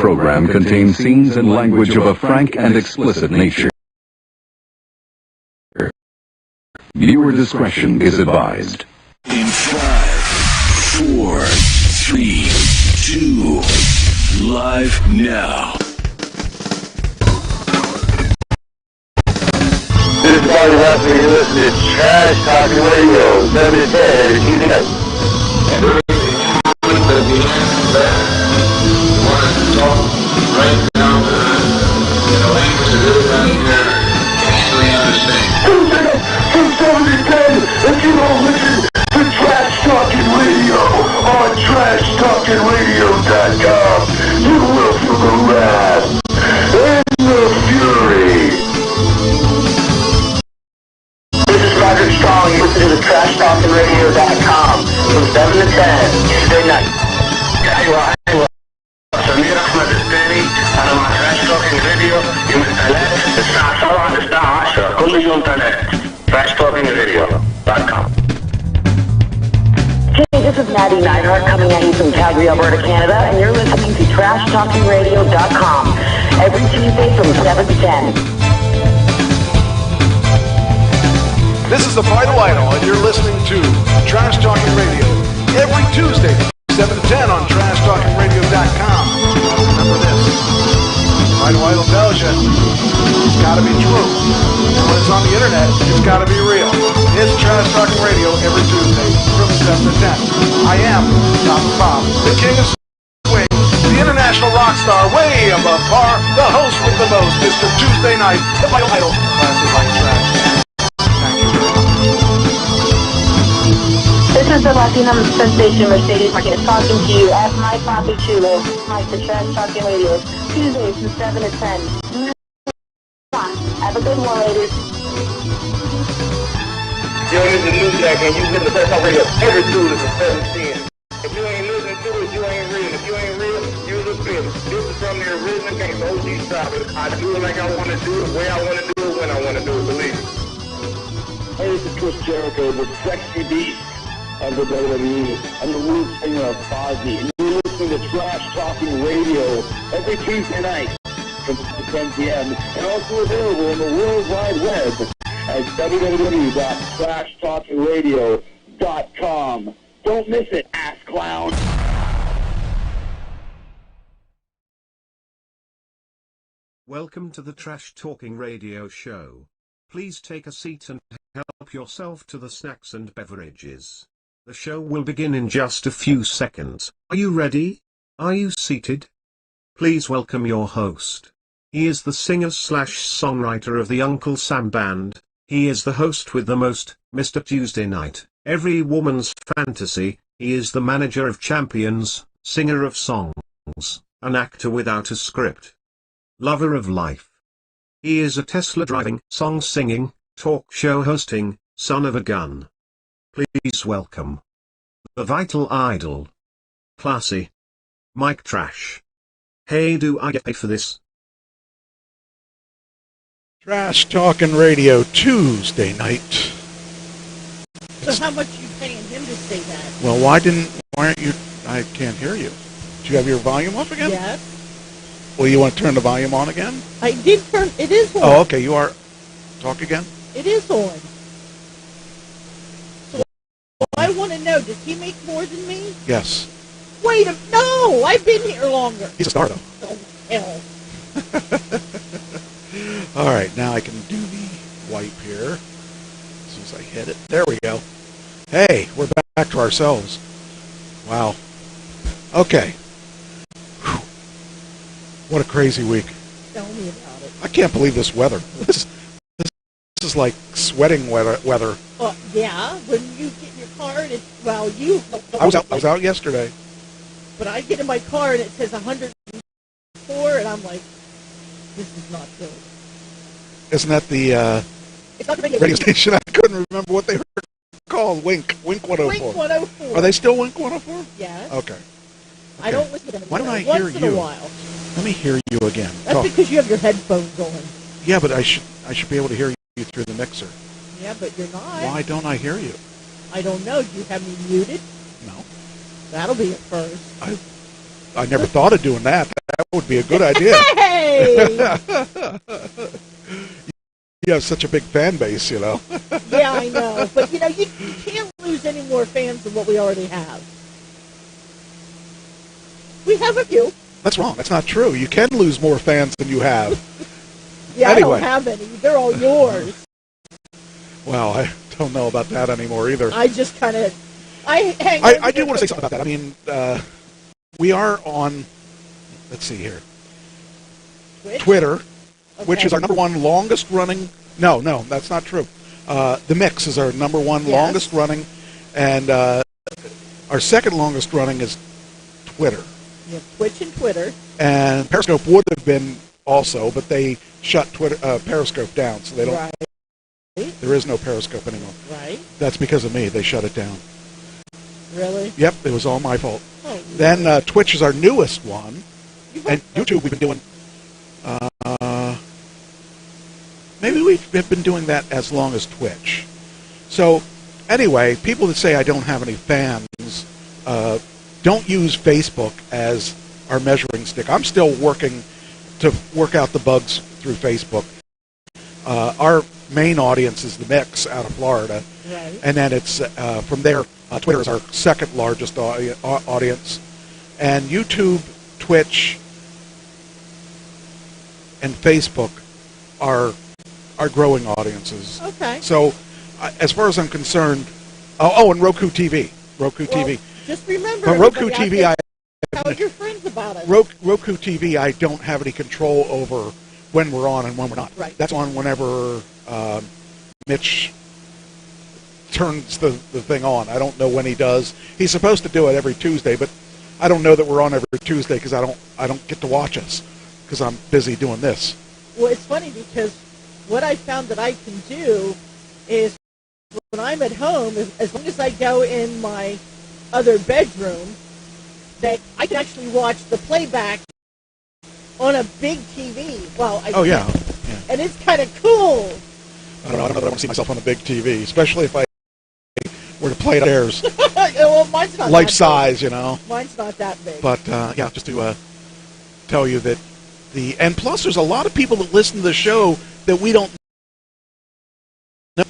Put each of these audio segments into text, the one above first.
program contains scenes and language of a frank and explicit nature. Viewer discretion is advised. In 5, 4, 3, 2, live now. This is Marty Russell. You're listening to Trash Talk Radio, 710, Tuesday night. Right down in a language that everybody here can easily understand. From 710, if you don't listen to Trash Talking Radio on TrashTalkingRadio.com, you will feel the wrath and the fury. This is Roger Strong. You listen to the TrashTalkingRadio.com from 7 to 10, Tuesday night. Samir Ahmed الثاني أنا مع Trash Talking Radio يوم الثلاث الساعة 7 للساعة 10 كل يوم ثلاث TrashTalkingRadio.com. Hey, this is Maddie Neidhart coming at you from Calgary, Alberta, Canada, and you're listening to TrashTalkingRadio.com every Tuesday from 7 to 10. This is the Vital Idol, and you're listening to Trash Talking Radio every Tuesday, 7 to 10 on TrashTalkingRadio.com. Remember this, Vital Idol tells you it's got to be true. And when it's on the internet, it's got to be real. It's Trash Talking Radio every Tuesday from 7 to 10. I am Dr. Bob, the king of swing, the international rock star, way above par, the host with the most, Mr. Tuesday Night, the Vital Idol, classic like trash. This is the Latina sensation Mercedes Martinez talking to you as my Papi Chulo, Mike the Trash Talking Radio, Tuesdays from 7 to 10. Have a good one, ladies. Yo, this is New Jack, and you listen to Trash Talk Radio every Tuesday from 7 to 10. If you ain't listening to it, you ain't real. If you ain't real, you're the film. This is from the original game, OG style. I do it like I want to do it, where I want to do it, when I want to do it, believe me. Hey, this is Chris Jericho, the sexy beast of the WWE. I'm the lead singer of Fozzy, and you're listening to Trash Talking Radio every Tuesday night from 10 p.m. and also available on the World Wide Web at www.trashtalkingradio.com. Don't miss it, ass clown. Welcome to the Trash Talking Radio show. Please take a seat and help yourself to the snacks and beverages. The show will begin in just a few seconds. Are you ready? Are you seated? Please welcome your host. He is the singer/songwriter of the Uncle Sam Band. He is the host with the most, Mr. Tuesday Night, every woman's fantasy. He is the manager of champions, singer of songs, an actor without a script, lover of life. He is a Tesla driving, song singing, talk show hosting, son of a gun. Please welcome the Vital Idol, classy Mike Trash. Hey, do I get paid for this? Trash Talking Radio Tuesday night. So how much are you paying him to say that? Well, why aren't you, I can't hear you. Do you have your volume up again? Yes. Well, you want to turn the volume on again? I did turn, it is on. Oh, okay, you are, talk again? It is on. So I want to know, does he make more than me? Yes. Wait a, no, I've been here longer. He's a star, though. Oh, hell. All right, now I can do the wipe here. As soon as I hit it. There we go. Hey, we're back to ourselves. Wow. Okay. Whew. What a crazy week. Tell me about it. I can't believe this weather. This is like sweating weather. Yeah, when you get in your car and it's, well, you... I was out yesterday. But I get in my car and it says 104 and I'm like, this is not good. Isn't that the it's not the radio station? I couldn't remember what they were called. Wink 104. Wink 104. Are they still Wink 104? Yes. Okay. I don't listen to them. Why don't I once hear in you? a while. Let me hear you again. That's Talk. because you have your headphones on. Yeah, but I should be able to hear you through the mixer. Yeah, but you're not. Why don't I hear you? I don't know. Do you have me muted? No. That'll be at first. I never thought of doing that. That would be a good idea. Hey! You have such a big fan base, you know. Yeah, I know. But, you can't lose any more fans than what we already have. We have a few. That's wrong. That's not true. You can lose more fans than you have. Yeah, Anyway. I don't have any. They're all yours. Well, I don't know about that anymore either. I just kind of... I do want to say something about that. I mean, we are on, let's see here, Twitter, which is our number one longest running. No, that's not true. The Mix is our number one longest running, and our second longest running is Twitter. You have Twitch and Twitter. And Periscope would have been also, but they shut Periscope down, so they don't. Right. There is no Periscope anymore. Right. That's because of me. They shut it down. Really? Yep, it was all my fault. Oh, then Twitch is our newest one, and YouTube we've been doing. Maybe we've been doing that as long as Twitch. So, anyway, people that say I don't have any fans don't use Facebook as our measuring stick. I'm still working to work out the bugs through Facebook. Our main audience is the Mix out of Florida, right. And then it's from there. Twitter is our second largest audience, and YouTube, Twitch, and Facebook are growing audiences. Okay. So, as far as I'm concerned, and Roku TV. TV. Just remember, But Roku TV, tell your friends about it. Roku TV, I don't have any control over when we're on and when we're not. Right. That's on whenever Mitch turns the thing on. I don't know when he does. He's supposed to do it every Tuesday, but I don't know that we're on every Tuesday because I don't get to watch us because I'm busy doing this. Well, it's funny because what I found that I can do is when I'm at home, as long as I go in my other bedroom, that I can actually watch the playback on a big TV. Well, yeah. And it's kind of cool. I don't know that I want to see myself on a big TV, especially if I were to play it upstairs. Well, mine's not life that size, big. you know. Mine's not that big. But just to tell you that and plus there's a lot of people that listen to the show that we don't know,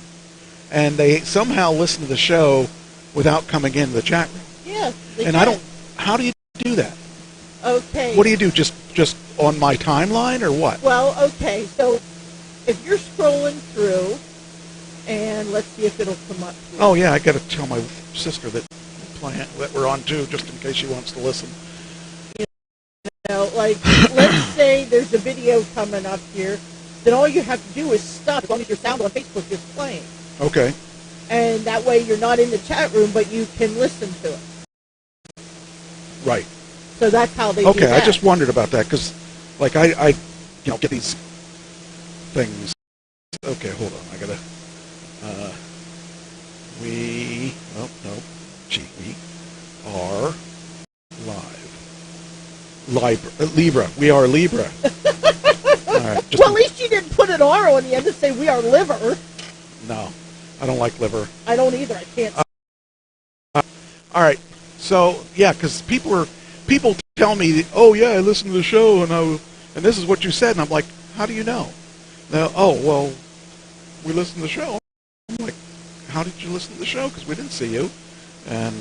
and they somehow listen to the show without coming into the chat room. Yeah. And I don't. How do you do that? Okay. What do you do? Just on my timeline or what? Well, okay. So if you're scrolling through, and let's see if it'll come up here. Oh yeah, I got to tell my sister that we're on too, just in case she wants to listen. You know, like let's say there's a video coming up here, then all you have to do is stop as long as your sound on Facebook is playing. Okay. And that way you're not in the chat room, but you can listen to it. Right. So that's how they do Okay, that. I just wondered about that because, like, I get these things. Okay, hold on. I gotta. We are live. Libra. We are Libra. All right. Well, at least you didn't put an R on the end to say we are liver. No, I don't like liver. I don't either. I can't. All right. So yeah, because people tell me, oh yeah, I listened to the show and this is what you said, and I'm like, how do you know? Well, we listened to the show. I'm like, how did you listen to the show? Because we didn't see you, and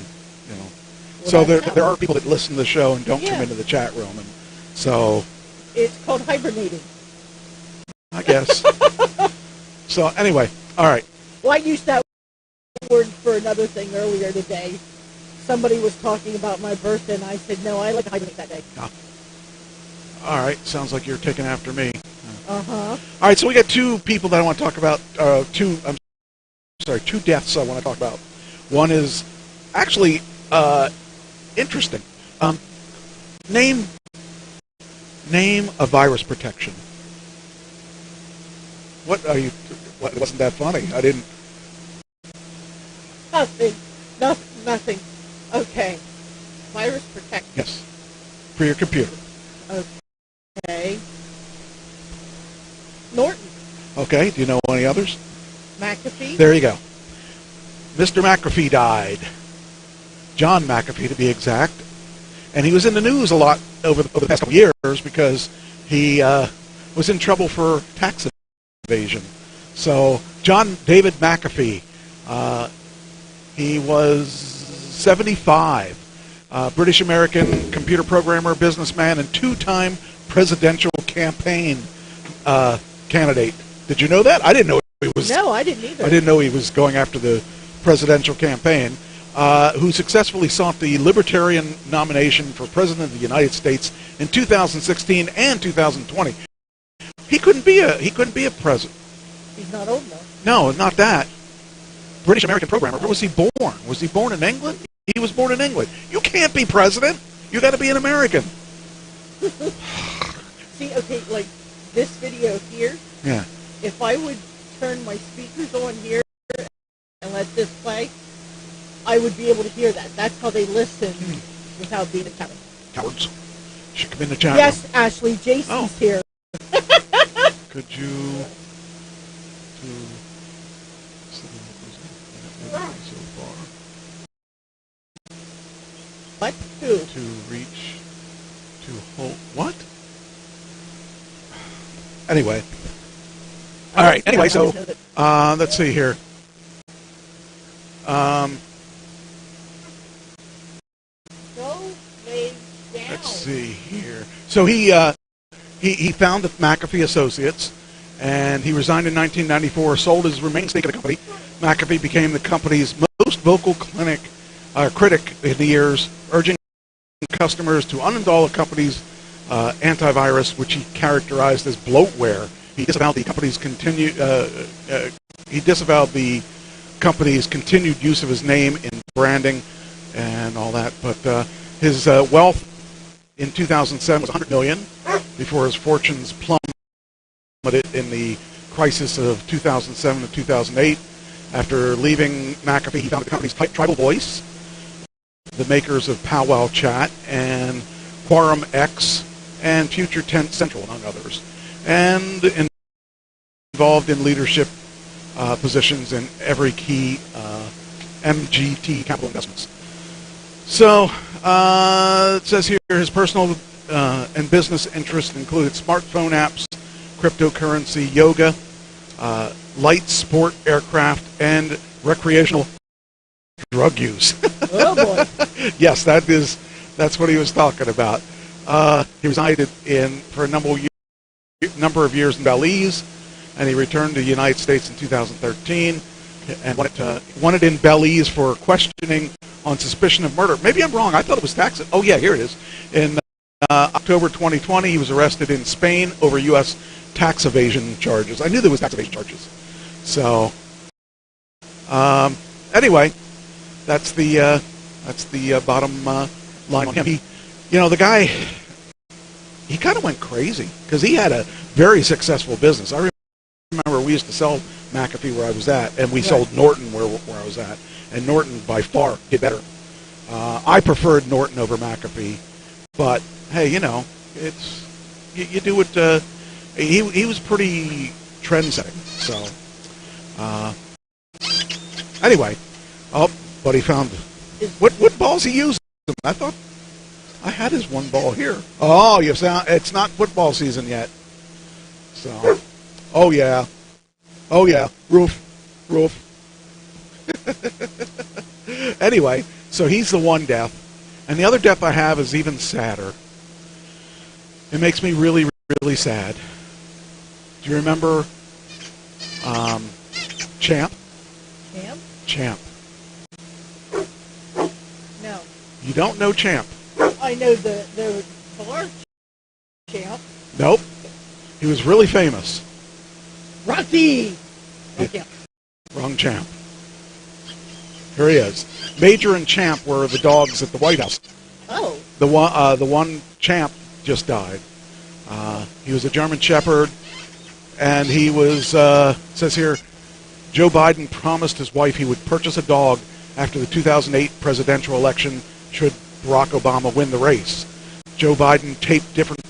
so there are people that listen to the show and don't come into the chat room, and so it's called hibernating, I guess. So anyway, all right. Well, I used that word for another thing earlier today. Somebody was talking about my birthday, and I said, no, I like to hibernate that day. All right, sounds like you're taking after me. Uh-huh. All right, so we got two people that I want to talk about, two deaths I want to talk about. One is actually interesting. Name a virus protection. What are you, wasn't that funny? I didn't. Nothing. Okay. Virus protection. Yes. For your computer. Okay. Norton. Okay. Do you know any others? McAfee. There you go. Mr. McAfee died. John McAfee, to be exact. And he was in the news a lot over the past couple years because he was in trouble for tax evasion. So John David McAfee, he was 75, British-American computer programmer, businessman, and two-time presidential campaign candidate. Did you know that? I didn't know he was. No, I didn't either. I didn't know he was going after the presidential campaign. Who successfully sought the Libertarian nomination for President of the United States in 2016 and 2020. He couldn't be a president. He's not old enough. No, not that. British American programmer. Where was he born? Was he born in England? He was born in England. You can't be president. You got to be an American. See, okay, like this video here. Yeah. If I would turn my speakers on here and let this play, I would be able to hear that. That's how they listen without being attacked. Cowards. Should come in the chat Yes, room. Ashley, Jason's here. Could you so far What? Who? to reach to hold what? Anyway. All right. Anyway, so let's see here. Let's see here. So he founded McAfee Associates, and he resigned in 1994, sold his remaining stake of the company. McAfee became the company's most vocal critic in the years, urging customers to uninstall the company's antivirus, which he characterized as bloatware. He disavowed the company's continued use of his name in branding and all that. But his wealth in 2007 was $100 million before his fortunes plummeted in the crisis of 2007 to 2008. After leaving McAfee, he founded the company's Tribal Voice, the makers of Powwow Chat and Quorum X and Future Tense Central, among others, and involved in leadership positions in every key MGT capital investments. So it says here his personal and business interests included smartphone apps, cryptocurrency, yoga, light sport aircraft, and recreational drug use. Oh boy! Yes, that's what he was talking about. He resided for a number of years in Belize, and he returned to the United States in 2013 and wanted in Belize for questioning on suspicion of murder. Maybe I'm wrong. I thought it was tax. Oh yeah, here it is. In October 2020, he was arrested in Spain over U.S. tax evasion charges. I knew there was tax evasion charges. So anyway, that's the bottom line on him. The guy, he kind of went crazy because he had a very successful business. I remember we used to sell McAfee where I was at, and we sold Norton where I was at, and Norton by far did better. I preferred Norton over McAfee, but hey, it's you do what he was pretty trend-setting. So anyway, but he found what balls he used. I thought I had his one ball here. Oh, it's not football season yet. So, oh yeah, roof. Anyway, so he's the one death, and the other death I have is even sadder. It makes me really, really sad. Do you remember Champ? Champ. No. You don't know Champ? I know the bar Champ. Nope. He was really famous. Rocky. Okay. Wrong Champ. Here he is. Major and Champ were the dogs at the White House. Oh. The one Champ just died. He was a German Shepherd, and he was, says here, Joe Biden promised his wife he would purchase a dog after the 2008 presidential election should Barack Obama win the race. Joe Biden taped different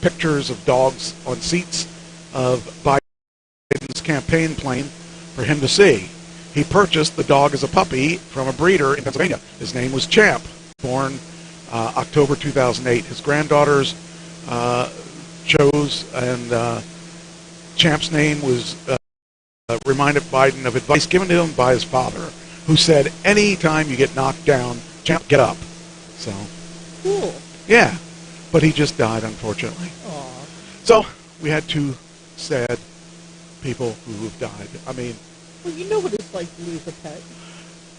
pictures of dogs on seats of Biden's campaign plane for him to see. He purchased the dog as a puppy from a breeder in Pennsylvania. His name was Champ, born October 2008. His granddaughters chose, and Champ's name was reminded Biden of advice given to him by his father, who said, anytime you get knocked down, Champ, get up. So, Cool. yeah, but he just died, unfortunately. Aw. So, we had two sad people who have died. I mean, Well, you know what it's like to lose a pet.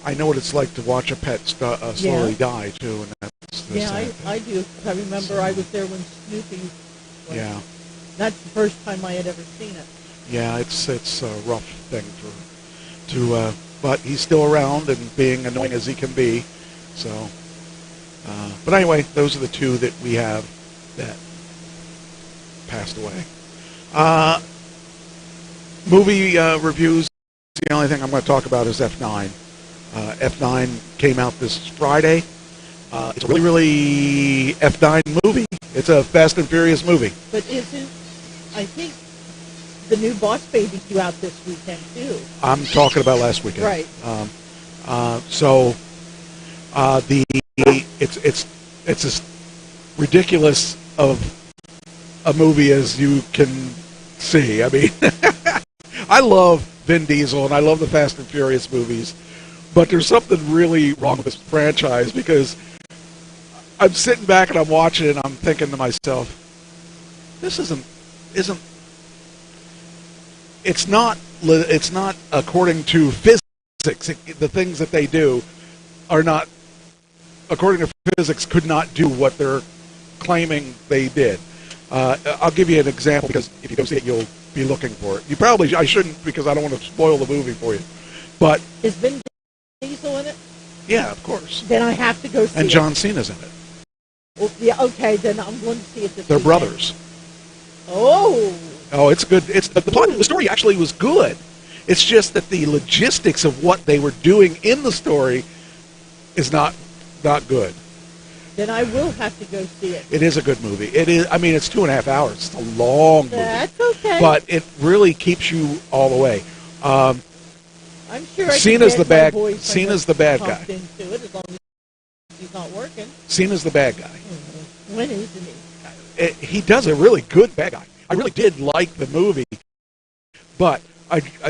I know what it's like to watch a pet slowly die, too, and that's the Yeah, sad thing. I do. I remember I was there when Snoopy was. Yeah. That's the first time I had ever seen it. Yeah, it's a rough thing but he's still around and being annoying as he can be. So, but anyway, those are the two that we have that passed away. Movie reviews. The only thing I'm going to talk about is F9. F9 came out this Friday. It's a really, really F9 movie. It's a Fast and Furious movie. But isn't, I think, the new Boss Baby due out this weekend, too? I'm talking about last weekend. Right. It's as ridiculous of a movie as you can see. I mean, I love Vin Diesel and I love the Fast and Furious movies, but there's something really wrong with this franchise because I'm sitting back and I'm watching it and I'm thinking to myself, this isn't. It's not according to physics. The things that they do are not, according to physics, could not do what they're claiming they did. I'll give you an example because if you go see it, you'll be looking for it. I shouldn't because I don't want to spoil the movie for you. But Is Vin Diesel in it? yeah, of course. Then I have to go see it. And John Cena's in it. Well, yeah, okay, then I'm going to see it this They're weekend. brothers. Oh. Oh, it's good. It's the plot. The story actually was good. It's just that the logistics of what they were doing in the story is not good. Then I will have to go see it. It is a good movie. It is. I mean, it's 2.5 hours. It's a long movie. That's okay. But it really keeps you all the way. I'm sure I Cena's can the get my bad. boyfriend Cena's the bad guy. pumped into it as long as he's not working. Cena's the bad guy. When isn't he? He does a really good bad guy. I really did like the movie, but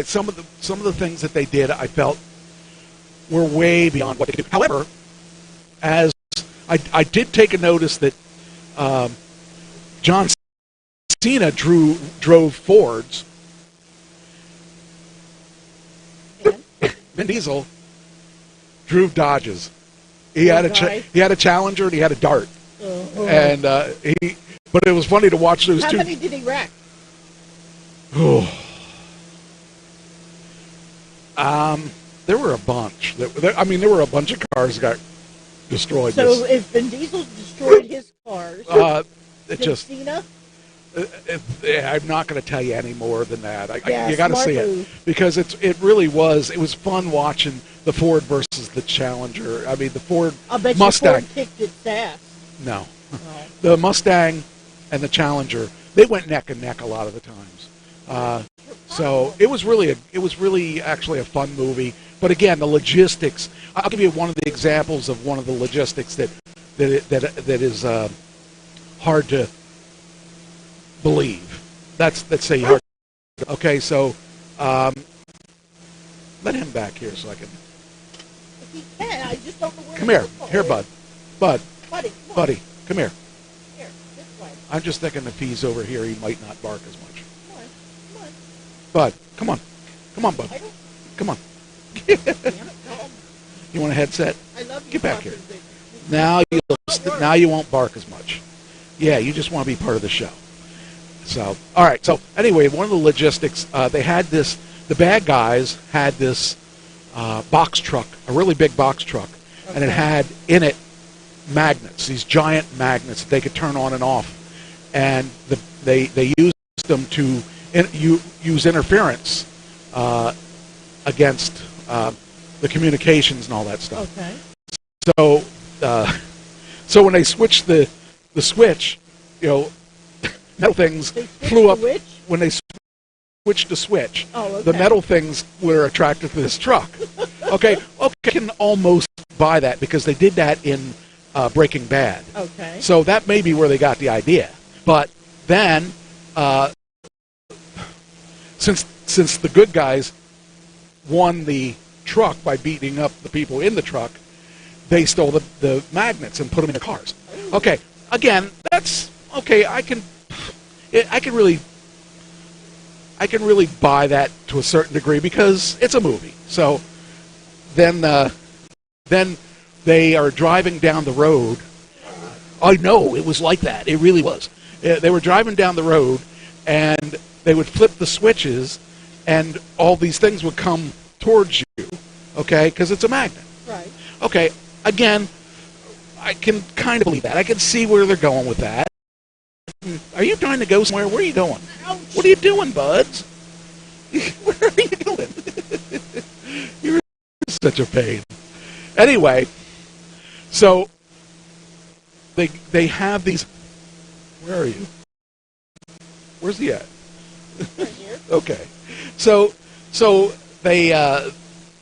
some of the things that they did, I felt were way beyond what they could do. However, as I did take a notice that John Cena drove Fords. And? Vin Diesel drove Dodges. He had a Challenger and he had a Dart, and But it was funny to watch those two. How many did he wreck? There were a bunch. There were a bunch of cars that got destroyed. So if Vin Diesel destroyed his cars, Cena? I'm not going to tell you any more than that. Yeah, you got to see move. it because it really was. It was fun watching the Ford versus the Challenger. I mean, the Ford I'll bet Mustang. you Ford kicked its ass. No, Oh. the Mustang and the Challenger, they went neck and neck a lot of the times. So it was really actually a fun movie. But again, the logistics. I'll give you one of the examples of one of the logistics that is hard to believe. Let's say hard. Okay, so let him back here so I can. He can. I just don't know where. Come here, Bud. Buddy, come on. Buddy, come here. Here, this way. I'm just thinking if he's over here, he might not bark as much. Come on. Bud, come on, Bud. I don't. Come on. Damn it, no. You want a headset? I love you. Get back here. Talking Now you won't bark as much. Yeah, you just want to be part of the show. So, all right. So anyway, one of the logistics, they had this. The bad guys had this box truck, a really big box truck, and it had in it magnets, these giant magnets that they could turn on and off, and they used them to use interference against the communications and all that stuff. Okay. So when they switched the switch, metal things flew up. Which? When they switched the switch, okay. the metal things were attracted to this truck. Okay, I can almost buy that because they did that in Breaking Bad. Okay. So that may be where they got the idea. But then, since the good guys won the truck by beating up the people in the truck, they stole the magnets and put them in their cars. Okay, again, that's okay. I can really buy that to a certain degree because it's a movie. So then they are driving down the road. I know it was like that. It really was. They were driving down the road, and they would flip the switches, and all these things would come towards you. Okay, because it's a magnet. Right. Okay. Again, I can kind of believe that. I can see where they're going with that. Are you trying to go somewhere? Where are you going? Ouch. What are you doing, Buds? Where are you going? You're such a pain. Anyway, so they have these. Where are you? Where's he at? Right here. Okay, so they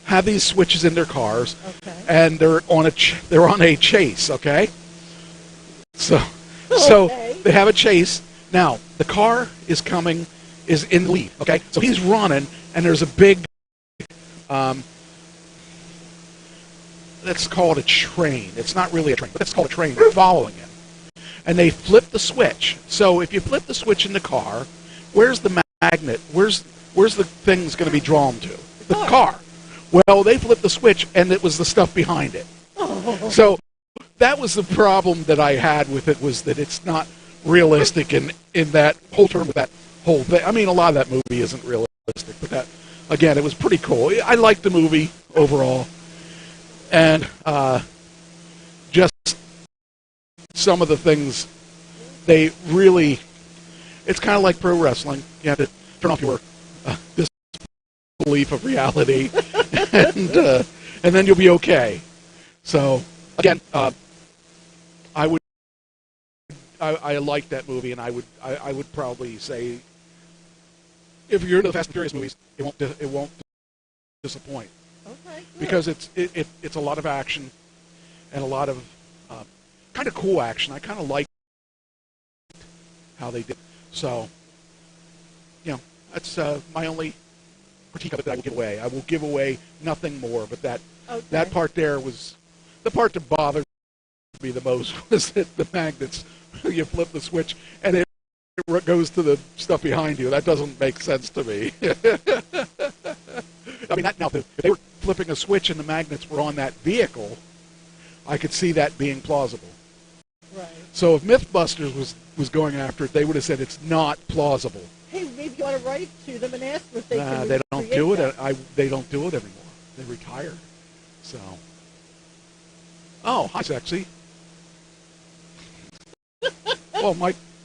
have these switches in their cars, Okay. and they're on a chase. Okay, so Okay. they have a chase. Now the car is in the lead. Okay, so he's running, and there's a big let's call it a train. It's not really a train, but let's call it a train. They're following him, and they flip the switch. So if you flip the switch in the car, where's the magnet? Where's the thing's going to be drawn to? The car. Well, they flipped the switch, and it was the stuff behind it. Oh. So that was the problem that I had with it, was that it's not realistic in that whole term, with that whole thing. I mean, a lot of that movie isn't realistic, but that, again, it was pretty cool. I liked the movie overall, and just some of the things they really, it's kind of like pro wrestling. You have to turn off your disbelief of reality, and then you'll be okay. So again, I like that movie, and I would probably say, if you're into the Fast and Furious movies, it won't disappoint. Okay. Good. Because it's a lot of action, and a lot of kind of cool action. I kind of like how they did. So, that's my only critique of it that I will give away. I will give away nothing more, but that part there was the part that bothered me the most, was that the magnets, you flip the switch and it goes to the stuff behind you. That doesn't make sense to me. I mean, now if they were flipping a switch and the magnets were on that vehicle, I could see that being plausible. Right. So if MythBusters was going after it, they would have said it's not plausible. Hey, maybe you want to write to them and ask them if they can. They don't do it. They don't do it anymore. They retired. So. Oh, hi, sexy. Well,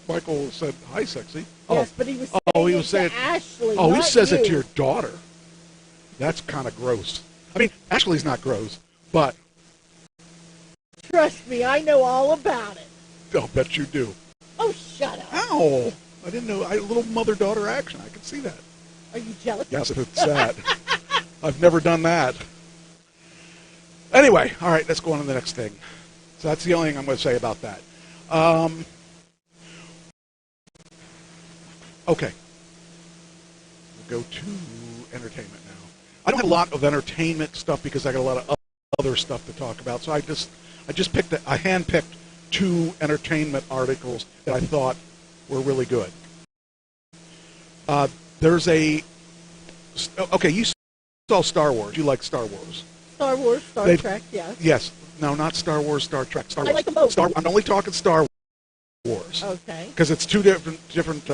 Michael said hi, sexy. Yes, but he was saying, he was saying Ashley. Oh, he not says you. it to your daughter. That's kind of gross. I mean, Ashley's not gross, but Trust me, I know all about it. I'll bet you do. Oh, shut up. Ow! I didn't know. A little mother-daughter action. I can see that. Are you jealous? Yes, if it's that. I've never done that. Anyway, all right, let's go on to the next thing. So that's the only thing I'm going to say about that. Okay. We'll go to entertainment now. I don't have a lot of entertainment stuff because I got a lot of other stuff to talk about. So I handpicked 2 entertainment articles that I thought were really good. There's okay, you saw Star Wars. You like Star Wars. Star Wars, Star Trek, yes. Yes. No, not Star Wars, Star Trek. Star Wars. I like them both. I'm only talking Star Wars. Okay. Because it's 2 different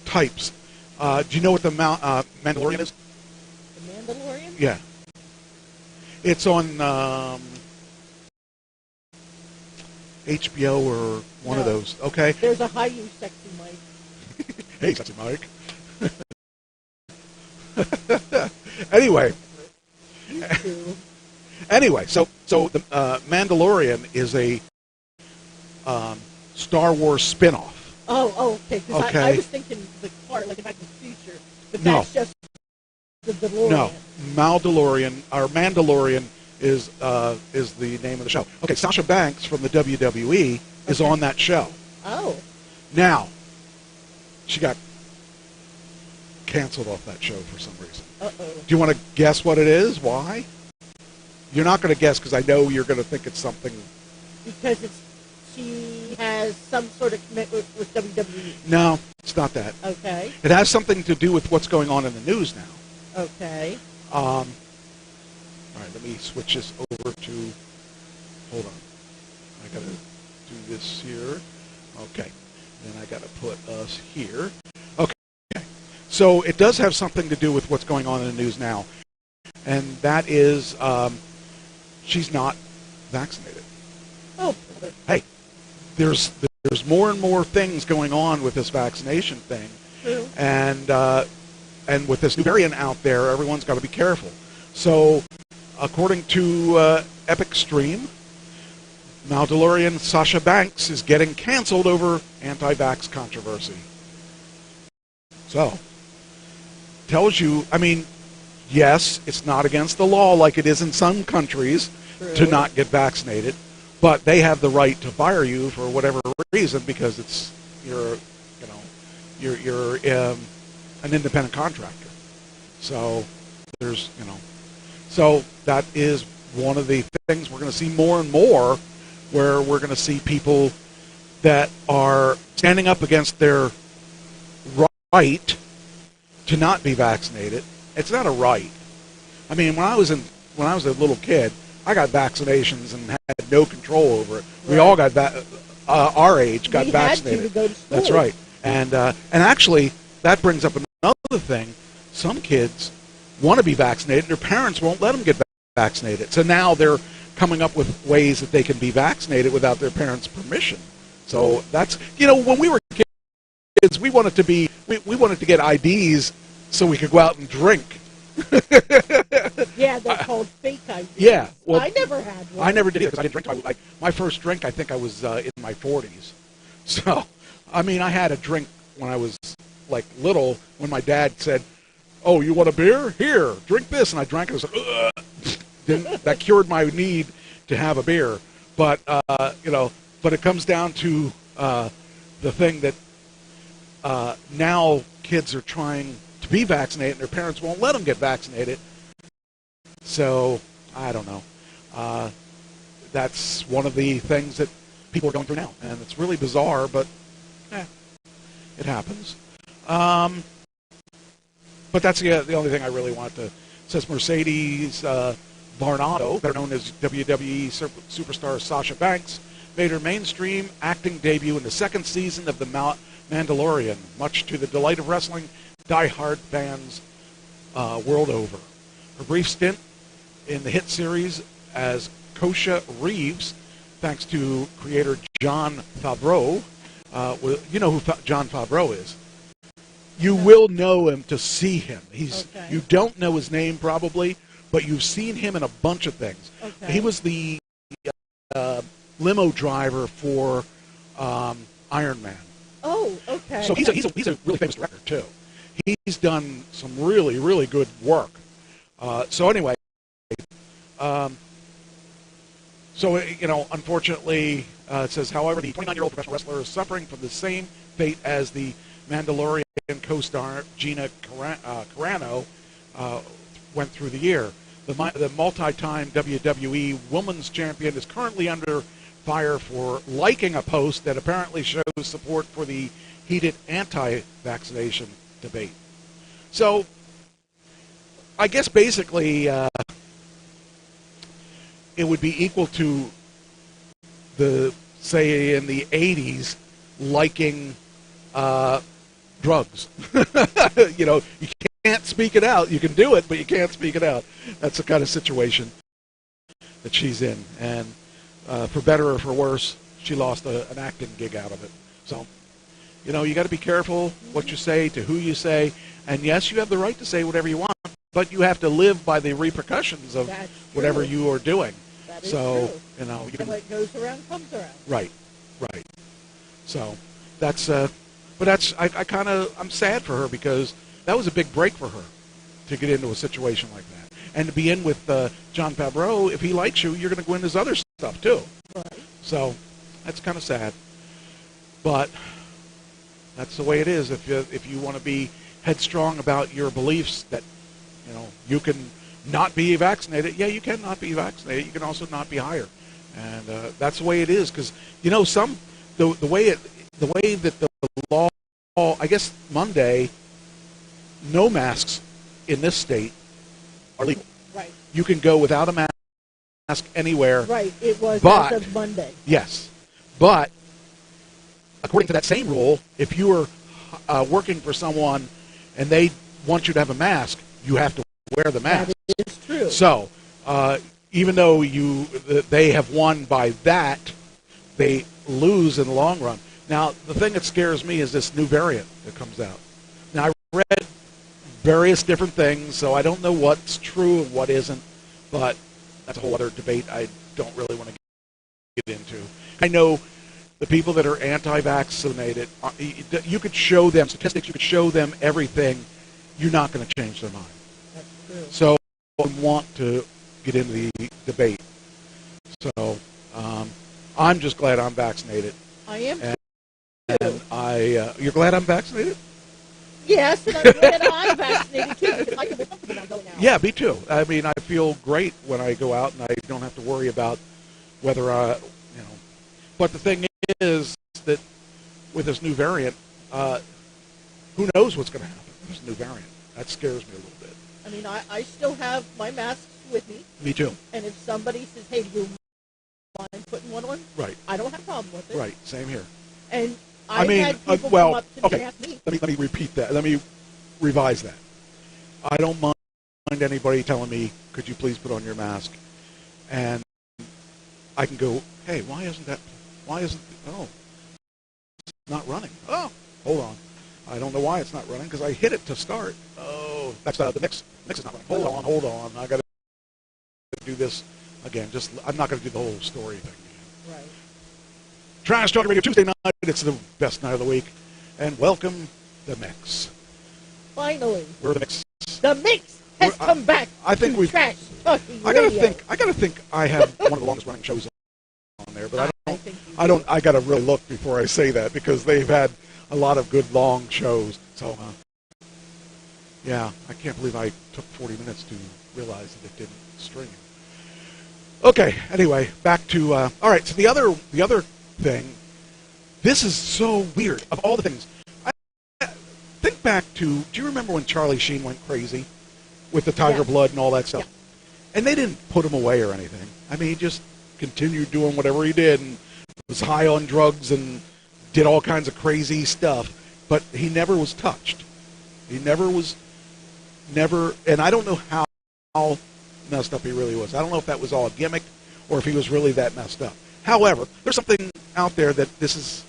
types. Do you know what the Mandalorian is? The Mandalorian? Yeah. It's on HBO or one of those. Okay. There's a hi, you sexy Mike. Hey, sexy Mike. Anyway. You too. Anyway, so the Mandalorian is a Star Wars spin-off. Oh, okay. 'Cause Okay. I was thinking the part, like Back to the Future, but No. that's just the DeLorean. No, Mandalorian is the name of the show. Okay, Sasha Banks from the WWE is on that show. Oh. Now, she got canceled off that show for some reason. Uh-oh. Do you want to guess what it is? Why? You're not going to guess because I know you're going to think it's something. Because she has some sort of commitment with WWE. No, it's not that. Okay. It has something to do with what's going on in the news now. Okay. All right, let me switch this over to. Hold on. I got to do this here. Okay. Then I got to put us here. Okay. So it does have something to do with what's going on in the news now, and that is she's not vaccinated. Oh. Hey, there's more and more things going on with this vaccination thing, True. and with this new variant out there, everyone's got to be careful. So, according to Epic Stream, Mandalorian Sasha Banks is getting canceled over anti-vax controversy. So, tells you, I mean, yes, it's not against the law like it is in some countries to not get vaccinated, but they have the right to fire you for whatever reason because it's you're an independent contractor. So there's so that is one of the things we're going to see more and more, where we're going to see people that are standing up against their right to not be vaccinated. It's not a right. I mean, when I was a little kid, I got vaccinations and had no control over it. Right. We all got our age got vaccinated. Had to go to school. That's right. And actually, that brings up another thing. Some kids want to be vaccinated, and their parents won't let them get vaccinated. So now they're coming up with ways that they can be vaccinated without their parents' permission. So that's, when we were kids, we wanted to get IDs so we could go out and drink. Yeah, they're called fake IDs. Yeah. Well, I never had one. I never did because I didn't drink. My first drink, I think I was in my 40s. So, I mean, I had a drink when I was little, when my dad said, "Oh, you want a beer? Here, drink this." And I drank it. I was like, then that cured my need to have a beer. But, but it comes down to the thing that now kids are trying to be vaccinated and their parents won't let them get vaccinated. So, I don't know. That's one of the things that people are going through now. And it's really bizarre, but it happens. But that's the only thing I really want to. It says Mercedes Varnado, better known as WWE superstar Sasha Banks, made her mainstream acting debut in the second season of The Mandalorian, much to the delight of wrestling diehard fans world over. Her brief stint in the hit series as Kosha Reeves, thanks to creator Jon Favreau. You know who Jon Favreau is. You will know him to see him. You don't know his name probably, but you've seen him in a bunch of things. Okay. He was the limo driver for Iron Man. Oh, okay. So he's a really famous director too. He's done some really, really good work. So anyway, unfortunately, it says, however, the 29-year-old professional wrestler is suffering from the same fate as the Mandalorian co-star Gina Carano went through the year. The multi-time WWE Women's Champion is currently under fire for liking a post that apparently shows support for the heated anti-vaccination debate. So, I guess basically it would be equal to say in the 80s, liking drugs. You can't speak it out. You can do it, but you can't speak it out. That's the kind of situation that she's in. And for better or for worse, she lost an acting gig out of it. So, you got to be careful what you say, to who you say. And yes, you have the right to say whatever you want, but you have to live by the repercussions of whatever you are doing. That is true. What goes around comes around. Right. So that's, I'm sad for her because that was a big break for her to get into a situation like that. And to be in with John Favreau, if he likes you, you're going to go into his other stuff too. Right. So that's kind of sad. But that's the way it is. If you want to be headstrong about your beliefs that, you can not be vaccinated. Yeah, you can not be vaccinated. You can also not be hired. And that's the way it is. Because, the way that the law, I guess Monday, no masks in this state are legal. Right. You can go without a mask anywhere. Right. It was as of Monday. Yes. But according to that same rule, if you are working for someone and they want you to have a mask, you have to wear the mask. That is true. So even though they have won by that, they lose in the long run. Now, the thing that scares me is this new variant that comes out. Now, I read various different things, so I don't know what's true and what isn't, but that's a whole other debate I don't really want to get into. I know the people that are anti-vaccinated, you could show them statistics, you could show them everything, you're not going to change their mind. That's true. So I want to get into the debate. So I'm just glad I'm vaccinated. I am too. And you're glad I'm vaccinated? Yes, and I'm glad I'm vaccinated too, because I can be comfortable now going out. Yeah, me too. I mean, I feel great when I go out, and I don't have to worry about whether But the thing is that with this new variant, who knows what's going to happen with this new variant? That scares me a little bit. I mean, I still have my masks with me. Me too. And if somebody says, hey, do you mind putting one on? Right. I don't have a problem with it. Right, same here. And I had people come up to me and ask me. Let me repeat that. Let me revise that. I don't mind anybody telling me, could you please put on your mask? And I can go, hey, why isn't, it's not running. Oh, hold on. I don't know why it's not running, because I hit it to start. Oh, that's the mix is not running. Hold on. I got to do this again. I'm not going to do the whole story thing again. Right. Trash Talk Radio Tuesday night. It's the best night of the week. And welcome the mix. Finally. We're the mix. The mix has come back. I think to we've. Trash Talking I gotta Radio. think. I have one of the longest running shows on there, but I gotta really look before I say that, because they've had a lot of good long shows. So, yeah, I can't believe I took 40 minutes to realize that it didn't string. Okay. Anyway, back to all right. So the other thing. This is so weird. Of all the things, think back to. Do you remember when Charlie Sheen went crazy with the tiger blood and all that stuff? Yeah. And they didn't put him away or anything. I mean, he just continued doing whatever he did and was high on drugs and did all kinds of crazy stuff. But he never was touched. He never was. And I don't know how messed up he really was. I don't know if that was all a gimmick or if he was really that messed up. However, there's something out there that this is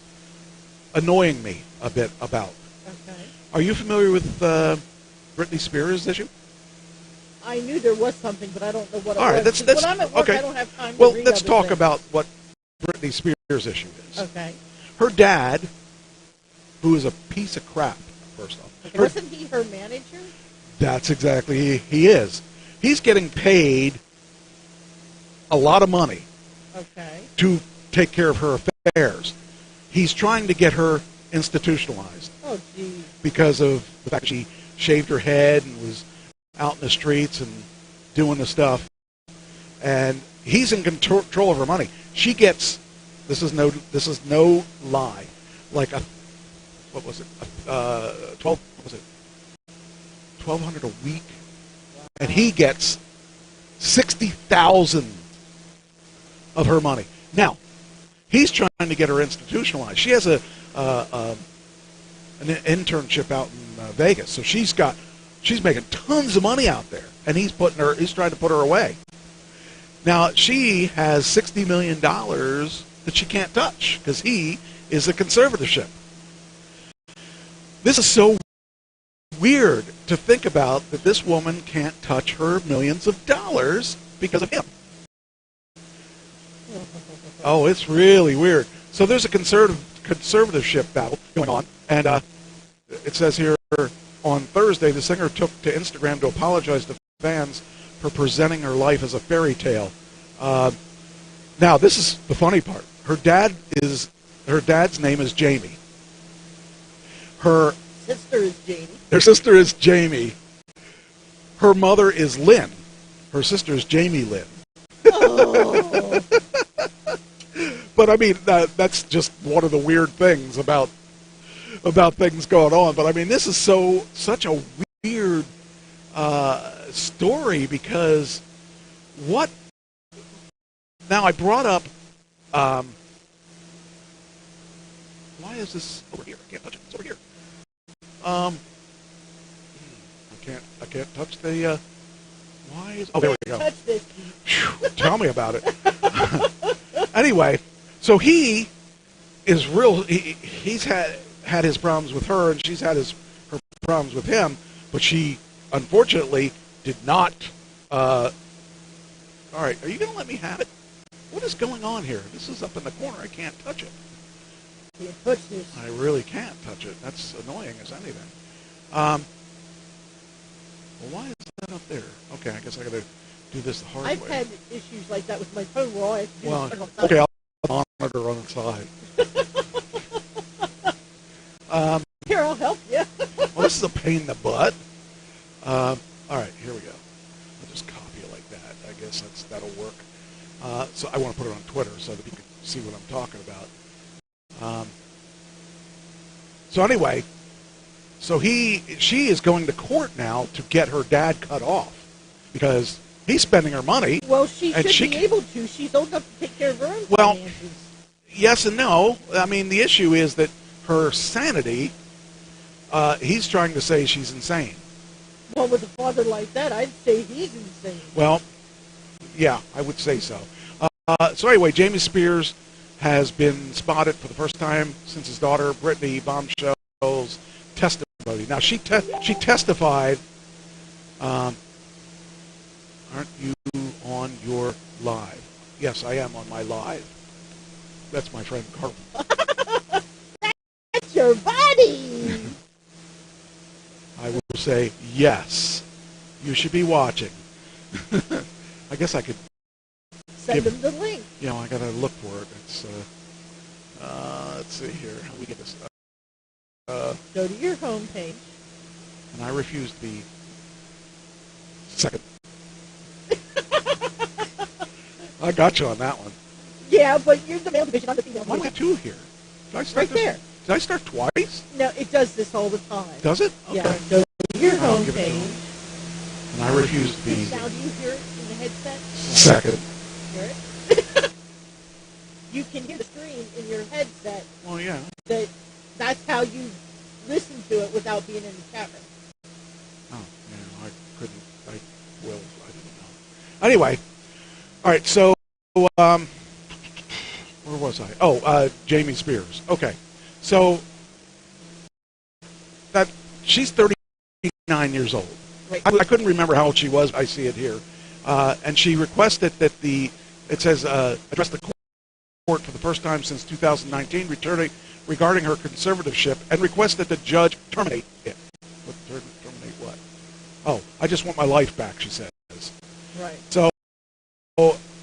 annoying me a bit about. Okay. Are you familiar with Britney Spears' issue? I knew there was something, but I don't know what it was. All right, that's when I'm at work, okay. I don't have time to well, read let's other talk things. about what Britney Spears' issue is. Okay. Her dad, who is a piece of crap, first off. Okay. Wasn't he her manager? That's exactly he is. He's getting paid a lot of money. Okay. To take care of her affairs. He's trying to get her institutionalized. Oh, geez. Because of the fact that she shaved her head and was out in the streets and doing the stuff. And he's in control of her money. She gets, this is no lie, like what was it? $1,200 a week? Wow. And he gets $60,000 of her money. Now, he's trying to get her institutionalized. She has an internship out in Vegas, so she's making tons of money out there, and he's trying to put her away. Now, she has $60 million that she can't touch because he is a conservatorship. This is so weird to think about, that this woman can't touch her millions of dollars because of him. Oh, it's really weird. So there's a conservatorship battle going on, and it says here on Thursday, the singer took to Instagram to apologize to fans for presenting her life as a fairy tale. Now, this is the funny part. Her dad's name is Jamie. Her sister is Jamie. Her sister is Jamie. Her mother is Lynn. Her sister is Jamie Lynn. Oh. But I mean, that's just one of the weird things about things going on. But I mean, this is such a weird story because what? Now I brought up. Why is this over here? I can't touch it. It's over here. I can't touch the. Why is? Oh, there we go. Touch this. Whew, tell me about it. Anyway, so he is real. He's had his problems with her, and she's had her problems with him. But she, unfortunately, did not. All right, are you going to let me have it? What is going on here? This is up in the corner. I can't touch it. You touch this. I really can't touch it. That's annoying as anything. Well, why is that up there? Okay, I guess I got to do this the hard way. I've had issues like that with my phone where all I have to do is turn on the okay, I'll monitor on the side. Here, I'll help you. Well, this is a pain in the butt. All right, here we go. I'll just copy it like that. I guess that'll work. So I want to put it on Twitter so that you can see what I'm talking about. So anyway, she is going to court now to get her dad cut off because he's spending her money. Well, she should be able to. She's old enough to take care of her own finances. Yes and no. I mean, the issue is that her sanity, he's trying to say she's insane. Well, with a father like that, I'd say he's insane. Well, yeah, I would say so. So anyway, Jamie Spears has been spotted for the first time since his daughter Brittany Bombshell's testimony. Now she testified. Aren't you on your live? Yes, I am on my live. That's my friend Carl. That's your buddy. I will say yes. You should be watching. I guess I could send them the link. You know, I gotta look for it. It's let's see here. How do we get this? Go to your home page. And I refuse to be second. I got you on that one. Yeah, but you're the male division. I'm the female division. Why am I two here? Did I start right there. Did I start twice? No, it does this all the time. Does it? Okay. Yeah. Go to your home page. And I refuse to be. Now, do you hear it in the headset? Second. Hear it? You can hear the screen in your headset. Well, yeah. That's how you listen to it without being in the chat room. Oh, yeah, I couldn't. I didn't know. Anyway, all right. So, where was I? Oh, Jamie Spears. Okay, so she's 39 years old. Right. I couldn't remember how old she was. I see it here, and she requested that it says address the court for the first time since 2019, regarding her conservatorship, and request that the judge terminate it. Terminate what? Oh, I just want my life back, she says. Right. So,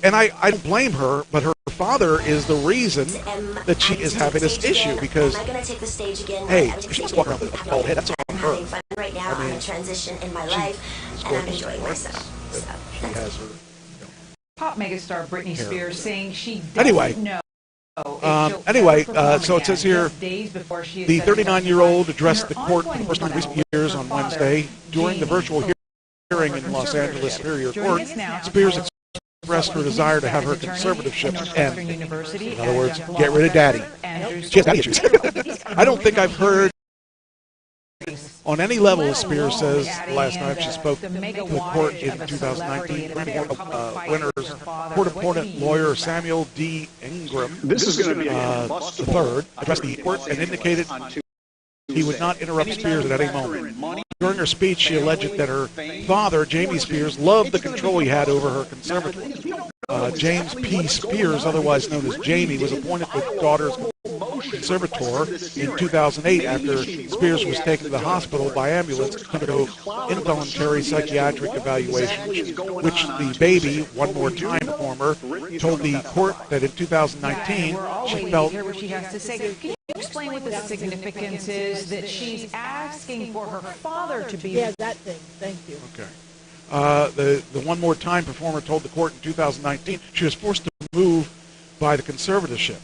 and I don't blame her, but her father is the reason that she is having this issue because, hey, if she wants to walk around with a bald head, that's on her. Fun right now. I'm in a transition in my life, and I'm enjoying myself. So, she has her. Pop megastar Britney Spears saying she doesn't know. Anyway, so it says here, the 39-year-old addressed the court for the first time in recent years on Wednesday. During the virtual hearing in Los Angeles Superior Court, Spears expressed her desire to have her conservatorship end. In other words, get rid of Daddy. She has daddy issues. I don't think I've heard on any level, as Spears says, last time she spoke to the court in 2019, winners court appointed lawyer Samuel D. Ingram, This is going to be the third, addressed the court and indicated he would not interrupt Spears at any moment. During her speech, she alleged that her father, Jamie Spears, loved the control he had over her conservatory. James P. Spears, otherwise known as Jamie, was appointed the daughter's conservator in 2008 after Spears was taken to the hospital by ambulance to undergo involuntary psychiatric evaluation, which the baby, One More Time performer, told the court that in 2019 she felt... Hear what she has to say. Can you explain what the significance is that she's asking for her father to be... Yeah, that thing. Thank you. Okay. The One More Time performer told the court in 2019 she was forced to move by the conservatorship.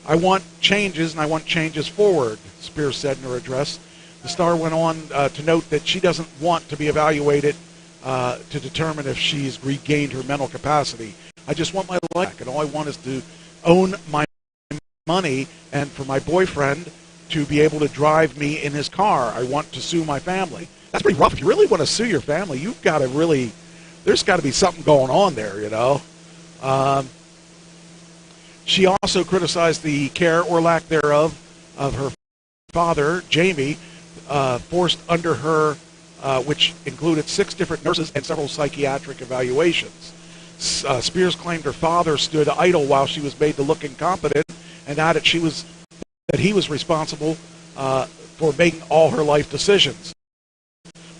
I want changes, and I want changes forward, Spears said in her address. The star went on to note that she doesn't want to be evaluated to determine if she's regained her mental capacity. I just want my life back, and all I want is to own my money and for my boyfriend to be able to drive me in his car. I want to sue my family. That's pretty rough. If you really want to sue your family, you've got to really, there's got to be something going on there, you know. She also criticized the care or lack thereof of her father, Jamie, forced under her, which included 6 different nurses and several psychiatric evaluations. Spears claimed her father stood idle while she was made to look incompetent, and added that he was responsible for making all her life decisions.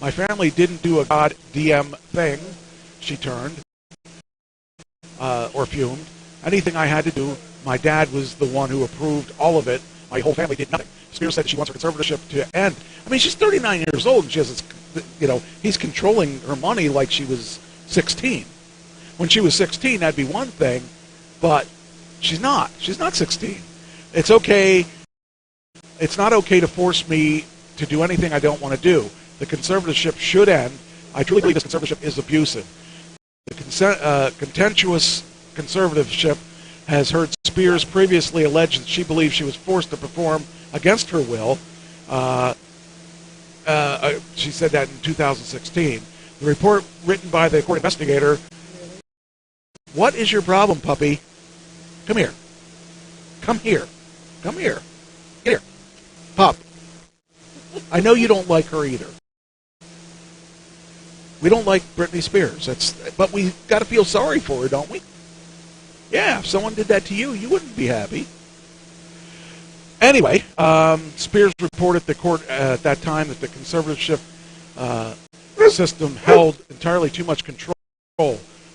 My family didn't do a goddamn thing, she turned, or fumed. Anything I had to do, my dad was the one who approved all of it. My whole family did nothing. Spears said she wants her conservatorship to end. I mean, she's 39 years old, and she has this, you know, he's controlling her money like she was 16. When she was 16, that'd be one thing, but she's not. She's not 16. It's okay. It's not okay to force me to do anything I don't want to do. The conservatorship should end. I truly believe this conservatorship is abusive. The contentious conservatorship has heard Spears previously allege that she believes she was forced to perform against her will. She said that in 2016. The report written by the court investigator, what is your problem, puppy? Come here. Come here. Come here. Get here. Pup. I know you don't like her either. We don't like Britney Spears. But we got to feel sorry for her, don't we? Yeah, if someone did that to you, you wouldn't be happy. Anyway, Spears reported to court at that time that the conservatorship system held entirely too much control.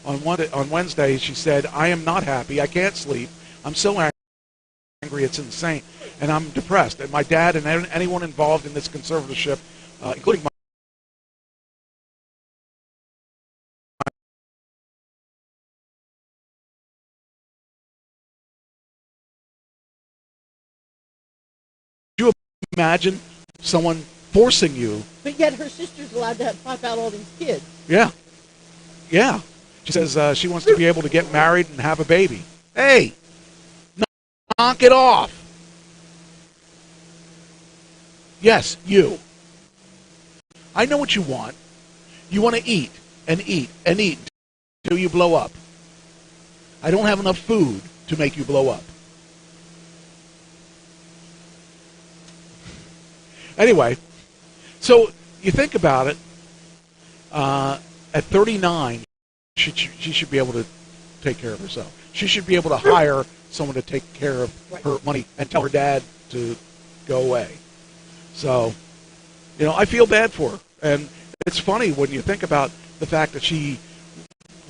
On Wednesday, she said, I am not happy. I can't sleep. I'm so angry, it's insane. And I'm depressed. And my dad and anyone involved in this conservatorship, including my imagine someone forcing you. But yet her sister's allowed to pop out all these kids. Yeah. Yeah. She says she wants to be able to get married and have a baby. Hey, knock it off. Yes, you. I know what you want. You want to eat and eat and eat until you blow up. I don't have enough food to make you blow up. Anyway, so you think about it, at 39, she should be able to take care of herself. She should be able to hire someone to take care of her money and tell her dad to go away. So, you know, I feel bad for her. And it's funny when you think about the fact that she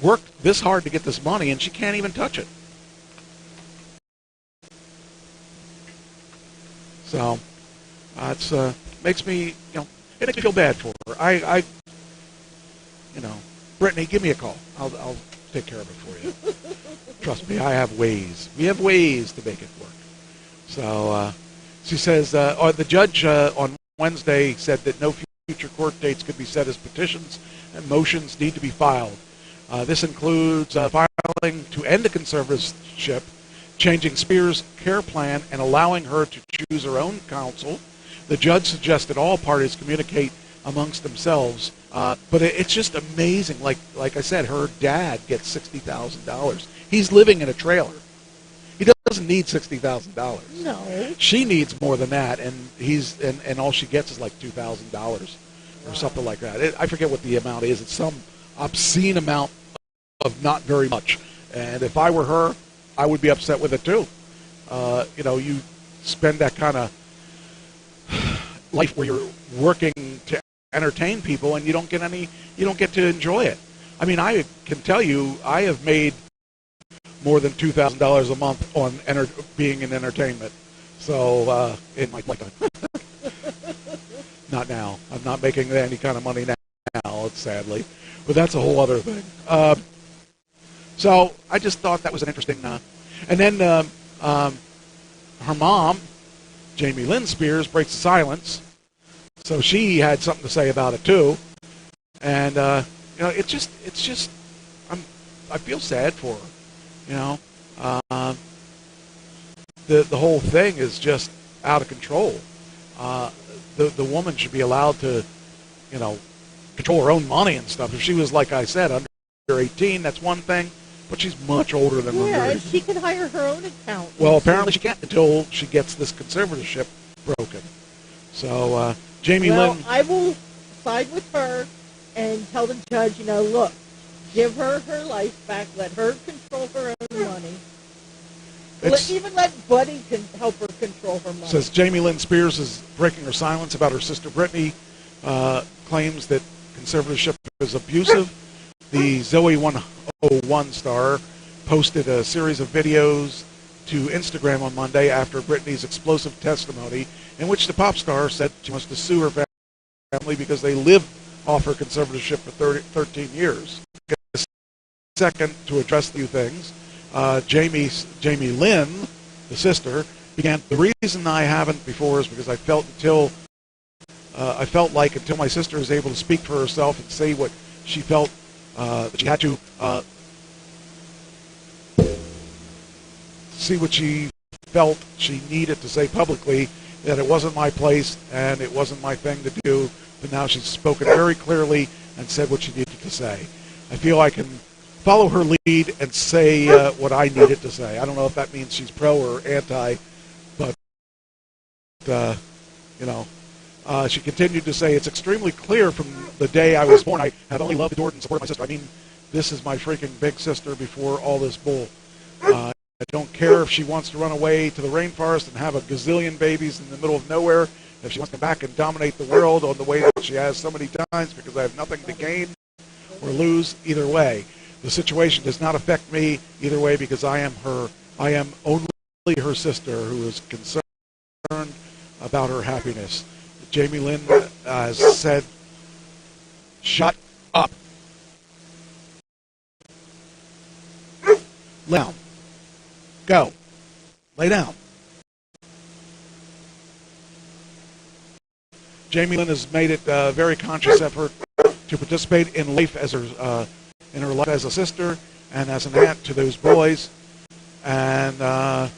worked this hard to get this money and she can't even touch it. So, it's makes me, you know, it makes me feel bad for her. I you know, Brittany, give me a call. I'll take care of it for you. Trust me, I have ways. We have ways to make it work. So she says, the judge on Wednesday said that no future court dates could be set as petitions and motions need to be filed. This includes filing to end the conservatorship, changing Spears' care plan, and allowing her to choose her own counsel. The judge suggested all parties communicate amongst themselves, but it's just amazing. Like I said, her dad gets $60,000. He's living in a trailer. He doesn't need $60,000. No. She needs more than that, and all she gets is like $2,000 or something like that. I forget what the amount is. It's some obscene amount of not very much. And if I were her, I would be upset with it too. You know, spend that kind of life where you're working to entertain people and you don't get to enjoy it. I mean, I can tell you, I have made more than $2,000 a month on being in entertainment. So in my lifetime. Not now. I'm not making any kind of money now, sadly. But that's a whole other thing. So I just thought that was an interesting. And then her mom, Jamie Lynn Spears, breaks the silence. So she had something to say about it too. And it's just I feel sad for her. The whole thing is just out of control. The woman should be allowed to, control her own money and stuff. If she was, like I said, under 18, that's one thing, but she's much older than under 18. Yeah, she can hire her own accountant. Well, apparently she can't until she gets this conservatorship broken. So, Jamie Lynn... I will side with her and tell the judge, look, give her her life back, let her control her own money. Even let Buddy can help her control her money. Says Jamie Lynn Spears is breaking her silence about her sister Brittany, claims that conservatorship is abusive. The Zoe 101 star posted a series of videos to Instagram on Monday after Brittany's explosive testimony in which the pop star said she wants to sue her family because they lived off her conservatorship for 13 years. Second, to address a few things, Jamie Lynn, the sister, began. The reason I haven't before is because I felt like until my sister was able to speak for herself and say what she felt, that she had to see what she felt she needed to say publicly, that it wasn't my place and it wasn't my thing to do. But now she's spoken very clearly and said what she needed to say. I feel I can follow her lead and say what I needed to say. I don't know if that means she's pro or anti, but, she continued to say, it's extremely clear from the day I was born, I have only loved, adored, and supported my sister. I mean, this is my freaking big sister before all this bull. I don't care if she wants to run away to the rainforest and have a gazillion babies in the middle of nowhere, if she wants to come back and dominate the world on the way that she has so many times, because I have nothing to gain or lose either way. The situation does not affect me either way because I am only her sister who is concerned about her happiness. Jamie Lynn has said, shut up. Lay down. Go. Lay down. Jamie Lynn has made it a very conscious effort to participate in life as her life as a sister and as an aunt to those boys. And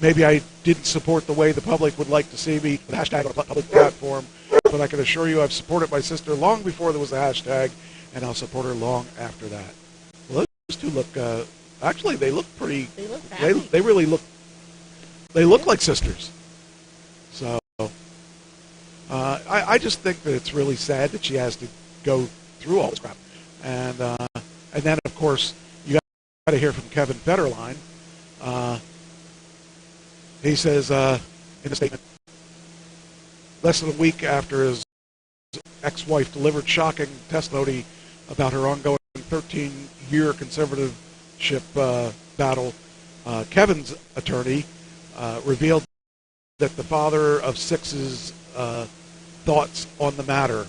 maybe I didn't support the way the public would like to see me, the hashtag on a public platform, but I can assure you I've supported my sister long before there was a hashtag, and I'll support her long after that. Well, those two look, actually, they look pretty, they really look, they look like sisters. So, I just think that it's really sad that she has to go through all this crap. And then, of course, you got to hear from Kevin Federline. He says in a statement, less than a week after his ex-wife delivered shocking testimony about her ongoing 13-year conservatorship battle, Kevin's attorney revealed that the father of six's thoughts on the matter.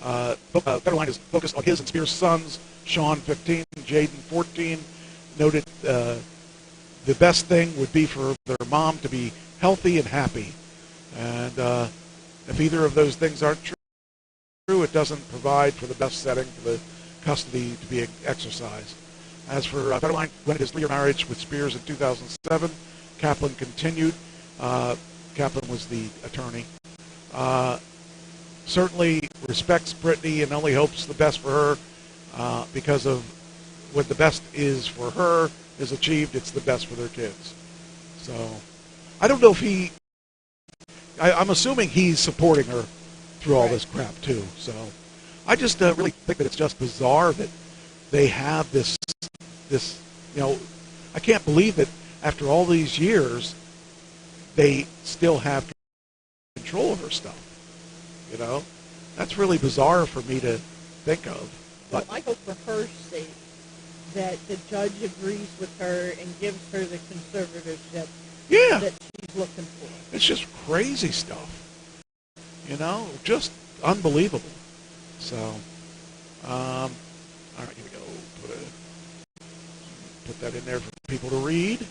Federline is focused on his and Spears' sons, Sean 15, Jaden 14, noted the best thing would be for their mom to be healthy and happy. And if either of those things aren't true, it doesn't provide for the best setting for the custody to be exercised. As for Federline, when his 3-year marriage with Spears in 2007, Kaplan continued. Kaplan was the attorney. Certainly respects Brittany and only hopes the best for her because of what the best is for her is achieved, it's the best for their kids. So I don't know if I'm assuming he's supporting her through all this crap too. So I just really think that it's just bizarre that they have this, I can't believe that after all these years, they still have control of her stuff. You know, that's really bizarre for me to think of. Well, But I hope for her sake that the judge agrees with her and gives her the conservatorship yeah, that she's looking for. it's just crazy stuff. You know, just unbelievable. So, all right, here we go. Put that in there for people to read.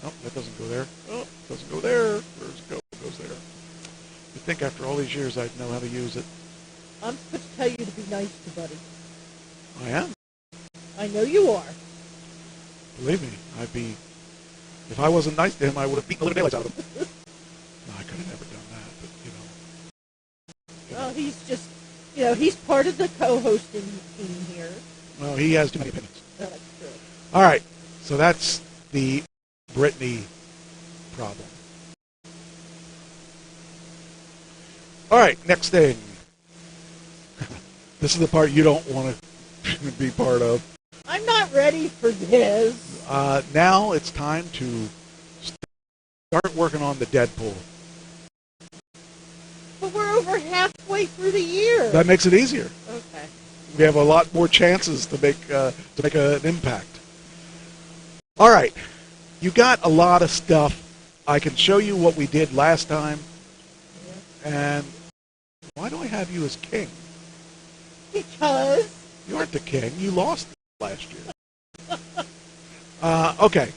Oh, that doesn't go there. Oh, it doesn't go there. Where's it go? It goes there. You'd think after all these years I'd know how to use it. I'm supposed to tell you to be nice to Buddy. I am. I know you are. Believe me, I'd be. If I wasn't nice to him, I would have beaten the living daylights out of him. No, I could have never done that, but Well, he's just, he's part of the co-hosting team here. Well, he has too many opinions. That's true. All right, so that's the Britney problem. All right, next thing. This is the part you don't want to be part of. I'm not ready for this. Now it's time to start working on the Deadpool. But we're over halfway through the year. That makes it easier. Okay. We have a lot more chances to make an impact. All right, you got a lot of stuff. I can show you what we did last time. And why do I have you as king? Because You aren't the king. You lost last year. Okay.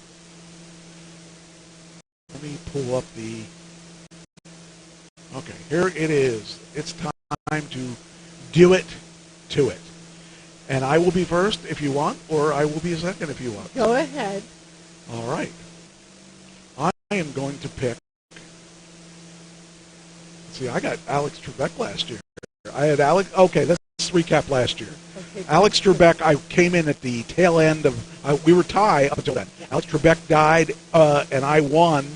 Let me pull up the... Okay, here it is. It's time to do it to it. And I will be first if you want, or I will be second if you want. Go ahead. All right. I am going to pick... See, I got Alex Trebek last year. I had Alex... Okay, let's recap last year. Okay. Alex Trebek, I came in at the tail end of... we were tied up until then. Yeah. Alex Trebek died, and I won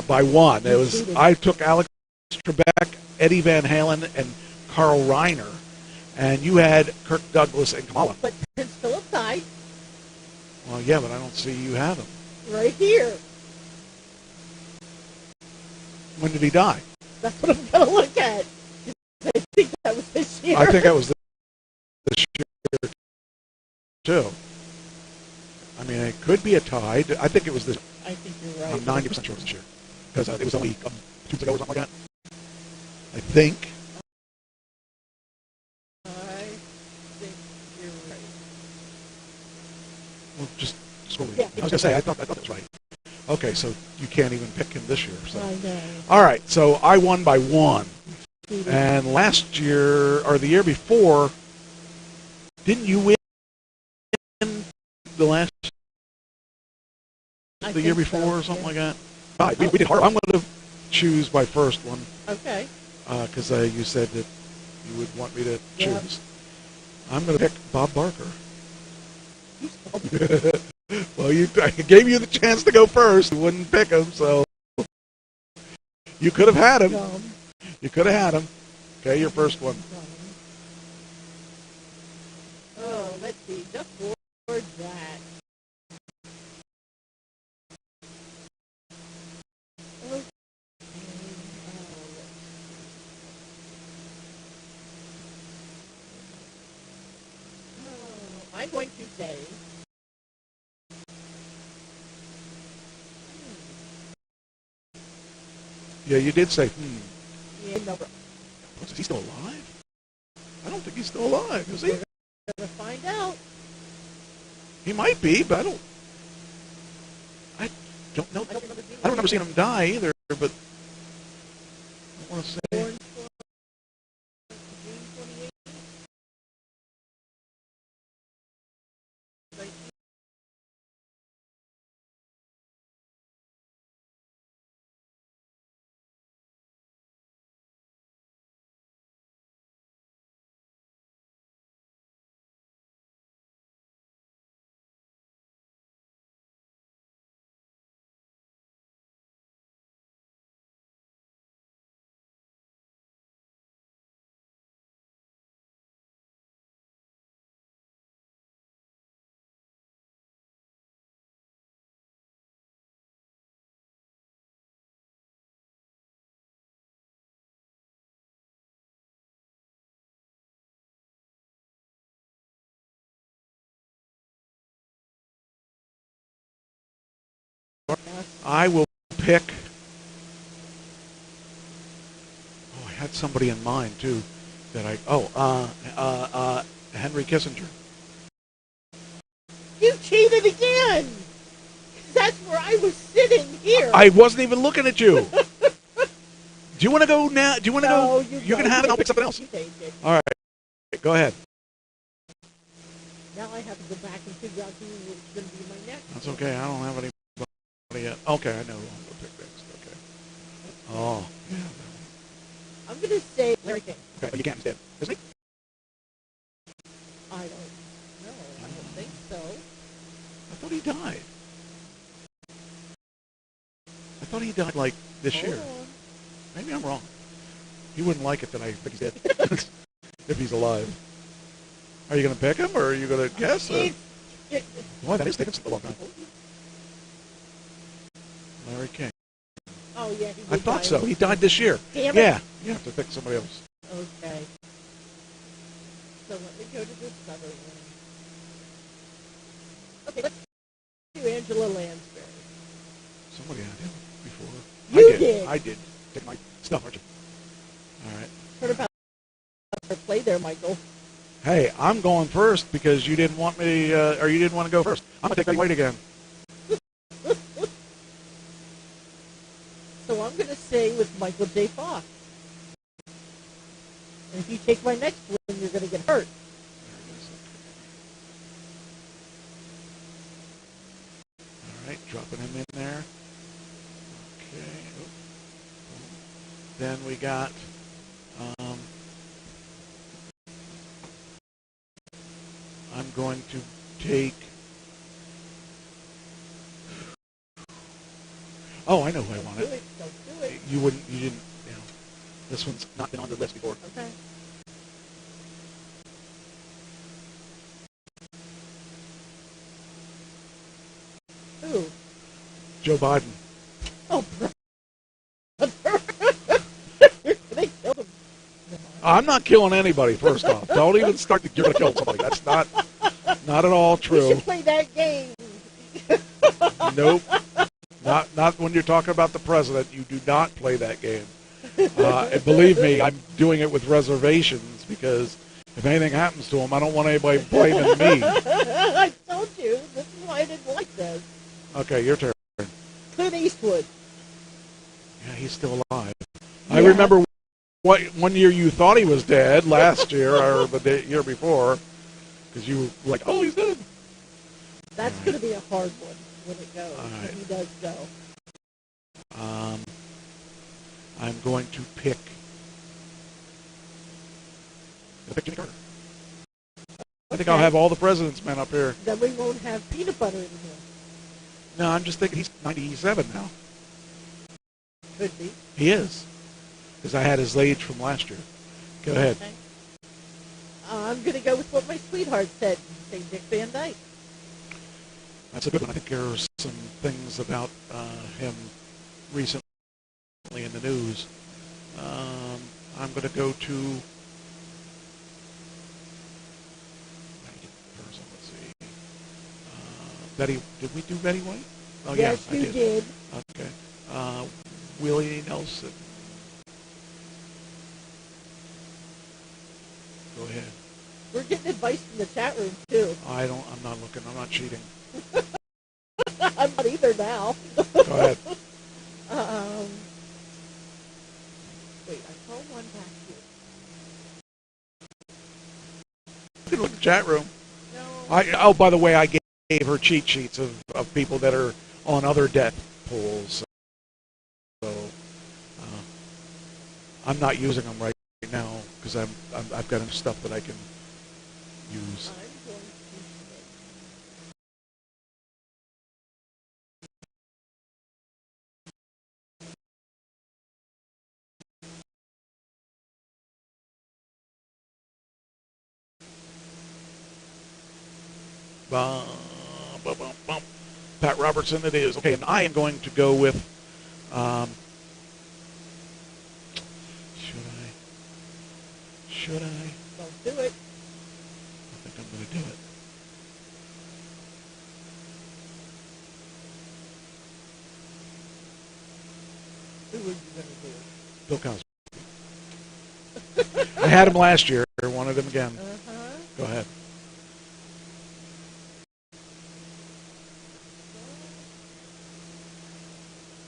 by one. It was I took Alex Trebek, Eddie Van Halen, and Carl Reiner. And you had Kirk Douglas and Kamala. But Prince Philip died. Well, yeah, but I don't see you have him. Right here. When did he die? That's what I'm going to look at. I think that was this year. I think that was this year, too. I mean, it could be a tie. I think it was this. I think you're right. I'm 90% sure it was this year. Because it was only 2 weeks ago or something like that. I think. I think you're right. Well, just scroll. Yeah. I was going to say, I thought that was right. Okay, so you can't even pick him this year. So. I know. All right, so I won by one. And last year, or the year before, didn't you win the last, the year before or something like that? We did hard. I'm going to choose my first one. Okay. Because you said that you would want me to choose. Yeah. I'm going to pick Bob Barker. Well, I gave you the chance to go first. You wouldn't pick him, so you could have had him. You could have had him. Okay, your first one. Oh, let's see. Just for that. Okay. I'm going to say... Yeah, you did say, Yeah, no. Is he still alive? I don't think he's still alive, is he? We're going to find out. He might be, but I don't know. I don't remember seeing him die either, but I want to say... I will pick. Oh, I had somebody in mind too. That Henry Kissinger. You cheated again. That's where I was sitting here. I wasn't even looking at you. Do you want to go now? Do you want to go? You can have it. I'll pick something else. All right. Go ahead. Now I have to go back and figure out who was going to be my next. That's okay. I don't have anybody yet. Okay, I know who I'm going to pick next. Okay. Oh, yeah. I'm going to say Larry King. Okay, but you can't. Isn't he? I don't know. I don't think so. I thought he died. I thought he died like this year. Maybe I'm wrong. He wouldn't like it that I think he's dead. If he's alive. Are you going to pick him or are you going to guess? Boy, that is taking a long time. Larry King. Oh, yeah. I thought so. He died this year. Damn it. Yeah. You have to pick somebody else. Okay. So let me go to this other one. Okay, let's do Angela Lansbury. Somebody had him before. You did. I did. Take my stuff, aren't you? All right. Heard about her play there, Michael. Hey, I'm going first because you didn't want me, or you didn't want to go first. I'm going to take Betty White again. So I'm going to say with Michael J. Fox. And if you take my next one, you're going to get hurt. All right, dropping him in there. Okay. Then we got I'm going to take. Oh, I know who I wanted. Don't do it. You wouldn't. You didn't. You know, this one's not been on the list before. Okay. Who? Joe Biden. Oh, they killed him. I'm not killing anybody. First off, don't even start. You're going to kill somebody. That's not at all true. You should play that game. Nope. Not when you're talking about the president. You do not play that game. And believe me, I'm doing it with reservations because if anything happens to him, I don't want anybody blaming me. I told you. This is why I didn't like this. Okay, your turn. Clint Eastwood. Yeah, he's still alive. Yeah. I remember one year you thought he was dead, last year or the year before, because you were like, oh, he's dead. That's going to be a hard one when it goes, right. when he does go. I'm going to pick Jimmy Carter. I think I'll have all the president's men up here. Then we won't have peanut butter in here. No, I'm just thinking he's 97 now. Could be. He is. Because I had his age from last year. Go ahead. Okay. I'm going to go with what my sweetheart said and say Dick Van Dyke. That's a good one. I think there are some things about him recently in the news. I'm going to go to... Let's see. Betty... Did we do Betty White? Oh, yes, yeah, I did. Okay. Willie Nelson. Go ahead. We're getting advice from the chat room, too. I'm not looking. I'm not cheating. I'm not either now. Go ahead. Wait, I saw one back here. You can look at the chat room. No. By the way, I gave her cheat sheets of people that are on other debt pools. So I'm not using them right now because I've got enough stuff that I can use. Pat Robertson it is. Okay, and I am going to go with, should I? Don't do it. I think I'm going to do it. were you going to do? Bill Cosby. I had him last year. I wanted him again. Go ahead.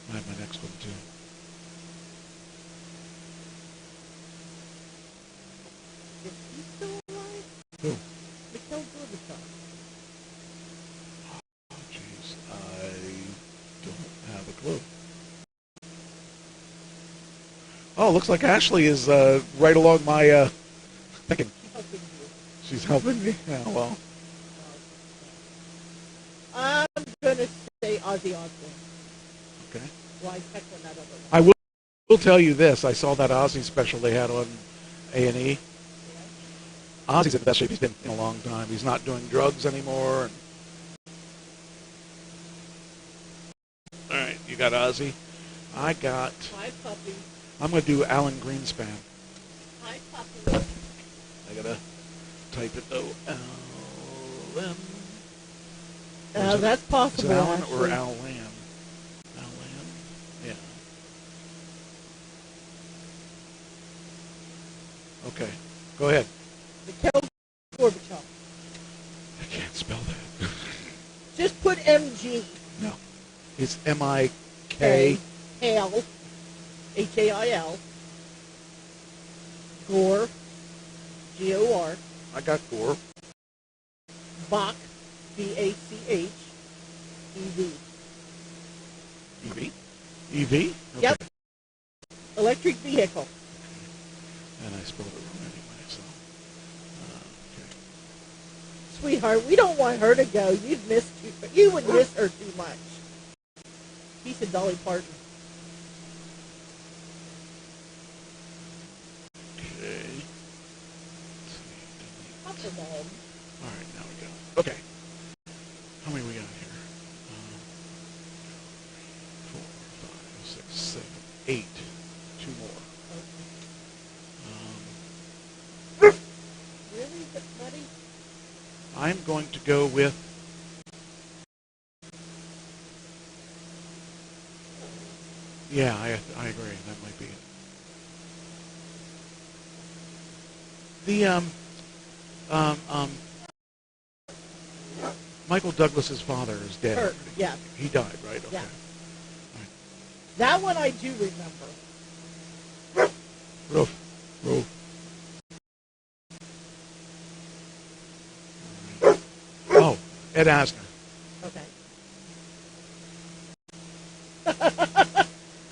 I have my next one, too. Is he still alive? Who? Mikhail Gorbachev. Oh, jeez. I don't have a clue. Oh, looks like Ashley is right along my thinking. She's helping me. Yeah, well. I'm going to say Ozzy Osbourne. Okay. Well, I checked on that other one. I will tell you this. I saw that Ozzy special they had on A&E. Ozzy's in the best shape he's been in a long time. He's not doing drugs anymore. All right, you got Ozzy. I got... Hi, puppy. I'm going to do Alan Greenspan. Hi, puppy. I got to type it, though. Alan... That's possible. Is it Alan actually. or Alan? Alan? Yeah. Okay. Go ahead. Mikhail Gorbachev. I can't spell that. Just put MG. No. It's M-I-K. Hail. H-A-I-L. Gore. G-O-R. I got Gore. Bach. B-A-C-H. E-V. E-V? E-V? Okay. Yep. Electric vehicle. And I spelled it wrong anyway, so. Okay. Sweetheart, we don't want her to go. You would miss her too much. Piece of Dolly Parton. Okay. Pop the dog. All right, now we go. Okay. How many we got here? 4, 5, 6, 7, 8. 2 more. Really, buddy? I'm going to go with... Yeah, I agree. That might be it. The, Michael Douglas's father is dead. Kurt, yeah. He died, right? Okay. Yeah. That one I do remember. Roof. Oh, Ed Asner. Okay.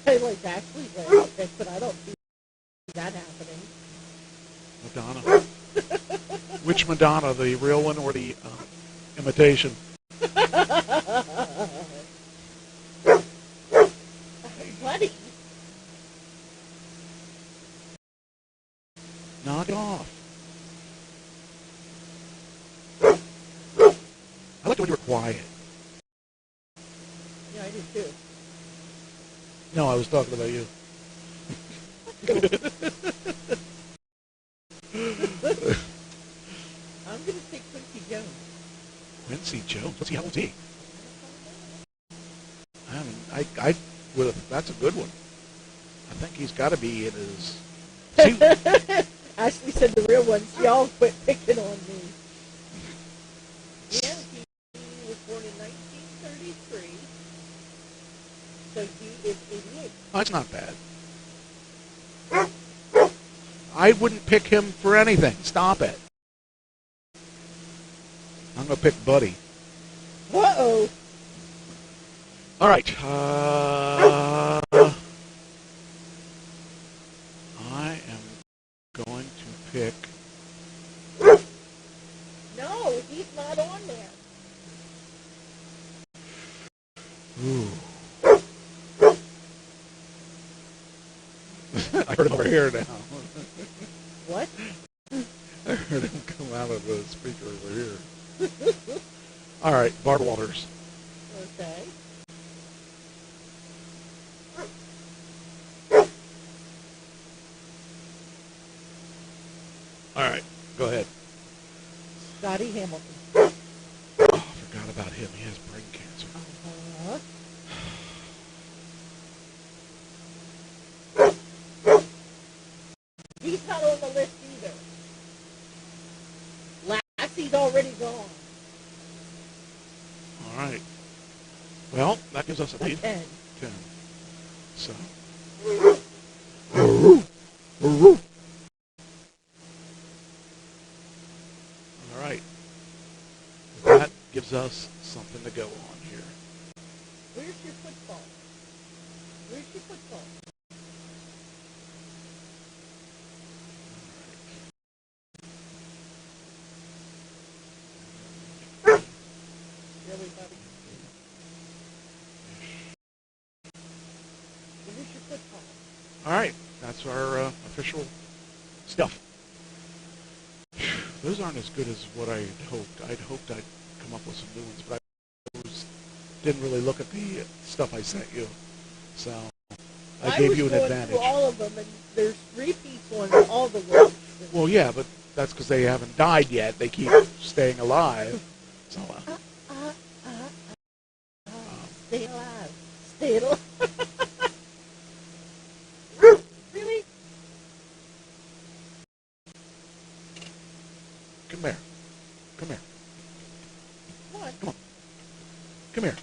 I like actually laughed, but I don't see that happening. Madonna. Which Madonna, the real one or the imitation? Buddy. Knock it off. I like it when you were quiet. Yeah, I do too. No, I was talking about you. I'm going to take Quincy Jones. Quincy Jones? What's he, how old is he? I would have, that's a good one. I think he's got to be in his... Ashley said the real ones. Y'all quit picking on me. Yeah, he was born in 1933. So he is 88. Oh, that's not bad. I wouldn't pick him for anything. Stop it. I'm going to pick Buddy. Uh-oh. All right. I am going to pick... No, he's not on there. Ooh. I heard him over here now. What? I heard him come out of the speaker over here. All right, Bart Walters. Okay. All right, go ahead. Scotty Hamilton. Oh, I forgot about him. He has brain cancer. on the list either. Lassie's already gone. All right. Well, that gives us a lead. 10. 10. So. All right. That gives us something to go on here. Where's your football? Where's your football? Really, buddy? Where's your football? All right. That's our official stuff. Those aren't as good as what I'd hoped. I'd hoped I'd come up with some new ones, but I didn't really look at the stuff I sent you. So I gave you an advantage. I was going through all of them, and there's repeats on all the lists. Well, yeah, but that's because they haven't died yet. They keep staying alive. So, stay alive. Stay alive. Really? Come here. Come here. What? Come on. Come here.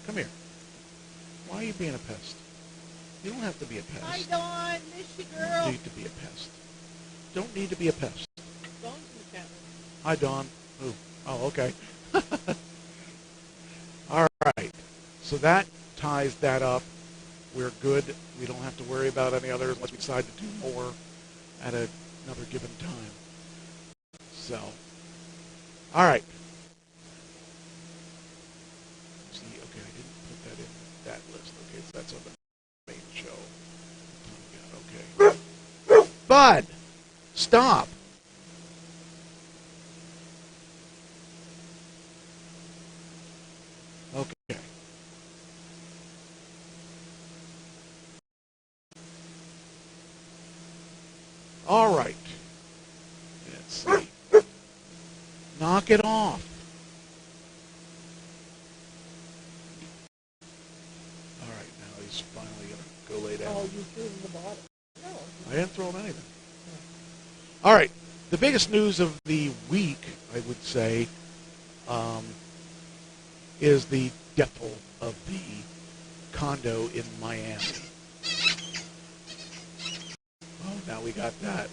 Come here. Why are you being a pest? You don't have to be a pest. Hi, Dawn. Miss you, You girl. don't need to be a pest. Don't need to be a pest. Dawn's in the cabin. Hi, Dawn. Ooh. Oh, okay. All right. So that ties that up. We're good. We don't have to worry about any others unless we decide to do more at another given time. So, all right. See, okay, I didn't put that in that list. Okay, so that's on the main show. Okay. Bud, stop. Okay. All right. Let's see. Knock it off. All right, now he's finally going to go lay down. Oh, you threw him in the bottom. No. I didn't throw him anything. All right. The biggest news of the week, I would say, is the death toll of the condo in Miami. Oh, now we got that.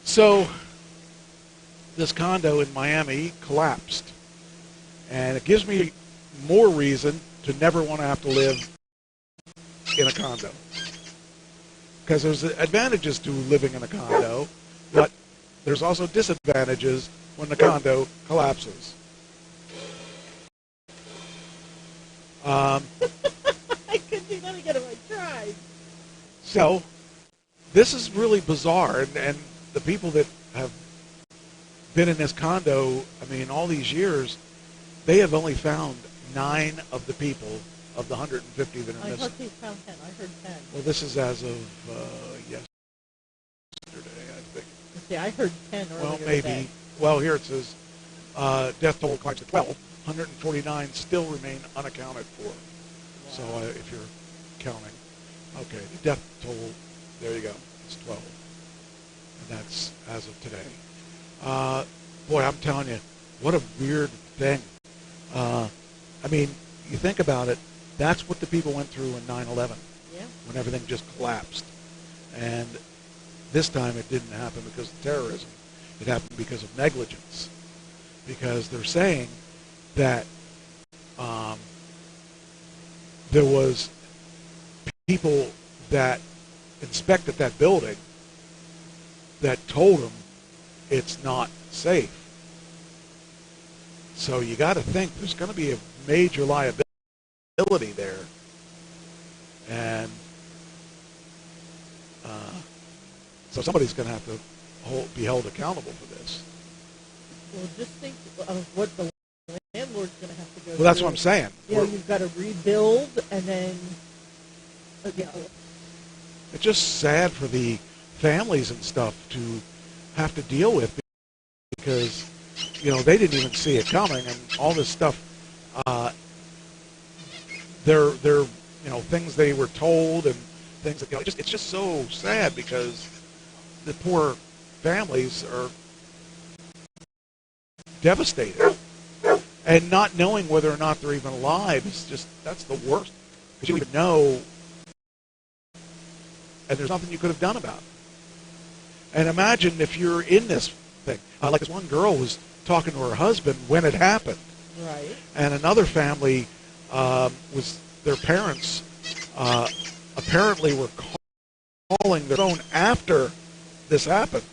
So, this condo in Miami collapsed. And it gives me more reason to never want to have to live in a condo. Because there's advantages to living in a condo, but there's also disadvantages when the condo collapses. I couldn't do that again if I tried. So, this is really bizarre, and the people that have been in this condo, I mean, all these years, they have only found 9 of the people of the 150 that are I missing. thought they found 10. I heard 10. Well, this is as of yesterday, I think. See, I heard 10 earlier Well, maybe. today. Well, here it says death toll climbs to 12. 149 still remain unaccounted for. Wow. So if you're counting. Okay, the death toll, there you go. It's 12. And that's as of today. Boy, I'm telling you, what a weird thing. I mean, you think about it, that's what the people went through in 9/11. Yeah. When everything just collapsed. And this time it didn't happen because of terrorism. It happened because of negligence. Because they're saying that there was people that inspected that building that told them it's not safe. So you got to think there's going to be a major liability there. And so somebody's going to have to be held accountable for this. Well, just think of what the landlord's going to have to go through. Well, that's what I'm saying. You know, you've got to rebuild, and then, you know. It's just sad for the families and stuff to have to deal with because, you know, they didn't even see it coming, and all this stuff, they're you know, things they were told and things that, you know, it's just so sad because the poor families are devastated. And not knowing whether or not they're even alive is just, that's the worst. Because you don't even know, and there's nothing you could have done about it. And imagine if you're in this thing. Like this one girl was talking to her husband when it happened. Right. And another family was, their parents apparently were calling their phone after this happened.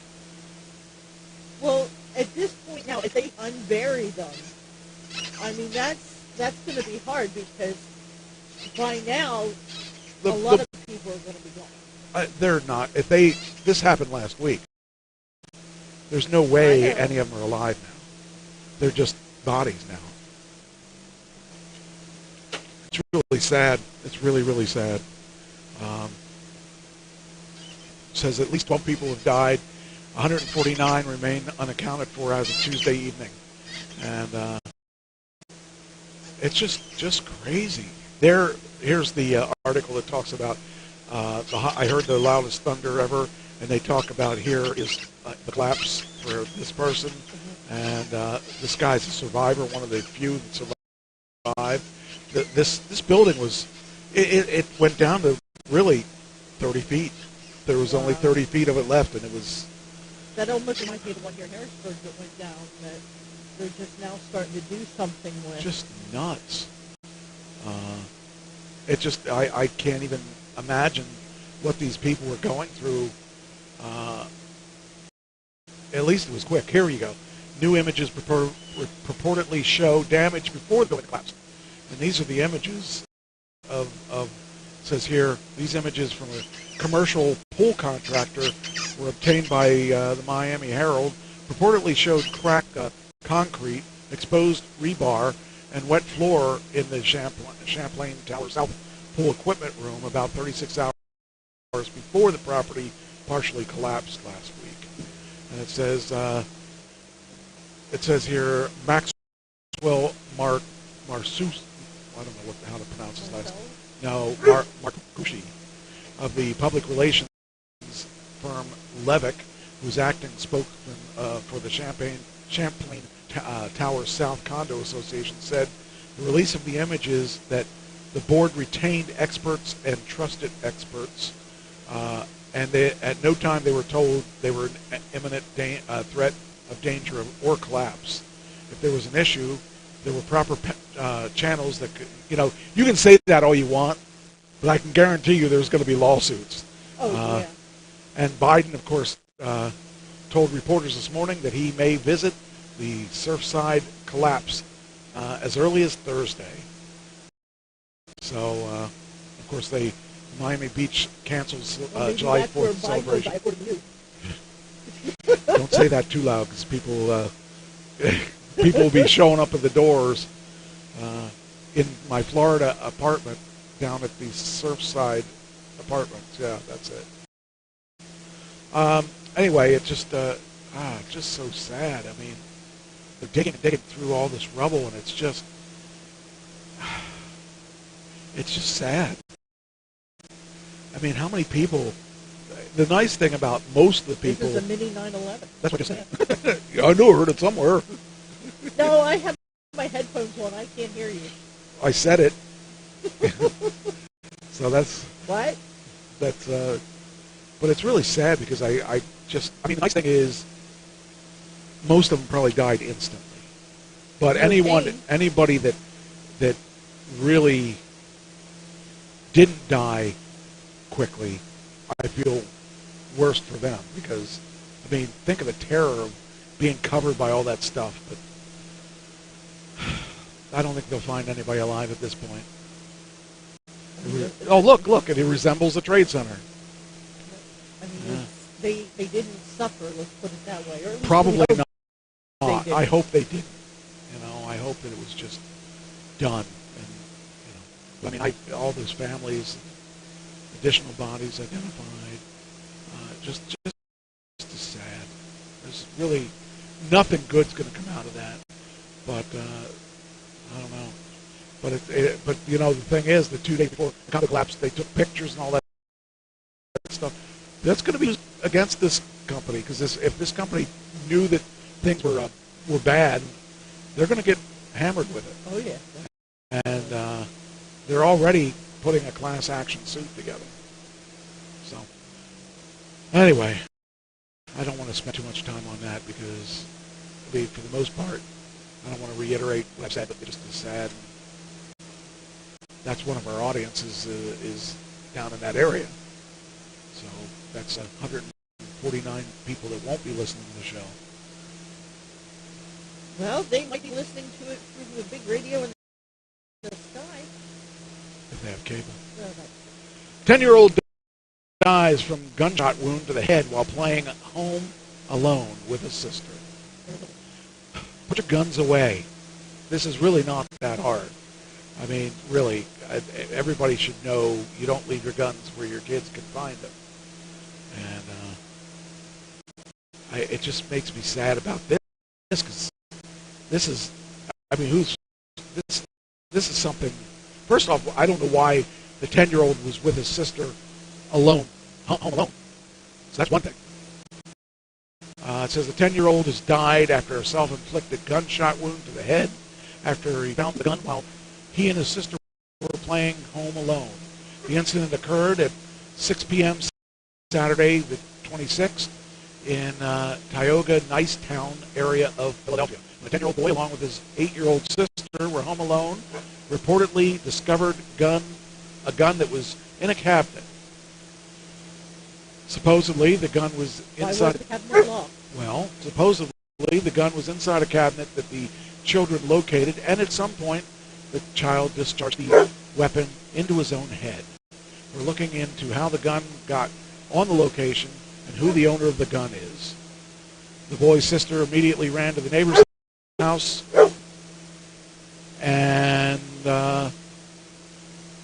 Well, at this point now, if they unbury them, I mean, that's going to be hard because by now, a lot of people are going to be gone. They're not. This happened last week. There's no way any of them are alive now. They're just bodies now. It's really sad. It's really, really sad. Says at least 12 people have died. 149 remain unaccounted for as of Tuesday evening. And it's just crazy. Here's the article that talks about I heard the loudest thunder ever, and they talk about here is the collapse for this person, and this guy's a survivor, one of the few that survived. This building was, it went down to really 30 feet. There was only 30 feet of it left, and it was... That almost reminds me of the one here in Harrisburg that went down, that they're just now starting to do something with. Just nuts. It just, I can't even imagine what these people were going through. At least it was quick. Here you go. New images purportedly show damage before the building collapsed. And these are the images of says here, these images from a commercial pool contractor were obtained by the Miami Herald, purportedly showed cracked concrete, exposed rebar, and wet floor in the Champlain Tower South pool equipment room about 36 hours before the property partially collapsed last week. And it says here, Maxwell Marsus, I don't know how to pronounce his last name. No, Marcucci, of the public relations firm Levick, who's acting spokesman for the Champlain Tower South Condo Association, said the release of the images that the board retained experts and trusted experts, and at no time they were told they were in imminent threat of danger or collapse. If there was an issue, there were proper channels that could, you can say that all you want, but I can guarantee you there's going to be lawsuits. Yeah. And Biden, of course, told reporters this morning that he may visit the Surfside collapse as early as Thursday. So, of course, Miami Beach cancels July 4th celebration. Don't say that too loud, because people will be showing up at the doors. In my Florida apartment down at the Surfside Apartments. Yeah, that's it. Anyway, it's just so sad. I mean, they're digging through all this rubble, and it's just sad. I mean, how many people? The nice thing about most of the people. This is a mini 9/11. That's what you're saying. I know, I heard it somewhere. No, I have my headphones on. I can't hear you. I said it. So that's... What? That's, but it's really sad because I mean, the nice thing is most of them probably died instantly. But anybody that really didn't die quickly, I feel worse for them because, I mean, think of the terror of being covered by all that stuff, but I don't think they'll find anybody alive at this point. Oh, look, it resembles a Trade Center. I mean, they didn't suffer, let's put it that way. Or probably not. I hope they didn't. I hope that it was just done. And, I mean, all those families, additional bodies identified, just sad. There's really nothing good's going to come out of that. But I don't know. But the thing is, the 2 days before the condo collapse, they took pictures and all that stuff. that's going to be used against this company, because if this company knew that things were bad, they're going to get hammered with it. Oh, yeah. And they're already putting a class action suit together. So, anyway, I don't want to spend too much time on that because, I mean, for the most part, I don't want to reiterate what I've said, but it just is sad. That's one of our audiences is down in that area. So that's 149 people that won't be listening to the show. Well, they might be listening to it through the big radio in the sky. If they have cable. Well, 10-year-old dies from gunshot wound to the head while playing home alone with his sister. Put your guns away. This is really not that hard. I mean, really, everybody should know you don't leave your guns where your kids can find them. And it just makes me sad about this, because this is, I mean, this is something. First off, I don't know why the 10-year-old was with his sister alone, home alone. So that's one thing. It says the 10-year-old has died after a self-inflicted gunshot wound to the head after he found the gun while he and his sister were playing home alone. The incident occurred at 6 p.m. Saturday, the 26th, in Tioga, Nicetown area of Philadelphia. The 10-year-old boy, along with his 8-year-old sister, were home alone. Reportedly discovered a gun that was in a cabinet. Supposedly, the gun was inside. Why was the cabinet locked? Well, supposedly, the gun was inside a cabinet that the children located, and at some point, the child discharged the weapon into his own head. We're looking into how the gun got on the location and who the owner of the gun is. The boy's sister immediately ran to the neighbor's house, and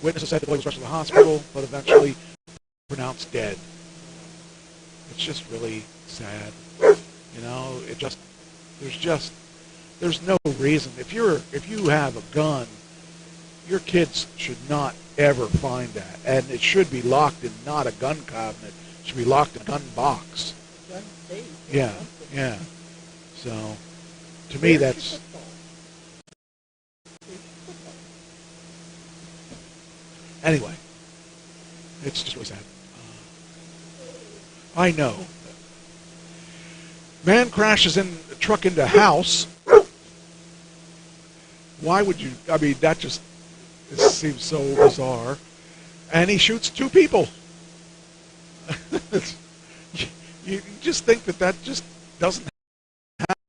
witnesses said the boy was rushed to the hospital, but eventually pronounced dead. It's just really sad. You know, there's no reason. If you have a gun, your kids should not ever find that. And it should be locked in not a gun cabinet. It should be locked in a gun box. Gun safe. Yeah. So, to me, that's... Anyway, it's just really sad. I know. Man crashes in a truck into a house. Why would you? I mean, that just seems so bizarre. And he shoots 2 people. you just think that just doesn't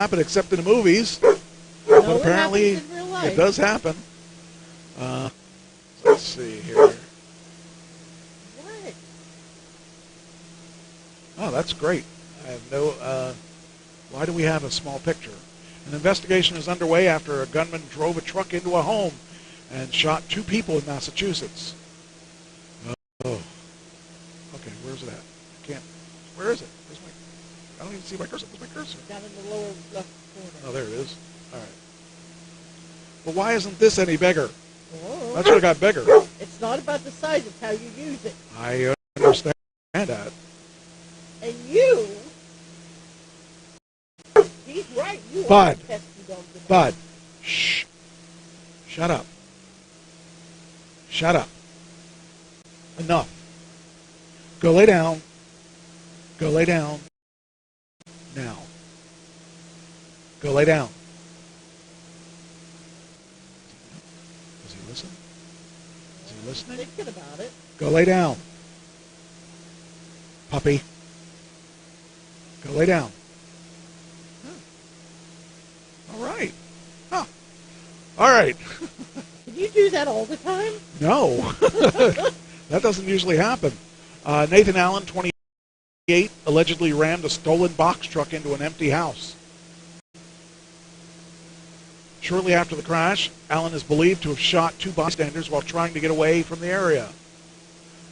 happen except in the movies. No, but apparently it happens in real life. It does happen. Let's see here. What? Oh, that's great. I have no... why do we have a small picture? An investigation is underway after a gunman drove a truck into a home and shot 2 people in Massachusetts. Oh. Okay, where's it at? I can't... Where is it? I don't even see my cursor. Where's my cursor? Down in the lower left corner. Oh, there it is. All right. Well, why isn't this any bigger? Oh. That should have got bigger. It's not about the size, it's how you use it. I understand that. And you... He's right. You Bud. are a pesky dog. Bud. Shh. Shut up. Shut up. Enough. Go lay down. Go lay down. Now. Go lay down. Does he listen? Is he listening? Thinking about it. Go lay down. Puppy. Go lay down. All right. Huh. All right. Can you do that all the time? No. That doesn't usually happen. Nathan Allen, 28, allegedly rammed a stolen box truck into an empty house. Shortly after the crash, Allen is believed to have shot 2 bystanders while trying to get away from the area.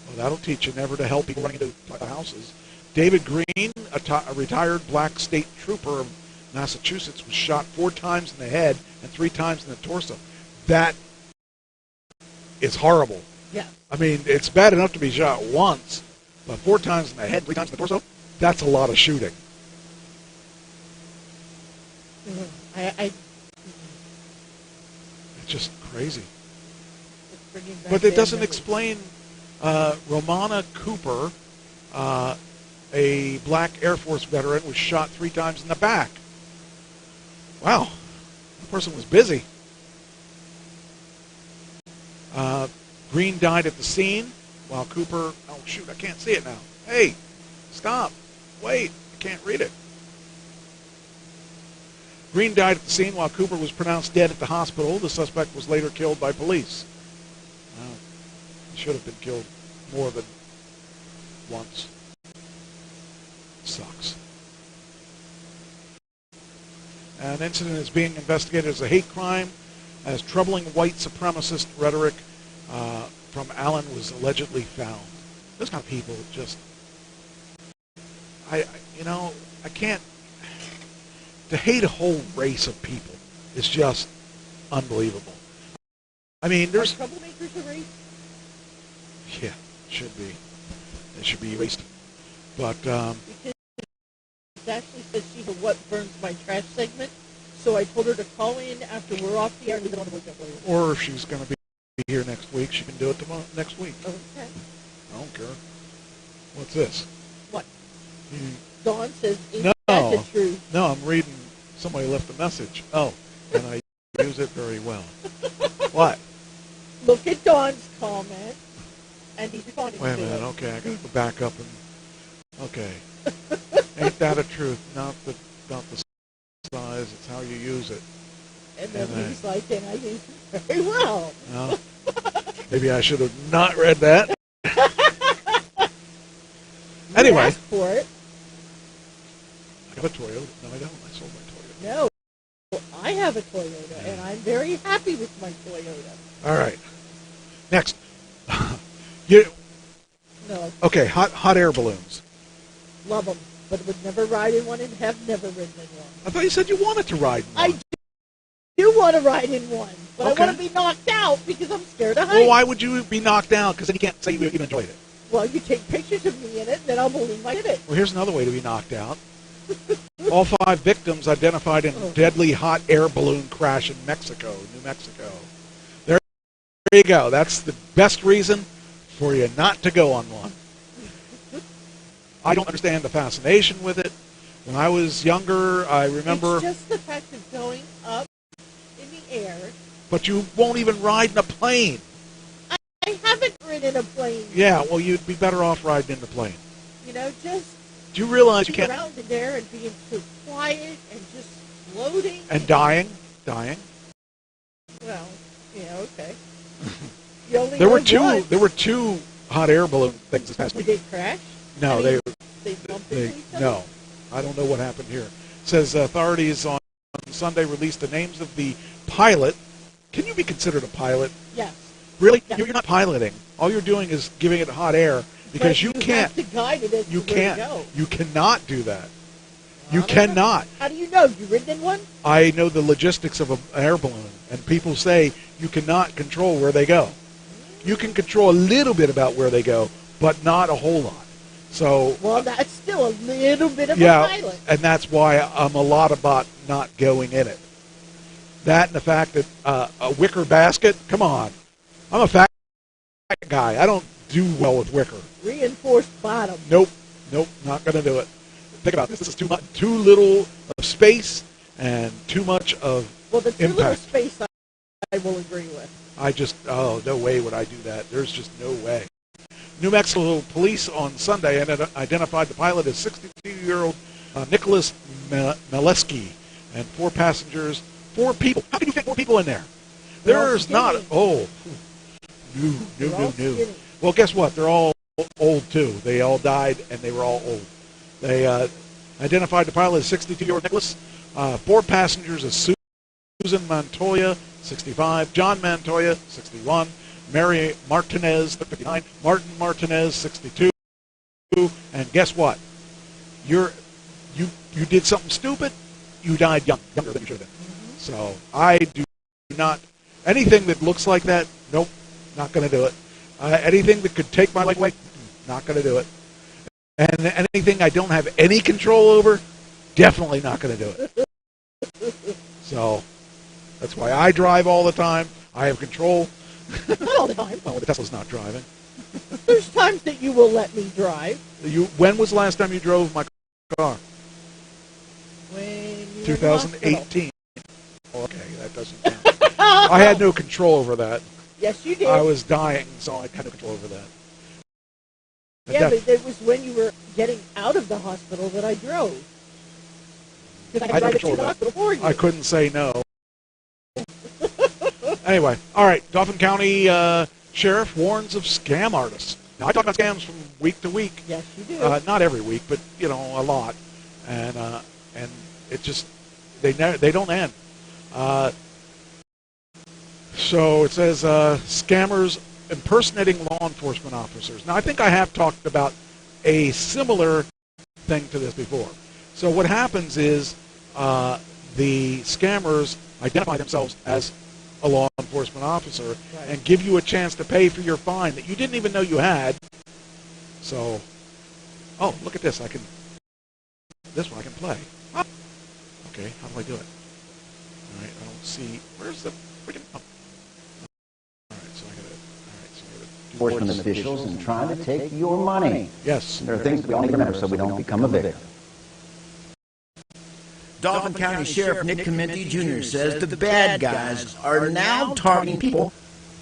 Well, that'll teach you never to help people running into houses. David Green, a retired black state trooper of Massachusetts, was shot 4 times in the head and 3 times in the torso. That is horrible. Yeah. I mean, it's bad enough to be shot once, But 4 times in the head, 3 times in the torso, that's a lot of shooting. It's just crazy. It's but it doesn't explain Romana Cooper, a black Air Force veteran, was shot 3 times in the back. Wow. The person was busy. Green died at the scene while Cooper... Oh, shoot, I can't see it now. Hey, stop. Wait, I can't read it. Green died at the scene while Cooper was pronounced dead at the hospital. The suspect was later killed by police. He should have been killed more than once. Sucks. An incident is being investigated as a hate crime, as troubling white supremacist rhetoric from Allen was allegedly found. Those kind of people just, I can't, to hate a whole race of people is just unbelievable. I mean, there's... Are troublemakers a race? Yeah, should be. They should be erased. But, because it actually says she's a What Burns My Trash segment, so I told her to call in after we're off the air. We don't want to look at her. Or if she's going to be here next week, she can do it tomorrow, next week. Okay. I don't care. What's this? What? Dawn says, ain't that the truth? No, I'm reading. Somebody left a message. Oh, and I use it very well. What? Look at Dawn's comment, and he's responding to it. Wait a minute. Okay, I got to go back up and... Okay. Ain't that a truth? Not the size, it's how you use it. And then he's like, and I use it very well. No. Maybe I should have not read that. Anyway. Asked for it. I have a Toyota. No, I don't. I sold my Toyota. No. I have a Toyota, and I'm very happy with my Toyota. All right. Next. No. Okay, hot air balloons. Love them, but would never ride in one and have never ridden in one. I thought you said you wanted to ride in one. I do want to ride in one, but Okay. I want to be knocked out because I'm scared of heights. Well, why would you be knocked down? Because then you can't say you even enjoyed it. Well, you take pictures of me in it, then I'll believe I did it. Well, here's another way to be knocked out. All 5 victims identified in deadly hot air balloon crash in Mexico, New Mexico. There you go. That's the best reason for you not to go on one. I don't understand the fascination with it. When I was younger, I remember... It's just the fact of going up in the air. But you won't even ride in a plane. I haven't ridden a plane. Yeah, well, you'd be better off riding in the plane. You know, just... Do you realize you being can't... around in there and being so quiet and just floating. And dying. Well, yeah, okay. You only There were live once. There were 2 hot air balloon things this past week. Did they crash? No, they bumped into each other? no. I don't know what happened here. It says authorities on Sunday released the names of the pilot. Can you be considered a pilot? Yes. Really? Yeah. You're not piloting. All you're doing is giving it hot air because But you can't. have to guide it as You to where to can't. go. You cannot do that. You I don't know. cannot. How do you know? You ridden in one? I know the logistics of an air balloon, and people say you cannot control where they go. You can control a little bit about where they go, but not a whole lot. So, Well, that's still a little bit of a yeah, pilot. and that's why I'm a lot about not going in it. That and the fact that a wicker basket, come on. I'm a fat guy. I don't do well with wicker. Reinforced bottom. Nope, not going to do it. Think about this. This is too little of space and too much of Well, the too little impact. space I will agree with. No way would I do that. There's just no way. New Mexico police on Sunday identified the pilot as 62-year-old Nicholas Meleski and 4 passengers, 4 people. How can you fit 4 people in there? There's not. Oh, no. Well, guess what? They're all old too. They all died and they were all old. They identified the pilot as 62-year-old Nicholas. 4 passengers as Susan Montoya, 65, John Montoya, 61, Mary Martinez, 59, Martin Martinez, 62, and guess what? You did something stupid, you died younger than you should have been. So I do not, anything that looks like that, nope, not going to do it. Anything that could take my life away, not going to do it. And anything I don't have any control over, definitely not going to do it. So that's why I drive all the time. I have control. Not all the time. Well, the Tesla's not driving. There's times that you will let me drive. When was the last time you drove my car? When you 2018. Okay, that doesn't count. I had no control over that. Yes, you did. I was dying, so I had no control over that. Yeah, but it was when you were getting out of the hospital that I drove. Because I had no drive it to control the of hospital that. for you. I couldn't say no. Anyway, all right. Dauphin County Sheriff warns of scam artists. Now, I talk about scams from week to week. Yes, you do. Not every week, but a lot, and it just they don't end. So it says scammers impersonating law enforcement officers. Now, I think I have talked about a similar thing to this before. So what happens is the scammers identify themselves as a law enforcement officer and give you a chance to pay for your fine that you didn't even know you had. So, oh, look at this. This one I can play. Oh. Okay, how do I do it? All right, I don't see. Where's the freaking... Oh. All right, so I got to... Enforcement officials and trying to take your money. Yes. There are things that we all need to remember so we don't become a victim. Dauphin County Sheriff Nick Clementi Jr. says the bad guys are now targeting people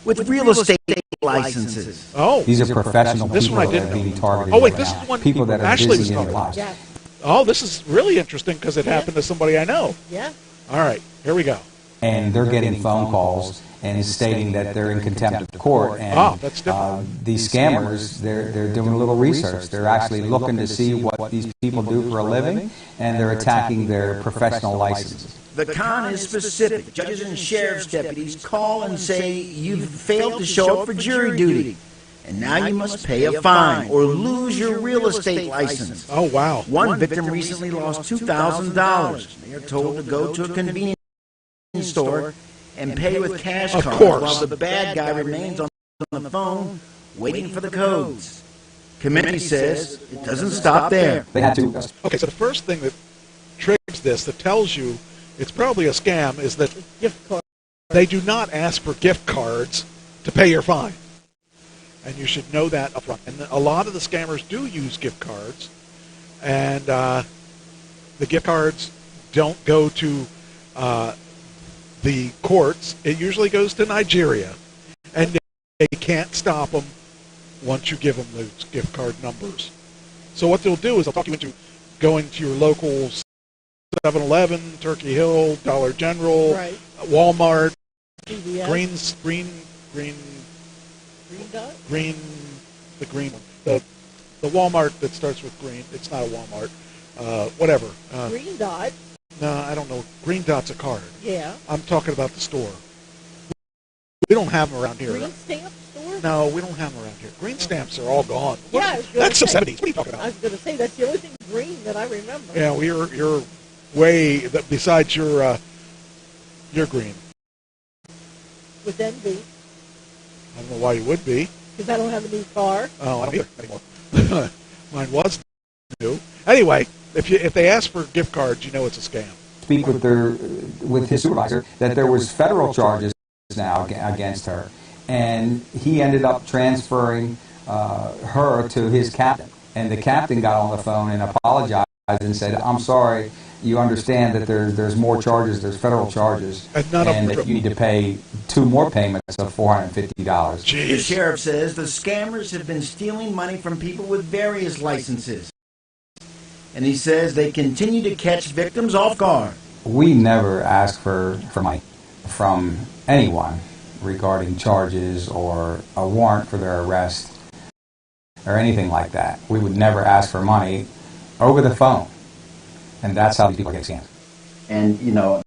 with real estate licenses. Oh. These are professional this people one I that didn't are being know. targeted. Oh, wait, right this now. is one people that are Ashley busy was in their talking lives. about. Oh, this is really interesting because it happened to somebody I know. Yeah. All right, here we go. And they're getting phone calls and stating that they're in contempt of court. And that's different. these scammers, they're doing a little research. They're actually looking to see what these people do for a living, and they're attacking their professional licenses. The con is specific. Judges and sheriff's deputies call and say you've failed to show up for jury duty, and now you must pay a fine or lose your real estate license. Oh, wow. One victim recently lost $2,000. They are told to go to a convenience store and pay with cash cards while the bad guy remains on the phone waiting for the codes. Committee says it doesn't stop there. They had to. Okay, so the first thing that triggers this, that tells you it's probably a scam, is that gift card. They do not ask for gift cards to pay your fine. And you should know that up front. And a lot of the scammers do use gift cards, and the gift cards don't go to the courts. It usually goes to Nigeria, and they can't stop them once you give them those gift card numbers. So what they'll do is they'll talk you into going to your local 7-Eleven, Turkey Hill, Dollar General, Walmart, CVS. the green one. The Walmart that starts with green. It's not a Walmart. Whatever. Green Dot. No, I don't know. Green Dot's a card. Yeah. I'm talking about the store. We don't have them around here. Green Stamp store? No, we don't have them around here. Green stamps are all gone. Yeah, that's the 70s. What are you talking about? I was going to say, that's the only thing green that I remember. Yeah, well, you're way, besides your green. With envy. I don't know why you would be. Because I don't have a new car. Oh, I don't either anymore. Mine was new. Anyway, if they ask for gift cards, you know it's a scam. Speak with his supervisor that there was federal charges now against her, and he ended up transferring her to his captain, and the captain got on the phone and apologized and said, "I'm sorry, you understand that there's more charges, there's federal charges, and that you need to pay 2 more payments of $450. The sheriff says the scammers have been stealing money from people with various licenses, and he says they continue to catch victims off guard. We never ask for money from anyone regarding charges or a warrant for their arrest or anything like that. We would never ask for money over the phone. And that's how these people get scammed. And,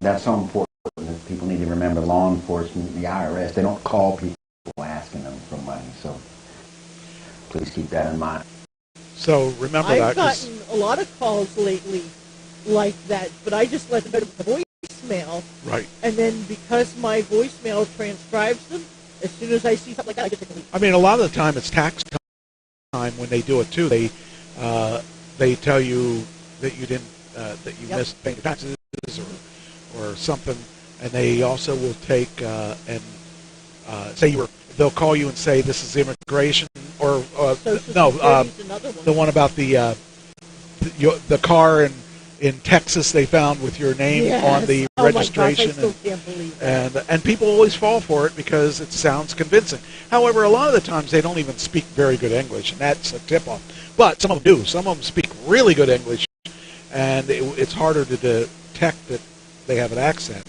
that's so important that people need to remember law enforcement, the IRS, they don't call people asking them for money. So please keep that in mind. So remember I've gotten a lot of calls lately like that, but I just let them go to the voicemail. Right. And then because my voicemail transcribes them, as soon as I see something like that, I get to delete. I mean, a lot of the time it's tax time when they do it too. they tell you that you didn't, that you missed paying taxes or something, and they also will take and say they'll call you and say this is immigration, or the one about the car in Texas they found with your name on the registration. My gosh, I still can't believe that. And people always fall for it because it sounds convincing. However, a lot of the times they don't even speak very good English, and that's a tip-off. But some of them do. Some of them speak really good English, and it's harder to detect that they have an accent.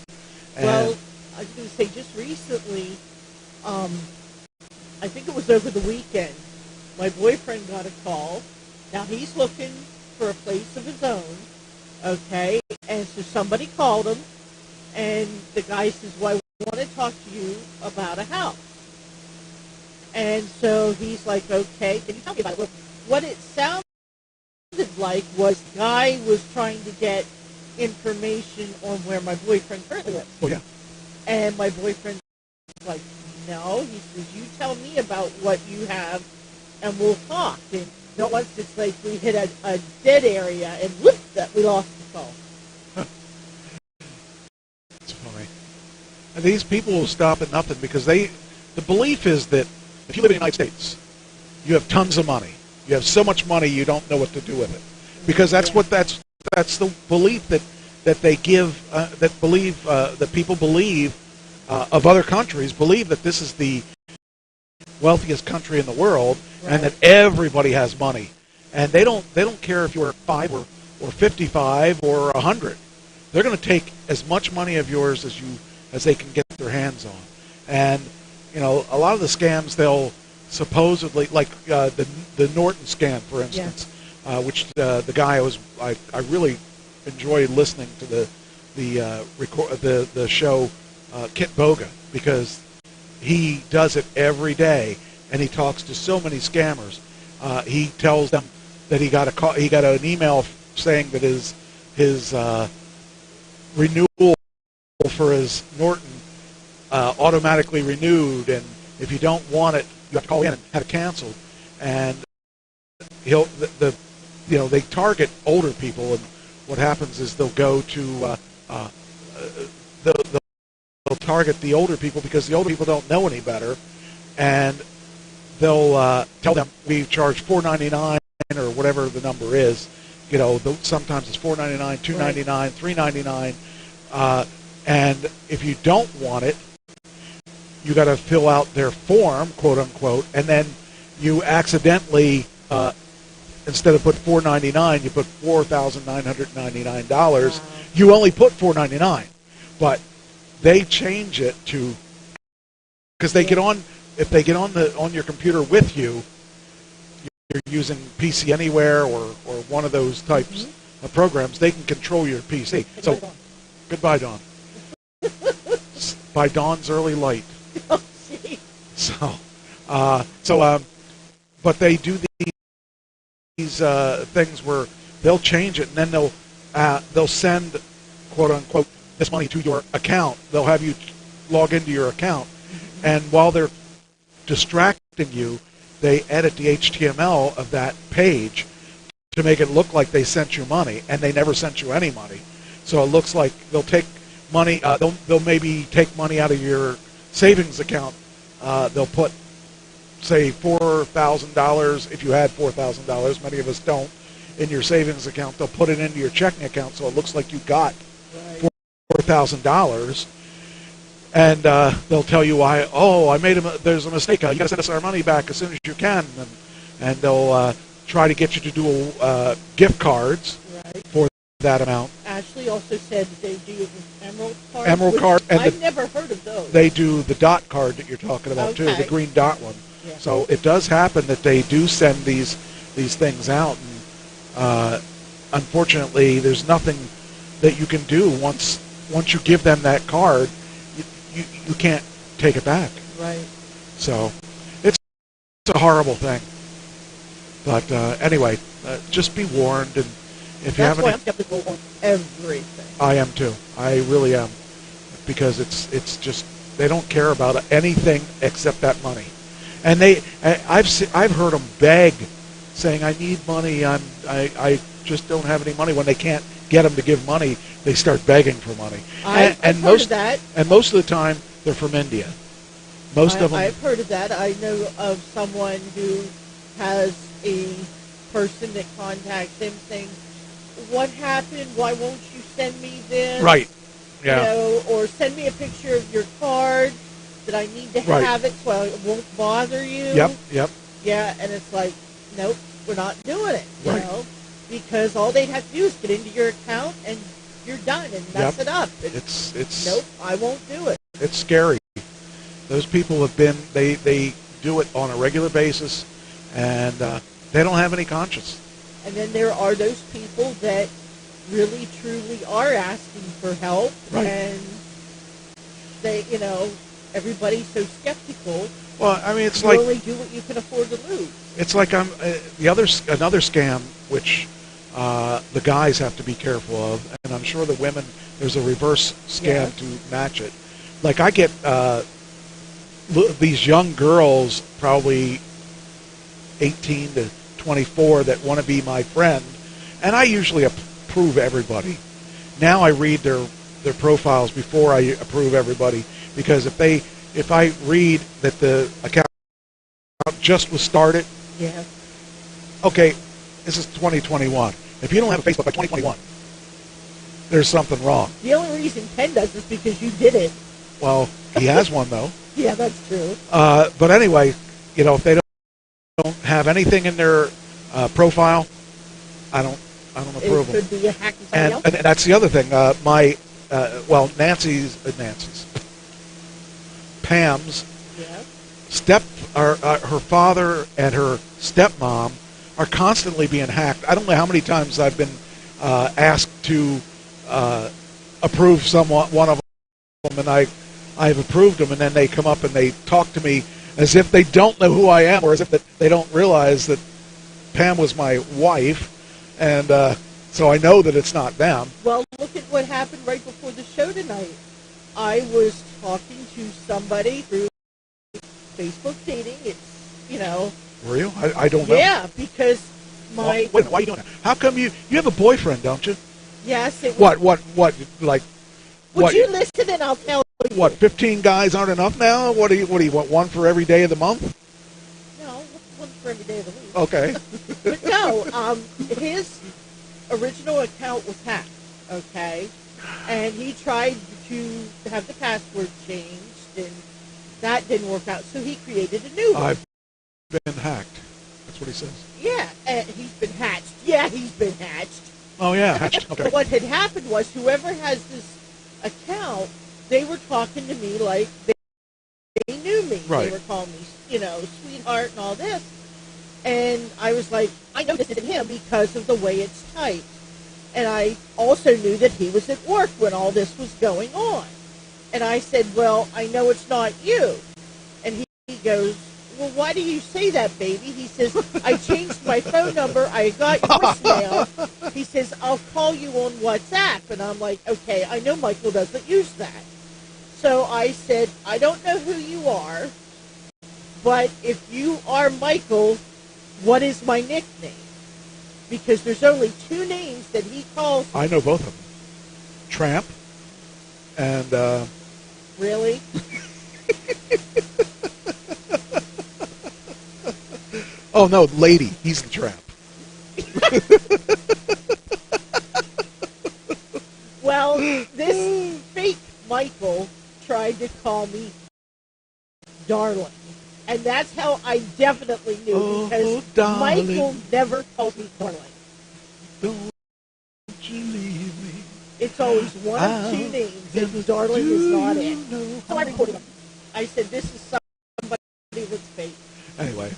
And well, I was going to say, just recently, I think it was over the weekend, my boyfriend got a call. Now, he's looking for a place of his own, okay? And so somebody called him, and the guy says, well, I want to talk to you about a house. And so he's like, okay, can you tell me about it? Well, what it sounded like was the guy was trying to get information on where my boyfriend currently lives. Oh, yeah. And my boyfriend was like, no. He says, you tell me about what you have, and we'll talk. And once it's like we hit a dead area, and whoop, that we lost the call. It's funny. And these people will stop at nothing because the belief is that if you live in the United States, you have tons of money. You have so much money you don't know what to do with it, because that's the belief that they give that people believe of other countries believe that this is the wealthiest country in the world, and that everybody has money, and they don't care if you're 5 or 55 or 100. They're going to take as much money of yours as they can get their hands on. And a lot of the scams, they'll supposedly, like the Norton scam, for instance, which the guy I really enjoyed listening to the show Kit Boga, because he does it every day, and he talks to so many scammers. He tells them that he got an email saying that his renewal for his Norton automatically renewed, and if you don't want it, you have to call in and have it canceled. And they target older people, and what happens is they'll go to they'll target the older people because the older people don't know any better, and they'll tell them we charge $4.99 or whatever the number is. Sometimes it's $4.99, $2.99, $3.99, and if you don't want it, you got to fill out their form, quote unquote, and then you accidentally, instead of put $4.99, you put $4,999. Wow. You only put $4.99, but they change it to, because they get on, if they get on your computer with you, you're using PC Anywhere or one of those types of programs, they can control your PC. So, goodbye, Dawn. By dawn's early light. Oh, gee. But they do these things where they'll change it, and then they'll send, quote unquote, this money to your account. They'll have you log into your account, and while they're distracting you, they edit the HTML of that page to make it look like they sent you money, and they never sent you any money. So it looks like they'll take money. They'll maybe take money out of your savings account. They'll put, say, $4,000 if you had $4,000. Many of us don't. In your savings account, they'll put it into your checking account, so it looks like you got $4,000. And they'll tell you why. Oh, there's a mistake. You got to send us our money back as soon as you can. And they'll try to get you to do gift cards for that amount. Ashley also said that they do Emerald cards. Emerald card. And I've never heard of those. They do the dot card that you're talking about too, the green dot one. Yeah. So it does happen that they do send these things out. And unfortunately, there's nothing that you can do once you give them that card. You can't take it back. Right. So it's a horrible thing. But anyway, just be warned, and if you haven't. That's why I'm skeptical on everything. I am too. I really am, because it's just they don't care about anything except that money, and I've heard them beg saying, I need money, I just don't have any money. When they can't get them to give money, they start begging for money. I've heard of that. And most of the time, they're from India. Most of them. I've heard of that. I know of someone who has a person that contacts him saying, what happened? Why won't you send me this? Right. Yeah. You know, or send me a picture of your card that I need to have it so it won't bother you. Yep. Yeah, and it's like, nope, we're not doing it, you know, because all they'd have to do is get into your account and you're done and mess it up. It's nope, I won't do it. It's scary. Those people have been, they do it on a regular basis, and they don't have any conscience. And then there are those people that really, truly are asking for help, and they, you know, everybody's so skeptical. Well, I mean, it's you like only do what you can afford to lose. It's like another scam which the guys have to be careful of, and I'm sure the women, there's a reverse scam to match it. Like I get these young girls, probably 18 to 24, that want to be my friend, and I usually approve everybody. Now I read their profiles before I approve everybody, because if I read that the account just was started, okay, this is 2021. If you don't have a Facebook by 2021, there's something wrong. The only reason Ken does this because you did it. Well, he has one though. Yeah, that's true. But anyway, you know, if they don't have anything in their profile, I don't approve them. It could be a hack to somebody And else. that's the other thing. Nancy's Pam's her father and her stepmom are constantly being hacked. I don't know how many times I've been asked to approve one of them, and I've approved them, and then they come up and they talk to me as if they don't know who I am, or as if they don't realize that Pam was my wife, and so I know that it's not them. Well, look at what happened right before the show tonight. I was talking to somebody through Facebook dating. It's, you know. Were you? I don't know. Yeah, because my... Wait, why are you doing that? How come you have a boyfriend, don't you? Yes. It What, like... Would you listen and I'll tell you? What, 15 guys aren't enough now? What do you want, one for every day of the month? No, one for every day of the week. Okay. But no, his original account was hacked, okay? And he tried to have the password changed, and that didn't work out, so he created a new one. I've been hacked. That's what he says. Yeah, he's been hatched. Yeah, he's been hatched. Oh, yeah, hatched. Okay. What had happened was whoever has this account, they were talking to me like they knew me. Right. They were calling me, you know, sweetheart and all this. And I was like, I know this isn't him because of the way it's typed. And I also knew that he was at work when all this was going on. And I said, well, I know it's not you. And he goes, well, why do you say that, baby? He says, I changed my phone number. I got voicemail. He says, I'll call you on WhatsApp. And I'm like, okay, I know Michael doesn't use that. So I said, I don't know who you are, but if you are Michael, what is my nickname? Because there's only two names that he calls me. I know both of them. Tramp and... Really? Oh, no, Lady. He's the tramp. Well, this fake Michael tried to call me darling. And that's how I definitely knew, because Michael never called me darling. Don't you leave me. It's always one of two names, and darling is not it. So I recorded him. I said, this is somebody that's fake. Anyway.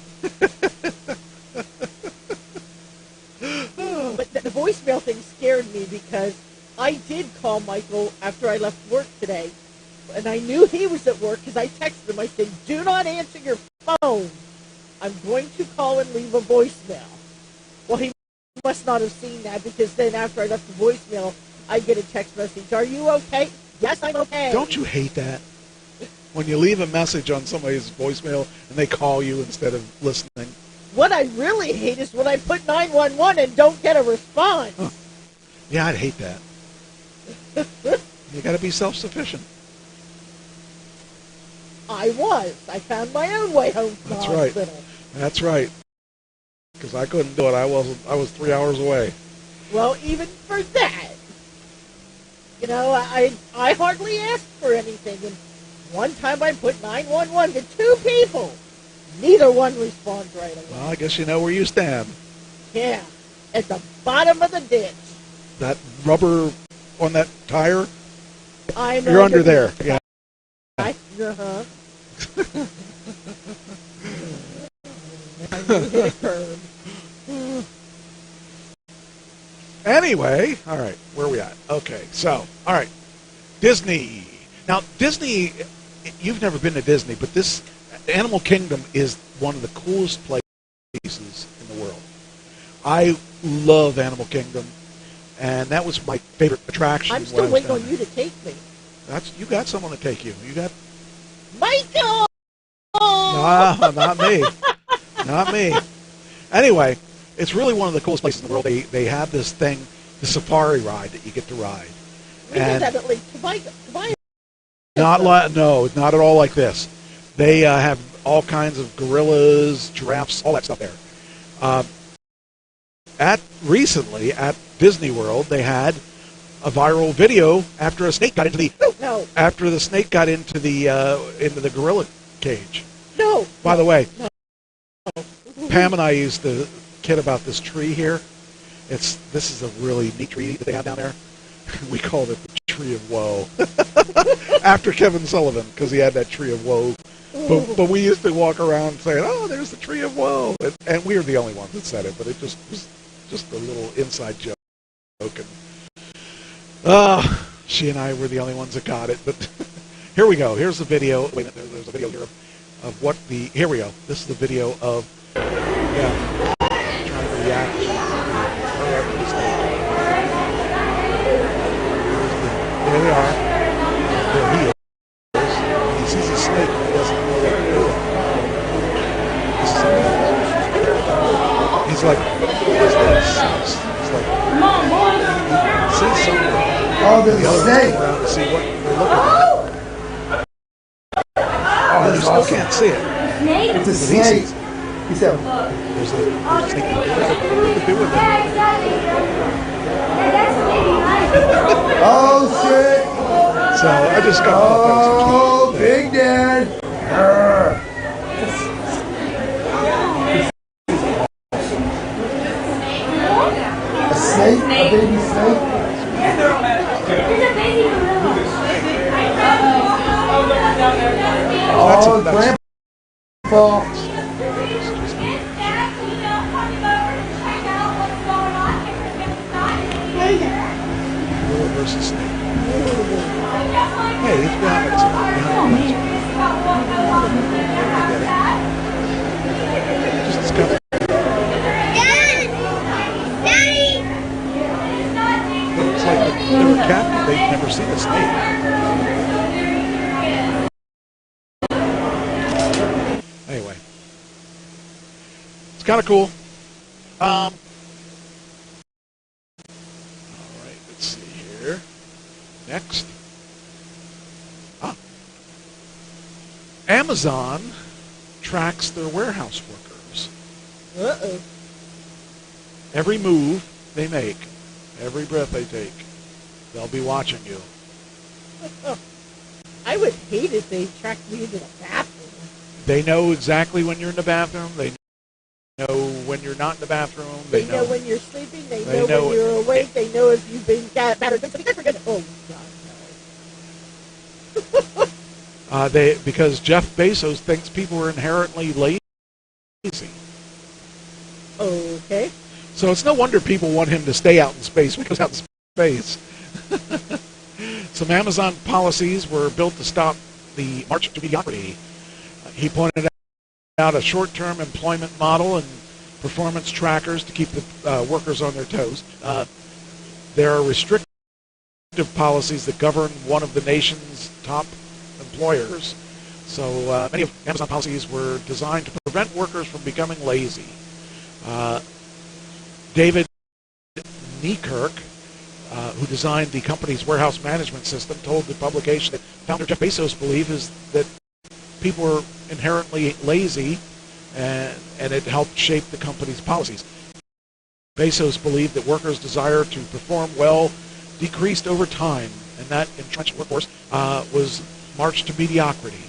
But the voicemail thing scared me because I did call Michael after I left work today. And I knew he was at work because I texted him. I said, do not answer your phone. I'm going to call and leave a voicemail. Well, he must not have seen that, because then after I left the voicemail, I get a text message. Are you okay? Yes, I'm okay. Don't you hate that? When you leave a message on somebody's voicemail and they call you instead of listening. what I really hate is when I put 911 and don't get a response. Huh. Yeah, I'd hate that. You got to be self-sufficient. I found my own way home from the hospital. That's right. Because I couldn't do it. I was 3 hours away. Well, even for that, I hardly asked for anything. And one time I put 911 to 2 people. Neither one responds right away. Well, I guess you know where you stand. Yeah, at the bottom of the ditch. That rubber on that tire? I know. You're under there. Yeah. Uh-huh. I hit a curb. Anyway, all right, where are we at? Okay, so, all right, Disney. Now, Disney, you've never been to Disney, but this Animal Kingdom is one of the coolest places in the world. I love Animal Kingdom, and that was my favorite attraction. I'm still waiting on you to take me. You got someone to take you. You got Michael. No, not me. Not me. Anyway, it's really one of the coolest places in the world. They have this thing, the safari ride that you get to ride. We did that at Lake Tobias. Not at all like this. They have all kinds of gorillas, giraffes, all that stuff there. Recently at Disney World, they had a viral video after a snake got into the after the snake got into the gorilla cage. No. By the way, no. Pam and I used to kid about this tree here. This is a really neat tree that they have down there. We called it the Tree of Woe after Kevin Sullivan because he had that Tree of Woe. But we used to walk around saying, "Oh, there's the Tree of Woe," and we were the only ones that said it. But it just was just a little inside joke. And she and I were the only ones that got it. But here we go. Here's the video. Wait a minute, there's a video here of what the. Here we go. This is the video of trying to react. There they are. There he is. He sees a snake and he doesn't know what to do. He's like, what is this? He's like, he sees something. Oh, there's a snake. Around to see what they're looking at. Oh, you still can't see it. It's a snake. He said, there's a snake. What to do with it? oh, shit. So I just got oh, Big Dad. A snake? A baby snake? Oh, Grandpa. Gorilla versus snake. Hey, it's behind it. Just discover. It's like they were captive. They'd never seen a snake. Anyway, it's kind of cool. All right, let's see here. Next. Amazon tracks their warehouse workers. Uh-oh. Every move they make, every breath they take, they'll be watching you. I would hate if they tracked me into the bathroom. They know exactly when you're in the bathroom. They know when you're not in the bathroom. They know when you're sleeping. They know when you're awake. They know if you've been battered. Oh, God, no. Because Jeff Bezos thinks people are inherently lazy. Okay. So it's no wonder people want him to stay out in space when he goes out in space. Some Amazon policies were built to stop the march to mediocrity. He pointed out a short-term employment model and performance trackers to keep the workers on their toes. There are restrictive policies that govern one of the nation's top employers. So many of Amazon policies were designed to prevent workers from becoming lazy. David Niekirk, who designed the company's warehouse management system, told the publication that founder Jeff Bezos' belief is that people are inherently lazy, and it helped shape the company's policies. Bezos believed that workers' desire to perform well decreased over time, and that entrenched workforce was marched to mediocrity.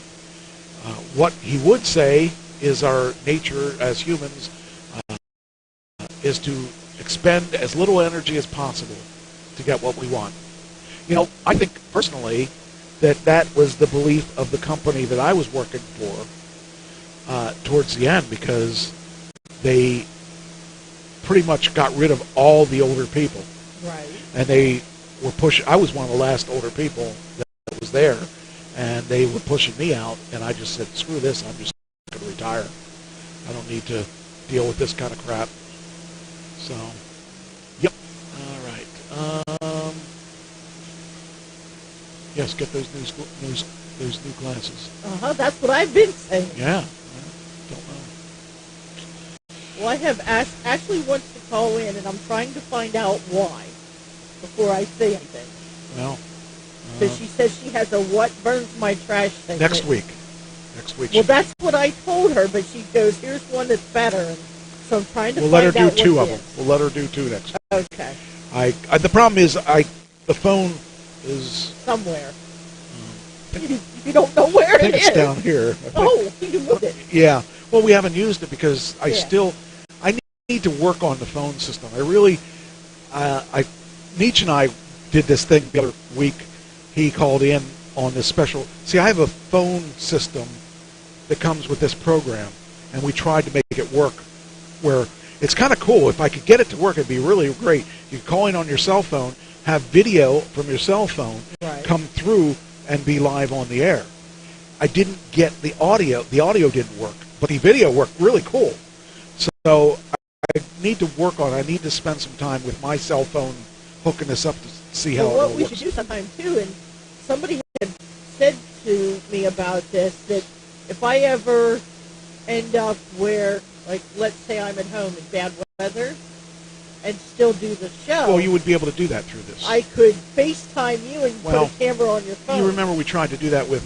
What he would say is our nature as humans is to expend as little energy as possible to get what we want. You know, I think personally that was the belief of the company that I was working for towards the end, because they pretty much got rid of all the older people. Right. And they were pushing, I was one of the last older people that was there, and they were pushing me out, and I just said, screw this, I'm just going to retire. I don't need to deal with this kind of crap. So, yep. All right. Yes, get those new glasses. That's what I've been saying. Yeah. Don't know. Well, I have Ashley wants to call in, and I'm trying to find out why before I say anything. Well, because she says she has a what burns my trash thing. Next week. Well, that's what I told her, but she goes, here's one that's better, and so I'm trying to We'll find let her out do two what of it them. is. We'll let her do two next week. Okay. The problem is the phone is somewhere. You don't know where I think it it's is. down here. Oh, you moved it. Yeah. Well, we haven't used it because I need to work on the phone system. I really, Nietzsche and I did this thing the other week. He called in on this special. See, I have a phone system that comes with this program, and we tried to make it work where it's kind of cool. If I could get it to work, it'd be really great. You could call in on your cell phone, have video from your cell phone come through and be live on the air. I didn't get the audio. The audio didn't work, but the video worked really cool. So I need to work on it. I need to spend some time with my cell phone hooking this up to see how it what works. we should do sometime, too, and somebody had said to me about this, that if I ever end up where, like, let's say I'm at home in bad weather and still do the show. Well, you would be able to do that through this. I could FaceTime you and put a camera on your phone. You remember we tried to do that with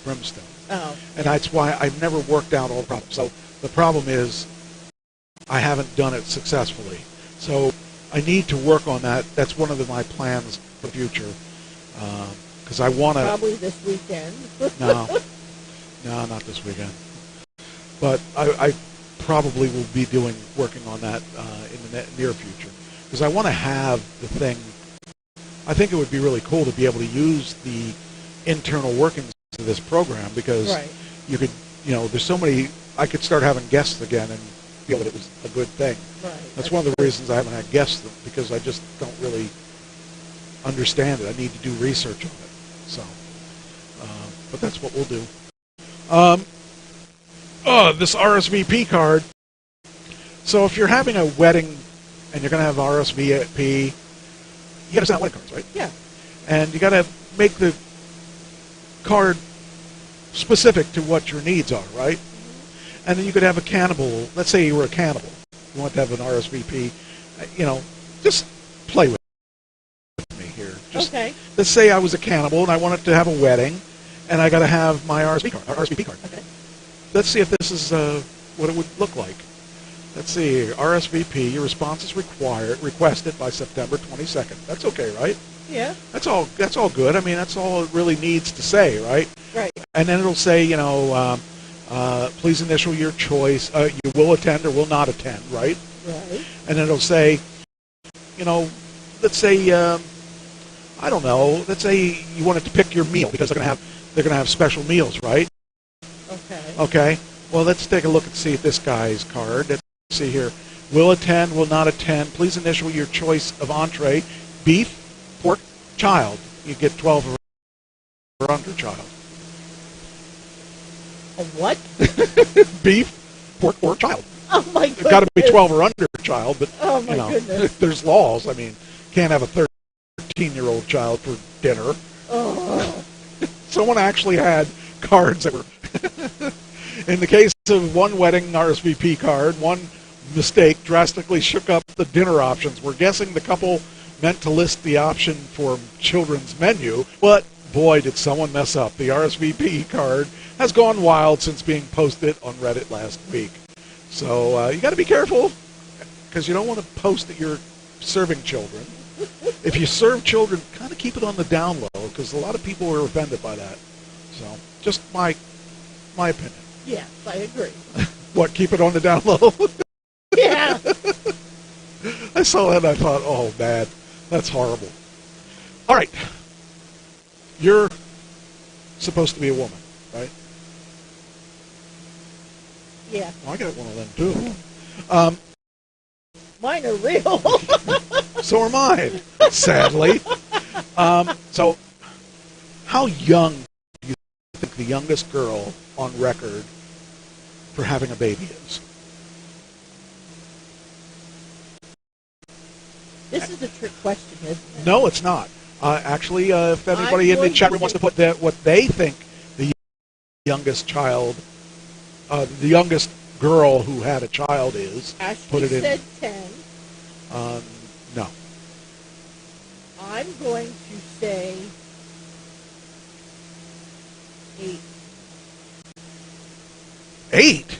Brimstone. Oh. And that's why I've never worked out all the problems. So the problem is I haven't done it successfully. So I need to work on that. That's one of my plans for the future. Because I want to... Probably this weekend. No, not this weekend. But I probably will be working on that in the near future. Because I want to have the thing... I think it would be really cool to be able to use the internal workings of this program, because you could, there's so many... I could start having guests again and feel that it was a good thing. That's one of the reasons I haven't had guests, because I just don't really understand it. I need to do research on it. So, but that's what we'll do. This RSVP card. So if you're having a wedding and you're going to have RSVP, you got to send out wedding cards, right? Yeah. And you got to make the card specific to what your needs are, right? And then you could have a cannibal. Let's say you were a cannibal. You want to have an RSVP. Just play with me here. Okay. Let's say I was a cannibal and I wanted to have a wedding, and I got to have my RSVP card. Okay. Let's see if this is what it would look like. Let's see here. RSVP. Your response is requested by September 22nd. That's okay, right? Yeah. That's all good. I mean, that's all it really needs to say, right? Right. And then it'll say, please initial your choice. You will attend or will not attend, right? Right. And then it'll say, let's say, I don't know. Let's say you wanted to pick your meal, because they're gonna have special meals, right? Okay. Okay. Well, let's take a look and see at this guy's card. Let's see here. Will attend, will not attend. Please initial your choice of entree: beef, pork, child. You get 12 or under child. A what? Beef, pork, or child. Oh my goodness. It's got to be 12 or under child, but oh my goodness. There's laws. I mean, can't have a 13-year-old child for dinner. Oh. Someone actually had cards that were, in the case one wedding RSVP card, one mistake drastically shook up the dinner options. We're guessing the couple meant to list the option for children's menu, but boy, did someone mess up. The RSVP card has gone wild since being posted on Reddit last week. So you got to be careful, because you don't want to post that you're serving children. If you serve children, kind of keep it on the down low, because a lot of people are offended by that. So, just my opinion. Yes, I agree. What, keep it on the down low? Yeah. I saw that and I thought, oh, man, that's horrible. All right. You're supposed to be a woman, right? Yeah. Well, I got one of them, too. Mine are real. So are mine, sadly. So, how young do you think the youngest girl on record for having a baby is? This is a trick question, isn't it? No, it's not. Actually, if anybody in the chat room wants to put what they think the youngest child, the youngest girl who had a child is, Ashley put it in. said 10. No. I'm going to say 8. 8?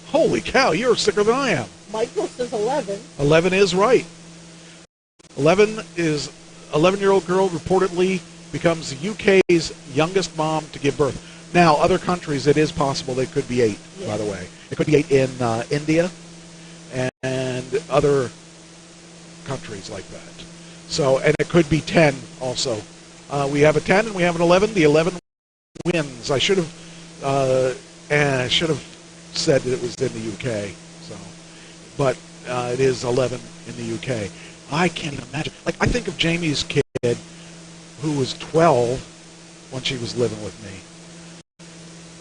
Holy cow, you're sicker than I am. Michael says 11. 11 is right. 11-year-old girl reportedly becomes the UK's youngest mom to give birth. Now, other countries, it is possible they could be 8, by the way. It could be 8 in India and other countries like that. So, and it could be 10 also. We have a 10 and we have an 11. The 11 wins. I should have said that it was in the UK. So, but it is 11 in the UK. I can't even imagine. Like, I think of Jamie's kid, who was 12 when she was living with me,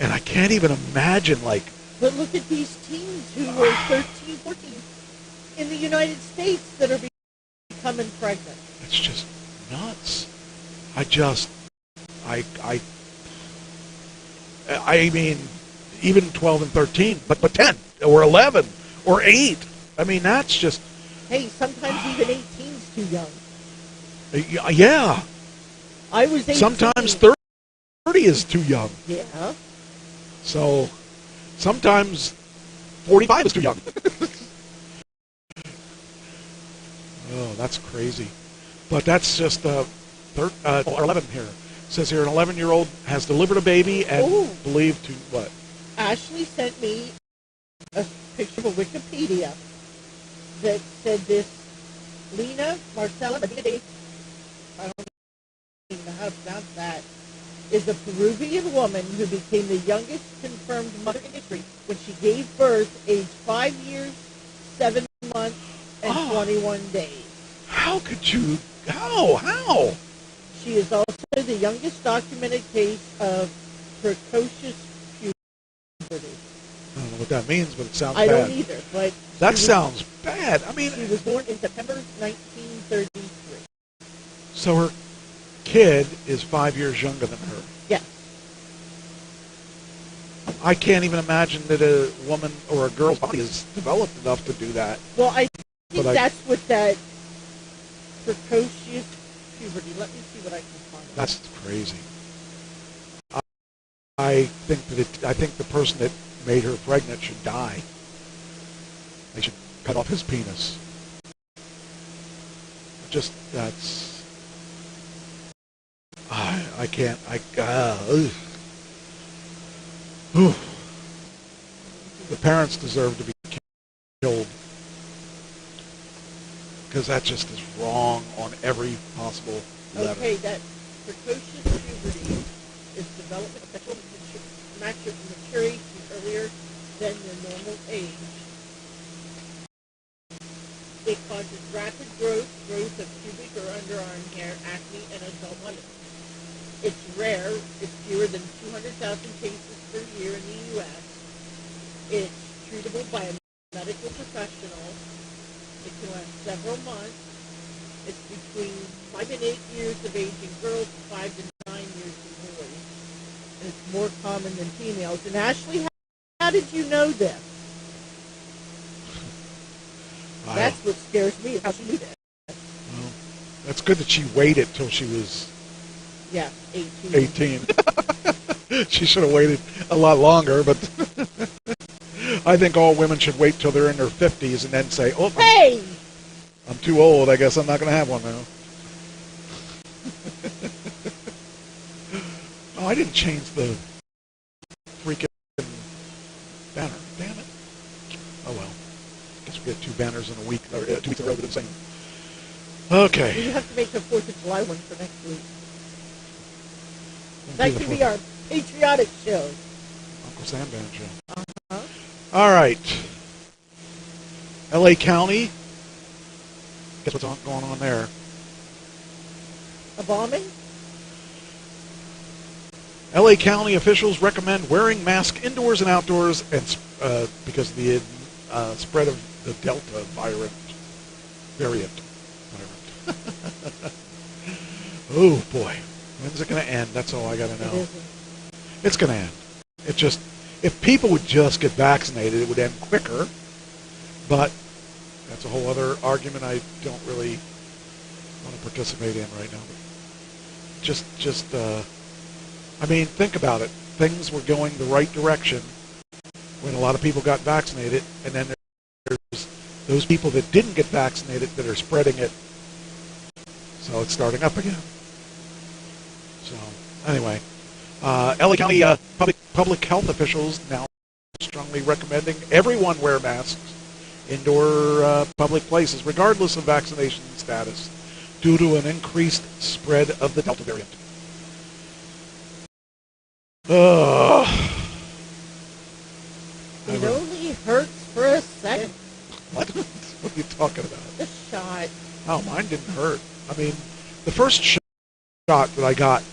and I can't even imagine, like. But look at these teens who were 13, 14 in the United States that are becoming pregnant. It's just nuts. I mean, even 12 and 13, but 10 or 11 or 8. I mean, that's just. Hey, sometimes even 18's too young. Yeah. I was 18. Sometimes 30 is too young. Yeah. So, sometimes 45 is too young. Oh, that's crazy. But that's just 11 here. It says here an 11-year-old has delivered a baby and believed to what? Ashley sent me a picture of Wikipedia that said this Lena Marcella Medina, I don't even know how to pronounce that, is a Peruvian woman who became the youngest confirmed mother in history when she gave birth aged 5 years, 7 months, and 21 days. How could you? How? She is also the youngest documented case of precocious puberty. I don't know what that means, but it sounds bad. I don't either, but... That sounds bad. I mean... She was born in September 1933. So her kid is 5 years younger than her. Yes. I can't even imagine that a woman or a girl's body is developed enough to do that. Well, I think that's what that precocious puberty... Let me see what I can find. That's crazy. I think the person that made her pregnant should die. They should cut off his penis. Just, that's... I can't, The parents deserve to be killed. Because that just is wrong on every possible level. Okay, that precocious puberty is development of sexual maturity earlier than the normal age. It causes rapid growth of pubic or underarm hair, acne, and adult women. It's rare. It's fewer than 200,000 cases per year in the U.S. It's treatable by a medical professional. It can last several months. It's between 5 and 8 years of age in girls and 5 to 9 years in boys. And it's more common than females. And Ashley had how did you know this? That's what scares me, how she knew that. Well, that's good that she waited till she was 18. She should have waited a lot longer, but I think all women should wait till they're in their 50s and then say, oh, hey! I'm too old. I guess I'm not going to have one now. Oh, I didn't change the freaking banner. Damn it. Oh, well. Guess we get 2 banners in a week, or 2 weeks in a row with the same. Okay. You have to make the 4th of July one for next week. That could be our patriotic show. Uncle Sam Band show. Uh-huh. All right. L.A. County. Guess what's going on there? A bombing? L.A. County officials recommend wearing masks indoors and outdoors and because of the spread of the Delta variant. Oh, boy. When's it going to end? That's all I got to know. It's going to end. It just, if people would just get vaccinated, it would end quicker. But that's a whole other argument I don't really want to participate in right now. I mean, think about it. Things were going the right direction when a lot of people got vaccinated, and then there's those people that didn't get vaccinated that are spreading it. So it's starting up again. So, anyway, LA County public health officials now strongly recommending everyone wear masks indoor public places, regardless of vaccination status, due to an increased spread of the Delta variant. It only hurts for a second. What are you talking about? The shot. Oh, mine didn't hurt. I mean, the first shot that I got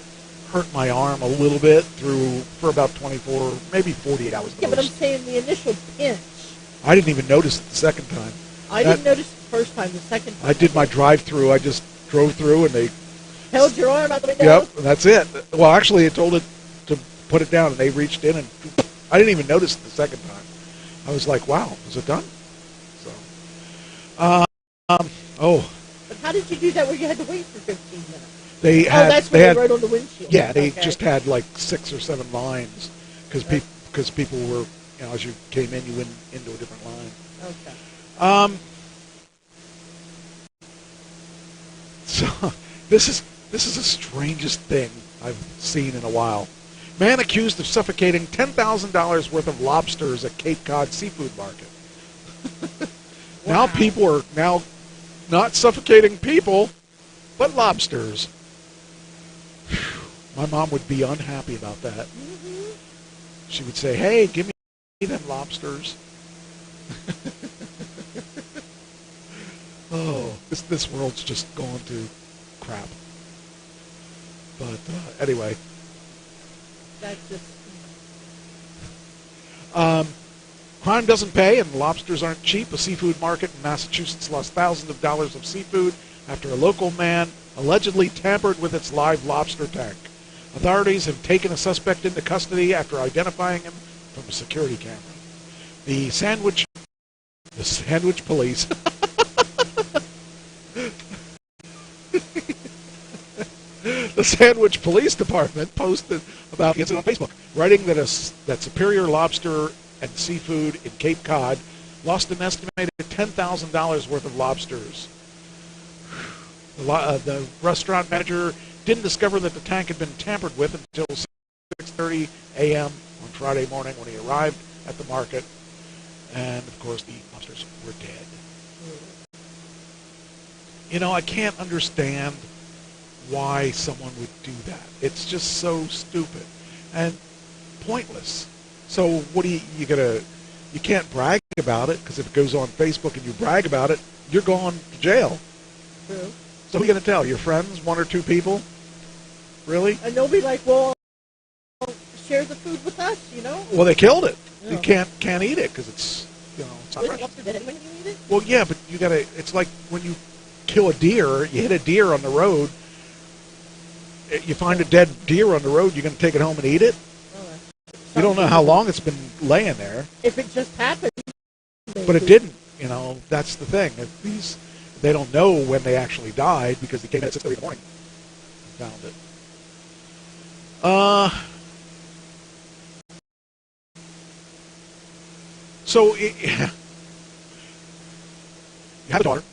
hurt my arm a little bit for about 24, maybe 48 hours. Yeah, but I'm saying the initial pinch. I didn't even notice it the second time. I didn't notice the first time. The second time. I did my drive-through. I just drove through, and they held your arm out the window. Yep, and that's it. Well, actually, it told it to put it down, and they reached in, and I didn't even notice it the second time. I was like, "Wow, is it done?" So, But how did you do that where you had to wait for 15 minutes? They had. That's what they wrote on the windshield. Yeah, they just had like 6 or 7 lines because people were, as you came in, you went into a different line. Okay. So this is the strangest thing I've seen in a while. Man accused of suffocating $10,000 worth of lobsters at Cape Cod seafood market. Now people are not suffocating people, but lobsters. My mom would be unhappy about that. Mm-hmm. She would say, "Hey, give me them lobsters." Oh, this world's just going to crap. But anyway. That's just... Crime doesn't pay and lobsters aren't cheap. A seafood market in Massachusetts lost thousands of dollars of seafood after a local man allegedly tampered with its live lobster tank. Authorities have taken a suspect into custody after identifying him from a security camera. The Sandwich Police The Sandwich Police Department posted about the incident on Facebook, writing that Superior Lobster and Seafood in Cape Cod lost an estimated $10,000 worth of lobsters. The restaurant manager didn't discover that the tank had been tampered with until 6:30 a.m. on Friday morning when he arrived at the market, and of course the lobsters were dead. I can't understand why someone would do that. It's just so stupid and pointless. So what do you can't brag about it, because if it goes on Facebook and you brag about it, you're going to jail. True. So what are you going to tell your friends, 1 or 2 people? Really? And they'll be like, well, share the food with us, Well, they killed it. Yeah. You can't eat it because it's not fresh. Lobster dead when you eat it? Well, yeah, but you gotta. It's like when you kill a deer, you hit a deer on the road. You find a dead deer on the road, you're going to take it home and eat it? You don't know how long it's been laying there. If it just happened. Maybe. But it didn't. That's the thing. They don't know when they actually died because they came in at 6:30 in the morning and found it. So you have a daughter,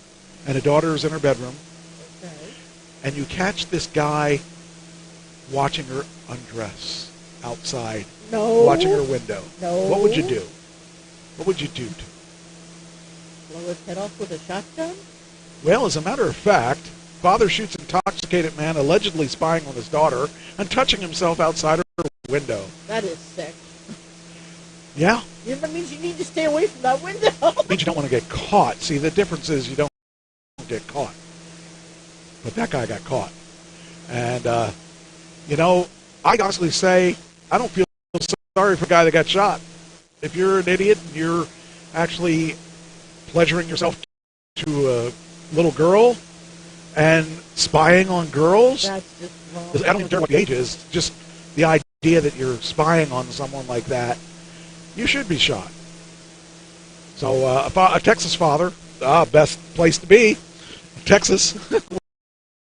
and a daughter is in her bedroom, and you catch this guy watching her undress outside, watching her window. No. What would you do? What would you do to her? Blow his head off with a shotgun? Well, as a matter of fact, father shoots intoxicated man allegedly spying on his daughter and touching himself outside her window. That is sick. Yeah. That means you need to stay away from that window. It means you don't want to get caught. See, the difference is you don't get caught. But that guy got caught. And, I honestly say I don't feel sorry for the guy that got shot. If you're an idiot and you're actually pleasuring yourself to a little girl and spying on girls, that's just wrong. I don't even care what the age is, just the idea that you're spying on someone like that, you should be shot. So a Texas father, best place to be, Texas,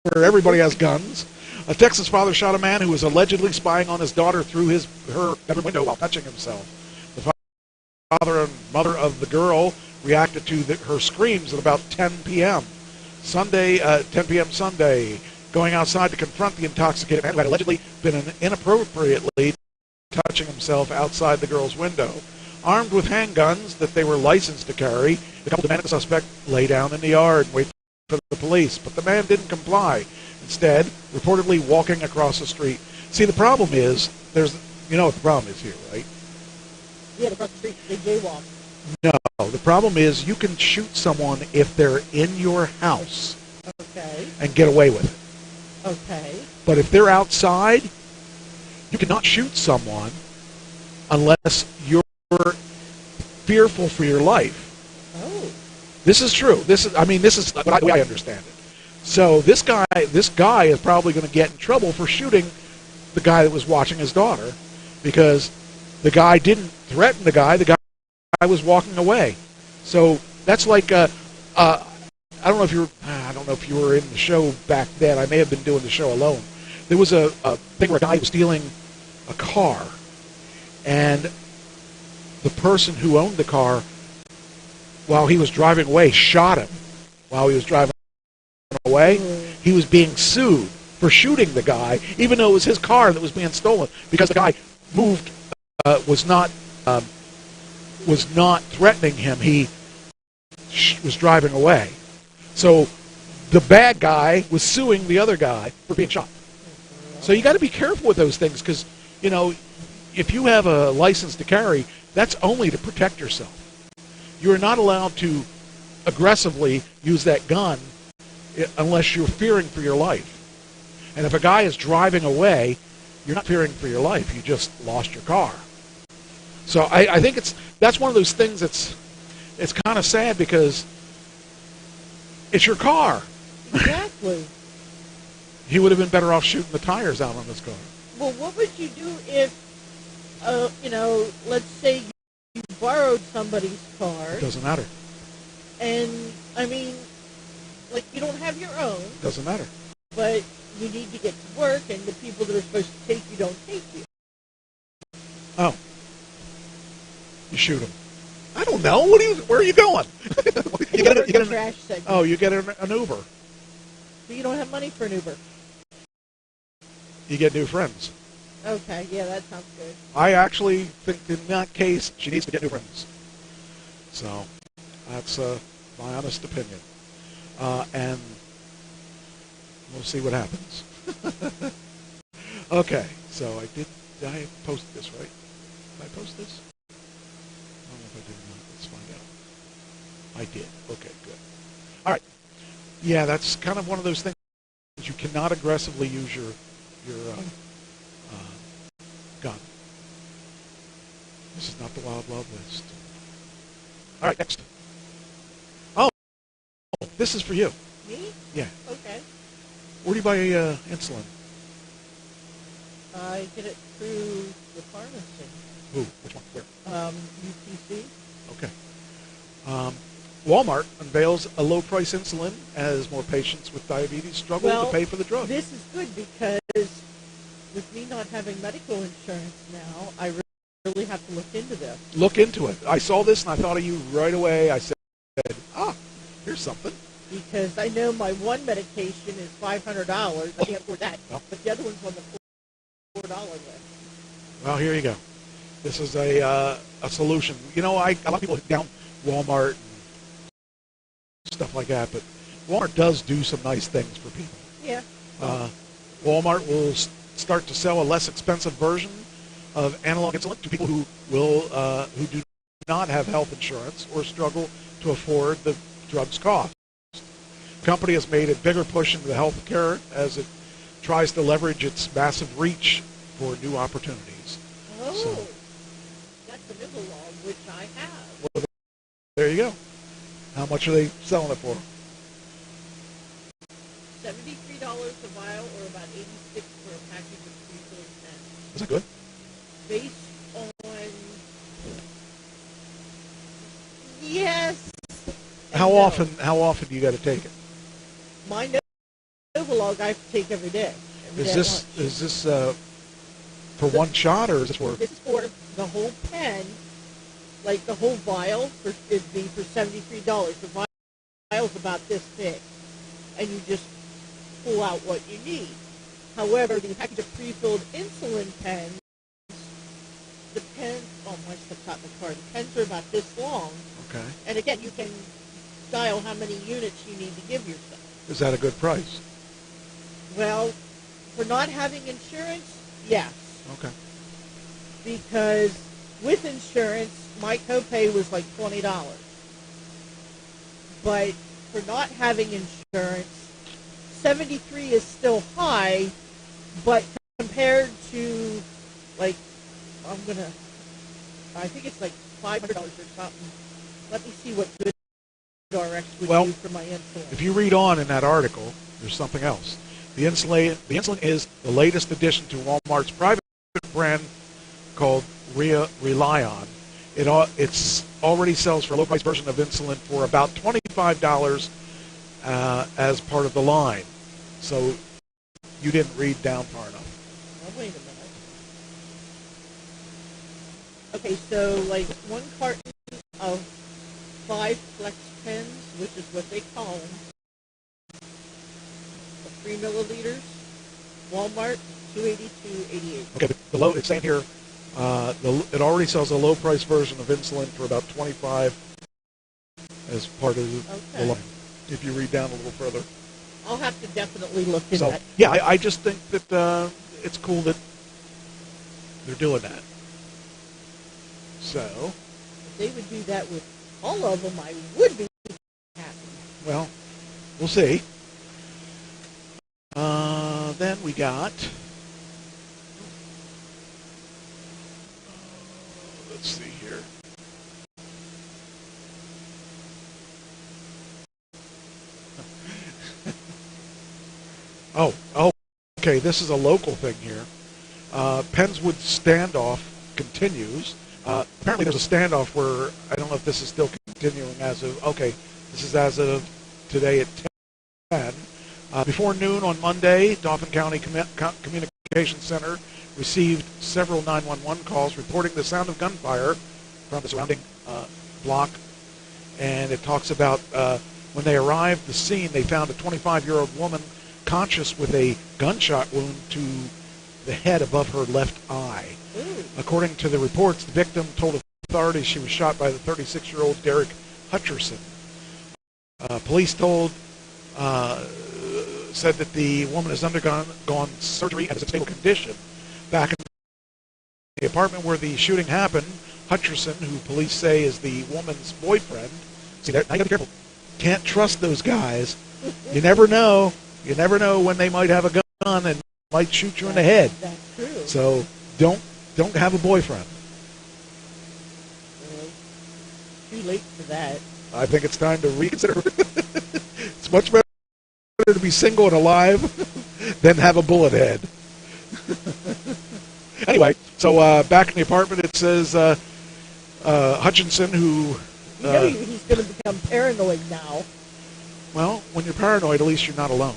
where everybody has guns. A Texas father shot a man who was allegedly spying on his daughter through her bedroom window while touching himself. The father and mother of the girl reacted to her screams at about 10 p.m. Sunday, 10 p.m. Sunday, going outside to confront the intoxicated man who had allegedly been inappropriately touching himself outside the girl's window. Armed with handguns that they were licensed to carry, the couple demanded the suspect lay down in the yard and wait for the police, but the man didn't comply. Instead, reportedly walking across the street. See, the problem is, what the problem is here, right? Yeah, across the street, they jaywalk. No, the problem is you can shoot someone if they're in your house and get away with it. Okay. But if they're outside, you cannot shoot someone unless you're fearful for your life. Oh. This is true. This is the way I understand it. So this guy is probably going to get in trouble for shooting the guy that was watching his daughter because the guy didn't threaten the guy. The guy was walking away. So that's like I don't know if you were in the show back then. I may have been doing the show alone. There was a thing where a guy was stealing a car, and the person who owned the car, while he was driving away, shot him while he was driving away. He was being sued for shooting the guy, even though it was his car that was being stolen, because the guy was not threatening him. He was driving away. So the bad guy was suing the other guy for being shot. So you got to be careful with those things because, if you have a license to carry, that's only to protect yourself. You are not allowed to aggressively use that gun unless you're fearing for your life. And if a guy is driving away, you're not fearing for your life. You just lost your car. So I think that's one of those things it's kind of sad because it's your car. Exactly. He would have been better off shooting the tires out on his car. Well, what would you do if, let's say you borrowed somebody's car? It doesn't matter. And, you don't have your own. Doesn't matter. But you need to get to work, and the people that are supposed to take you don't take you. Oh. You shoot him. I don't know. Where are you going? you get a trash segment. Oh, you get an Uber. But you don't have money for an Uber. You get new friends. Okay, yeah, that sounds good. I actually think in that case, she needs to get new friends. So, that's my honest opinion. And we'll see what happens. Okay, so I post this, right? Did I post this? I don't know if I did or not. Let's find out. I did. Okay, good. All right. Yeah, that's kind of one of those things. You cannot aggressively use your gun. This is not the Wild Wild West. All right, next. Oh, this is for you. Me? Yeah. Okay. Where do you buy insulin? I get it through the pharmacy. Who? Which one? Where? UPC. Okay. Walmart unveils a low-price insulin as more patients with diabetes struggle to pay for the drug. This is good because with me not having medical insurance now, I really have to look into this. Look into it. I saw this and I thought of you right away. I said, here's something. Because I know my one medication is $500. I can't afford that. No. But the other one's on the $4 list. Well, here you go. This is a solution. You know, a lot of people hit down Walmart and stuff like that, but Walmart does do some nice things for people. Yeah. Walmart will start to sell a less expensive version of analog insulin to people who do not have health insurance or struggle to afford the drug's cost. The company has made a bigger push into the healthcare as it tries to leverage its massive reach for new opportunities. Oh, so, that's the Nivolog, which I have. Well, there you go. How much are they selling it for? $73 a vial, or about $86 for a package of pre-filled pens. Is that good? Based on, yes. How often do you got to take it? My Novolog I have to take every day. Is this for one shot, or is this for? This is for the whole pen, like the whole vial. It'd be for $73. The vial's about this thick, and you just pull out what you need. However, the package of pre-filled insulin pens, the pens, my stuff's out in the car. The pens are about this long. Okay. And again, you can dial how many units you need to give yourself. Is that a good price? Well, for not having insurance, yes. Okay. Because with insurance, my copay was like $20. But for not having insurance, $73 is still high, but compared to, like, I think it's like $500 or something. Let me see what GoodRx would do for my insulin. If you read on in that article, there's something else. The insulin is the latest addition to Walmart's private brand called Relion. It already sells for a low-price version of insulin for about $25 as part of the line. So you didn't read down far enough. Now, wait a minute. Okay, so like one carton of 5 flex pens, which is what they call them, of 3 milliliters, Walmart, $282.88. Okay, but it's saying here, it already sells a low-price version of insulin for about $25 as part of the line. If you read down a little further. I'll have to definitely look into that. Yeah, I just think that it's cool that they're doing that. So, if they would do that with all of them, I would be happy. Well, we'll see. Then we got, let's see here. Okay, this is a local thing here. Pennswood standoff continues. Apparently there's a standoff where, I don't know if this is still continuing this is as of today at 10. Before noon on Monday, Dauphin County Communications Center received several 911 calls reporting the sound of gunfire from the surrounding block. And it talks about when they arrived at the scene, they found a 25-year-old woman conscious with a gunshot wound to the head above her left eye. Ooh. According to the reports, the victim told authorities she was shot by the 36-year-old Derek Hutcherson. Police said that the woman has undergone surgery and is in stable condition. Back in the apartment where the shooting happened, Hutcherson, who police say is the woman's boyfriend, see, now you gotta be careful. Can't trust those guys. You never know. You never know when they might have a gun and might shoot you in the head. That's true. So don't have a boyfriend. Too late for that. I think it's time to reconsider. It's much better to be single and alive than have a bullet head. Anyway, So back in the apartment, it says Hutchinson, who... You know he's going to become paranoid now. Well, when you're paranoid, at least you're not alone.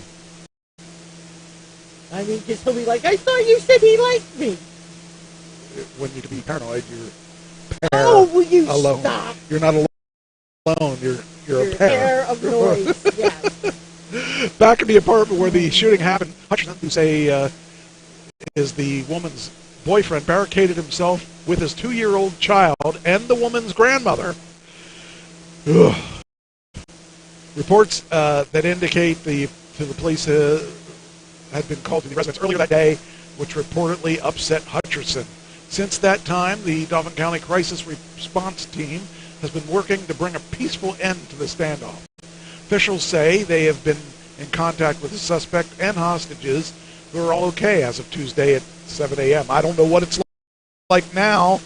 I mean, because he'll be like, I thought you said he liked me. When you can be paranoid, you're will you alone. Stop? You're not alone. You're a pair of noise. Yes. Back in the apartment where the shooting happened, Hutchinson, who is the woman's boyfriend, barricaded himself with his 2-year-old child and the woman's grandmother. Ugh. Reports that indicate the police had been called to the residence earlier that day, which reportedly upset Hutchinson. Since that time, the Dauphin County Crisis Response Team has been working to bring a peaceful end to the standoff. Officials say they have been in contact with the suspect and hostages, who are all okay as of Tuesday at 7 a.m. I don't know what it's like now.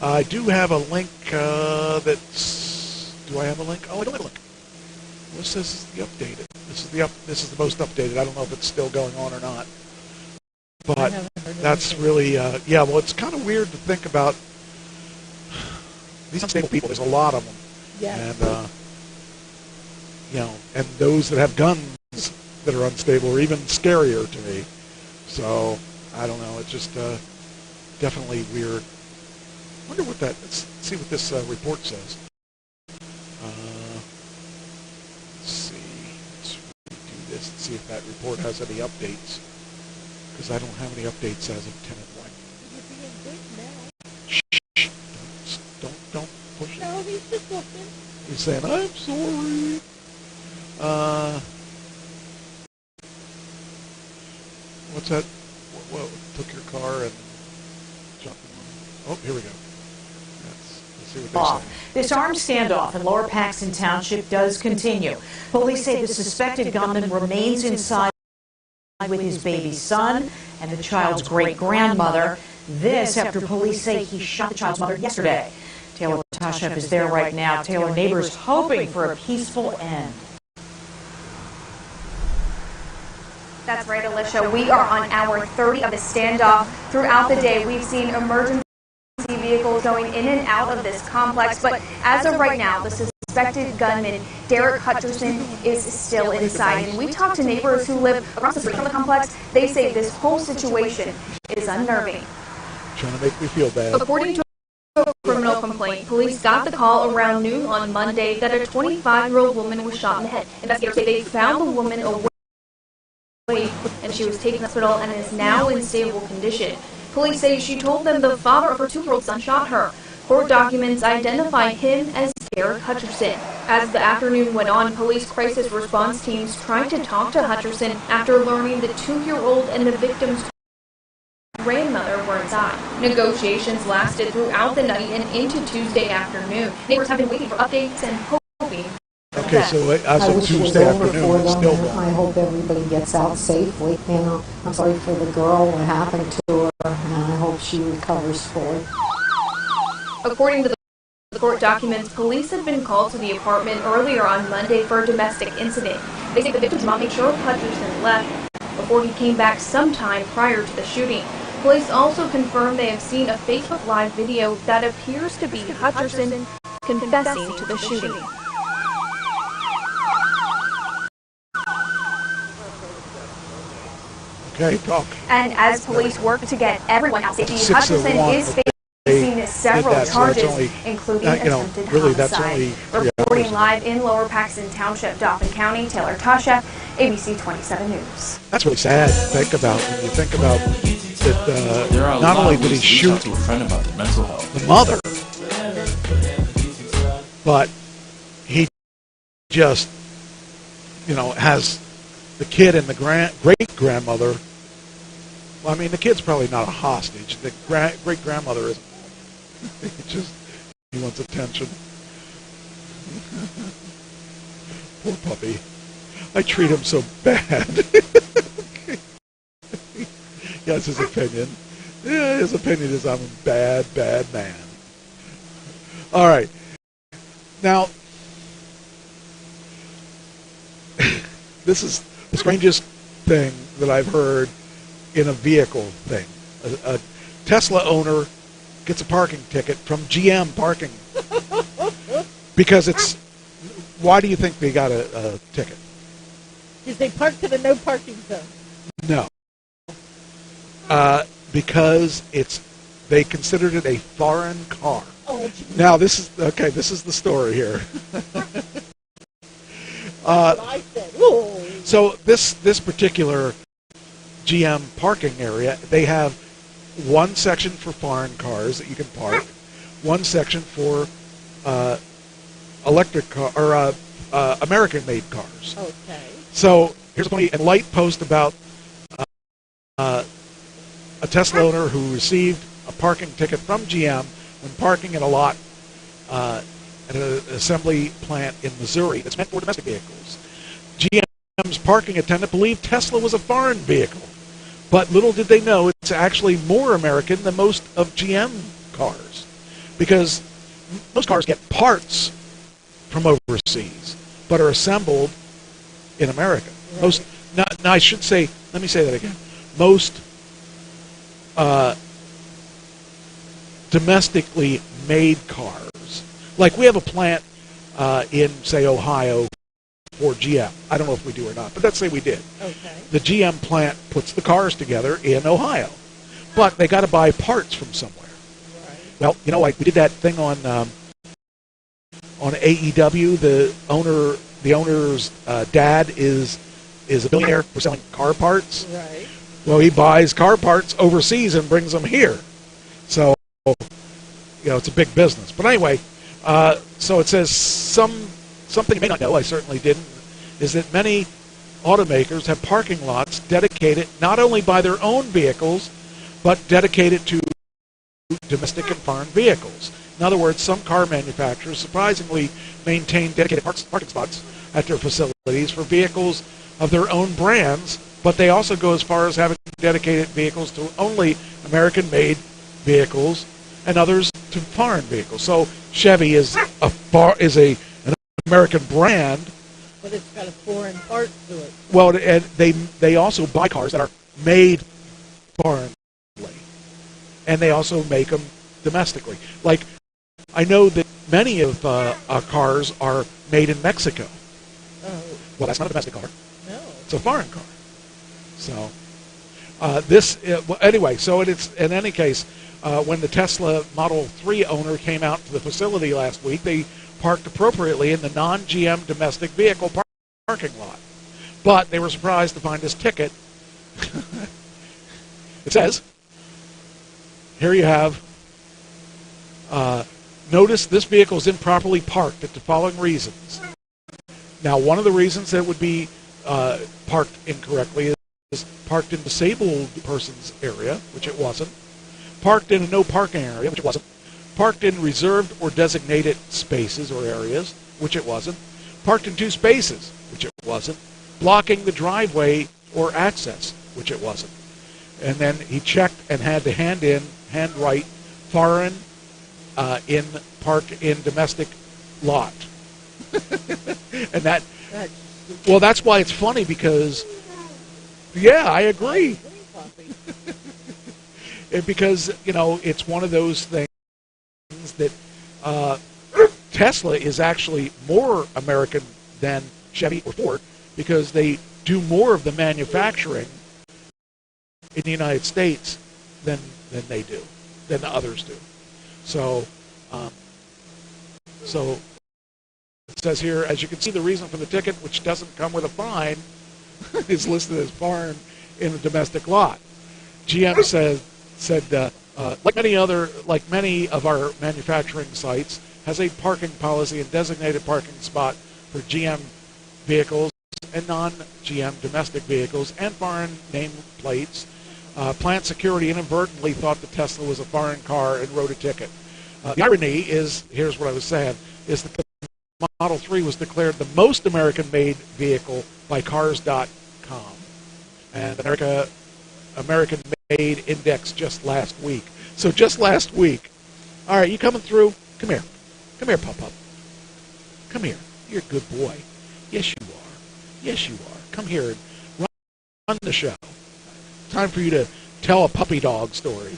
I do have a link that's... Do I have a link? Oh, I don't have a link. This is the updated. This is the most updated. I don't know if it's still going on or not. But that's really, yeah, well, it's kind of weird to think about these unstable people. There's a lot of them. Yeah. And, you know, and those that have guns that are unstable are even scarier to me. So, I don't know. It's just definitely weird. I wonder what that, let's see what this report says. Let's see. Let's redo this and see if that report has any updates. Because I don't have any updates as of 10 at 1. Shh. Don't push it. No, he's just looking. He's saying, I'm sorry. What's that? Whoa, took your car and jumped in. Oh, here we go. Let's see what they say. This armed standoff in Lower Paxton Township does continue. Police say the suspected gunman remains inside with his baby son and the child's great-grandmother. This after police say he shot the child's mother yesterday. Taylor Tashef is there right now. Taylor, neighbors hoping for a peaceful end. That's right, Alicia. We are on hour 30 of the standoff. Throughout the day, we've seen emergency vehicles going in and out of this complex. But as of right now, the suspected gunman, Derek Hutchinson, is still inside. And we talked to neighbors who live across the street from the complex. They say this whole situation is unnerving. Trying to make me feel bad. According to a criminal complaint, police got the call around noon on Monday that a 25-year-old woman was shot in the head. Investigators say they found the woman awake and she was taken to the hospital and is now in stable condition. Police say she told them the father of her 2-year-old son shot her. Court documents identify him as Derek Hutchinson. As the afternoon went on, police crisis response teams tried to talk to Hutchinson after learning the 2-year-old and the victim's grandmother were inside. Negotiations lasted throughout the night and into Tuesday afternoon. Neighbors have been waiting for updates and hoping. Okay, so as of Tuesday afternoon, it's still going. I hope everybody gets out safely. You know, I'm sorry for the girl, what happened to her, and I hope she recovers fully. According to the court documents, police had been called to the apartment earlier on Monday for a domestic incident. They say the victim's mom made sure Hutchinson left before he came back sometime prior to the shooting. Police also confirmed they have seen a Facebook Live video that appears to be Hutchinson confessing to the shooting. Okay, talk. And as police work to get everyone out safely, Hutchinson is facing several charges, including attempted homicide. Reporting live in Lower Paxton Township, Dauphin County, Taylor Tashef, ABC 27 News. That's really sad to think about when you think about that. Not only did he shoot to a friend about their mental health, the mother, but he just, has the kid and the great-grandmother. Well, I mean, the kid's probably not a hostage. The great-grandmother isn't. He wants attention. Poor puppy. I treat him so bad. That's his opinion. Yeah, his opinion is I'm a bad, bad man. All right. Now, this is the strangest thing that I've heard in a vehicle thing. Tesla owner gets a parking ticket from GM parking because it's. Why do you think they got a ticket? Because they parked in a no parking zone. No. Because they considered it a foreign car. Oh, now this is the story here. So this particular GM parking area, they have one section for foreign cars that you can park, one section for electric car or American-made cars. Okay. So here's a funny light post about a Tesla owner who received a parking ticket from GM when parking in a lot at an assembly plant in Missouri that's meant for domestic vehicles. GM's parking attendant believed Tesla was a foreign vehicle, but little did they know it's actually more American than most of GM cars, because most cars get parts from overseas but are assembled in America. Right. Most, now I should say, let me say that again. Most domestically made cars, like we have a plant in, say, Ohio for GM. I don't know if we do or not, but let's say we did. Okay. The GM plant puts the cars together in Ohio, but they got to buy parts from somewhere. Right. Well, you know, like we did that thing on AEW. The owner's dad is a billionaire for selling car parts. Right. Well, he buys car parts overseas and brings them here. So, you know, it's a big business. But anyway, so it says something you may not know, I certainly didn't, is that many automakers have parking lots dedicated not only by their own vehicles, but dedicated to domestic and foreign vehicles. In other words, some car manufacturers surprisingly maintain dedicated parking spots at their facilities for vehicles of their own brands, but they also go as far as having dedicated vehicles to only American-made vehicles and others to foreign vehicles. So Chevy is an American brand, but it's got a foreign part to it. Well, and they also buy cars that are made foreignly, and they also make them domestically. Like, I know that many of cars are made in Mexico. Oh. Well, that's not a domestic car. No. It's a foreign car. So anyway, so it's in any case, when the Tesla Model 3 owner came out to the facility last week, they parked appropriately in the non-GM domestic vehicle parking lot. But they were surprised to find this ticket. It says, here you have, notice this vehicle is improperly parked at the following reasons. Now, one of the reasons that it would be parked incorrectly is parked in disabled person's area, which it wasn't. Parked in a no parking area, which it wasn't. Parked in reserved or designated spaces or areas, which it wasn't. Parked in two spaces, which it wasn't. Blocking the driveway or access, which it wasn't. And then he checked and had to handwrite foreign in parked in domestic lot. And that's why it's funny, because yeah, I agree. Because, you know, it's one of those things that Tesla is actually more American than Chevy or Ford, because they do more of the manufacturing in the United States than they do, than the others do. So, so it says here, as you can see, the reason for the ticket, which doesn't come with a fine, is listed as foreign in the domestic lot. GM said, like many of our manufacturing sites, has a parking policy and designated parking spot for GM vehicles and non-GM domestic vehicles and foreign nameplates. Plant security inadvertently thought the Tesla was a foreign car and wrote a ticket. The irony is, here's what I was saying, is that the Model 3 was declared the most American-made vehicle by Cars.com, and American-made index just last week. So just last week. All right, you coming through? Come here. Come here, Pop-Up. Come here. You're a good boy. Yes, you are. Yes, you are. Come here and run the show. Time for you to tell a puppy dog story.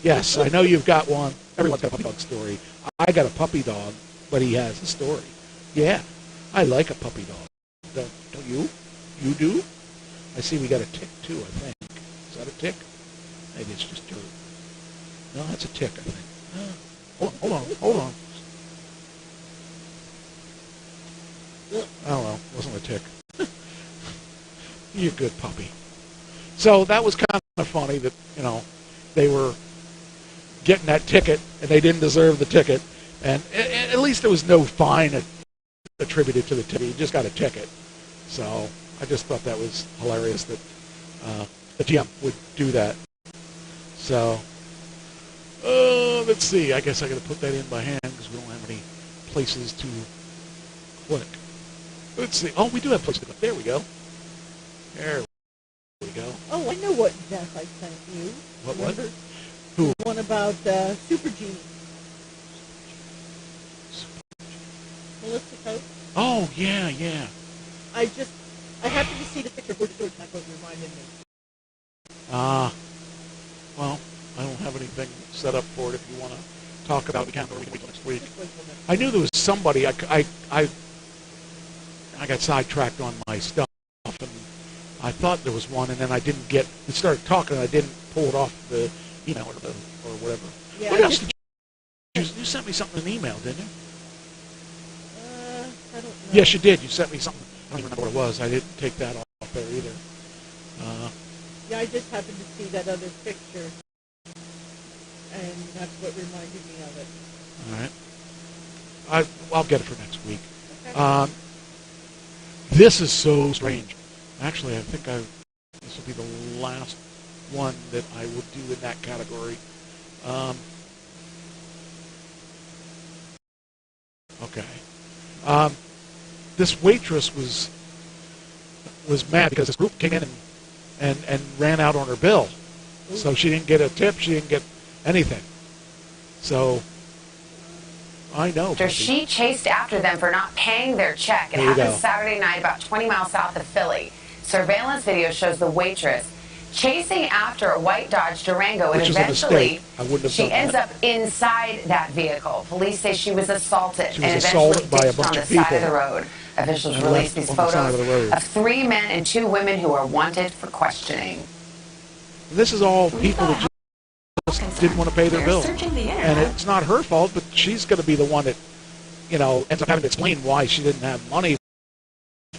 Yes, I know you've got one. Everyone's got a puppy dog story. I got a puppy dog, but he has a story. Yeah, I like a puppy dog. Don't you? You do? I see we got a tick, too, I think. Is that a tick? Maybe it's just dirt. No, that's a tick, I think. Hold on. Oh, well, wasn't a tick. You're a good puppy. So that was kind of funny that, they were getting that ticket, and they didn't deserve the ticket. And at least there was no fine attributed to the ticket. You just got a ticket. So I just thought that was hilarious that the GM would do that. So, let's see. I guess I got to put that in by hand because we don't have any places to click. Let's see. Oh, we do have places to click. There we go. There we go. Oh, I know what death I sent you. What? Who? The one about Super Genie. Melissa Coates. Oh, yeah. I happened to see the picture of George, and that's what reminded me. Well, I don't have anything set up for it. If you want to talk about it, we can wait till next week. I knew there was somebody. I got sidetracked on my stuff, and I thought there was one, and then I didn't get. We started talking, and I didn't pull it off the email or whatever. Yeah, what else did you sent me something in an email, didn't you? I don't know. Yes, you did. You sent me something. I don't remember what it was. I didn't take that off there either. Yeah, I just happened to see that other picture, and that's what reminded me of it. All right. I'll get it for next week. Okay. This is so strange. Actually, I think this will be the last one that I will do in that category. Okay. This waitress was mad because this group came in and ran out on her bill. So she didn't get a tip. She didn't get anything. So I know. After she chased after them for not paying their check. It happened Saturday night about 20 miles south of Philly. Surveillance video shows the waitress chasing after a white Dodge Durango, and eventually she ends up inside that vehicle. Police say she was assaulted and eventually ditched on the side of the road. Officials released these photos of 3 men and 2 women who are wanted for questioning. This is all people that just didn't want to pay their bill. And it's not her fault, but she's going to be the one that, ends up having to explain why she didn't have money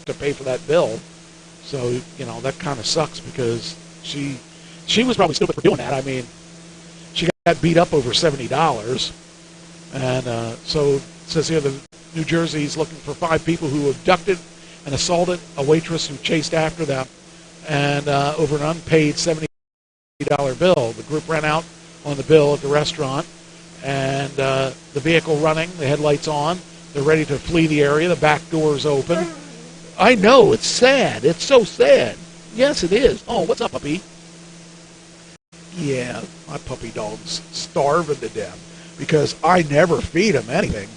to pay for that bill. So, that kind of sucks because she was probably stupid for doing that. I mean, she got beat up over $70. And so it says here that New Jersey's looking for 5 people who abducted and assaulted a waitress who chased after them and over an unpaid $70 bill. The group ran out on the bill at the restaurant, and the vehicle running, the headlights on. They're ready to flee the area. The back door's open. I know, it's sad. It's so sad. Yes, it is. Oh, what's up, puppy? Yeah, my puppy dog's starving to death because I never feed him anything.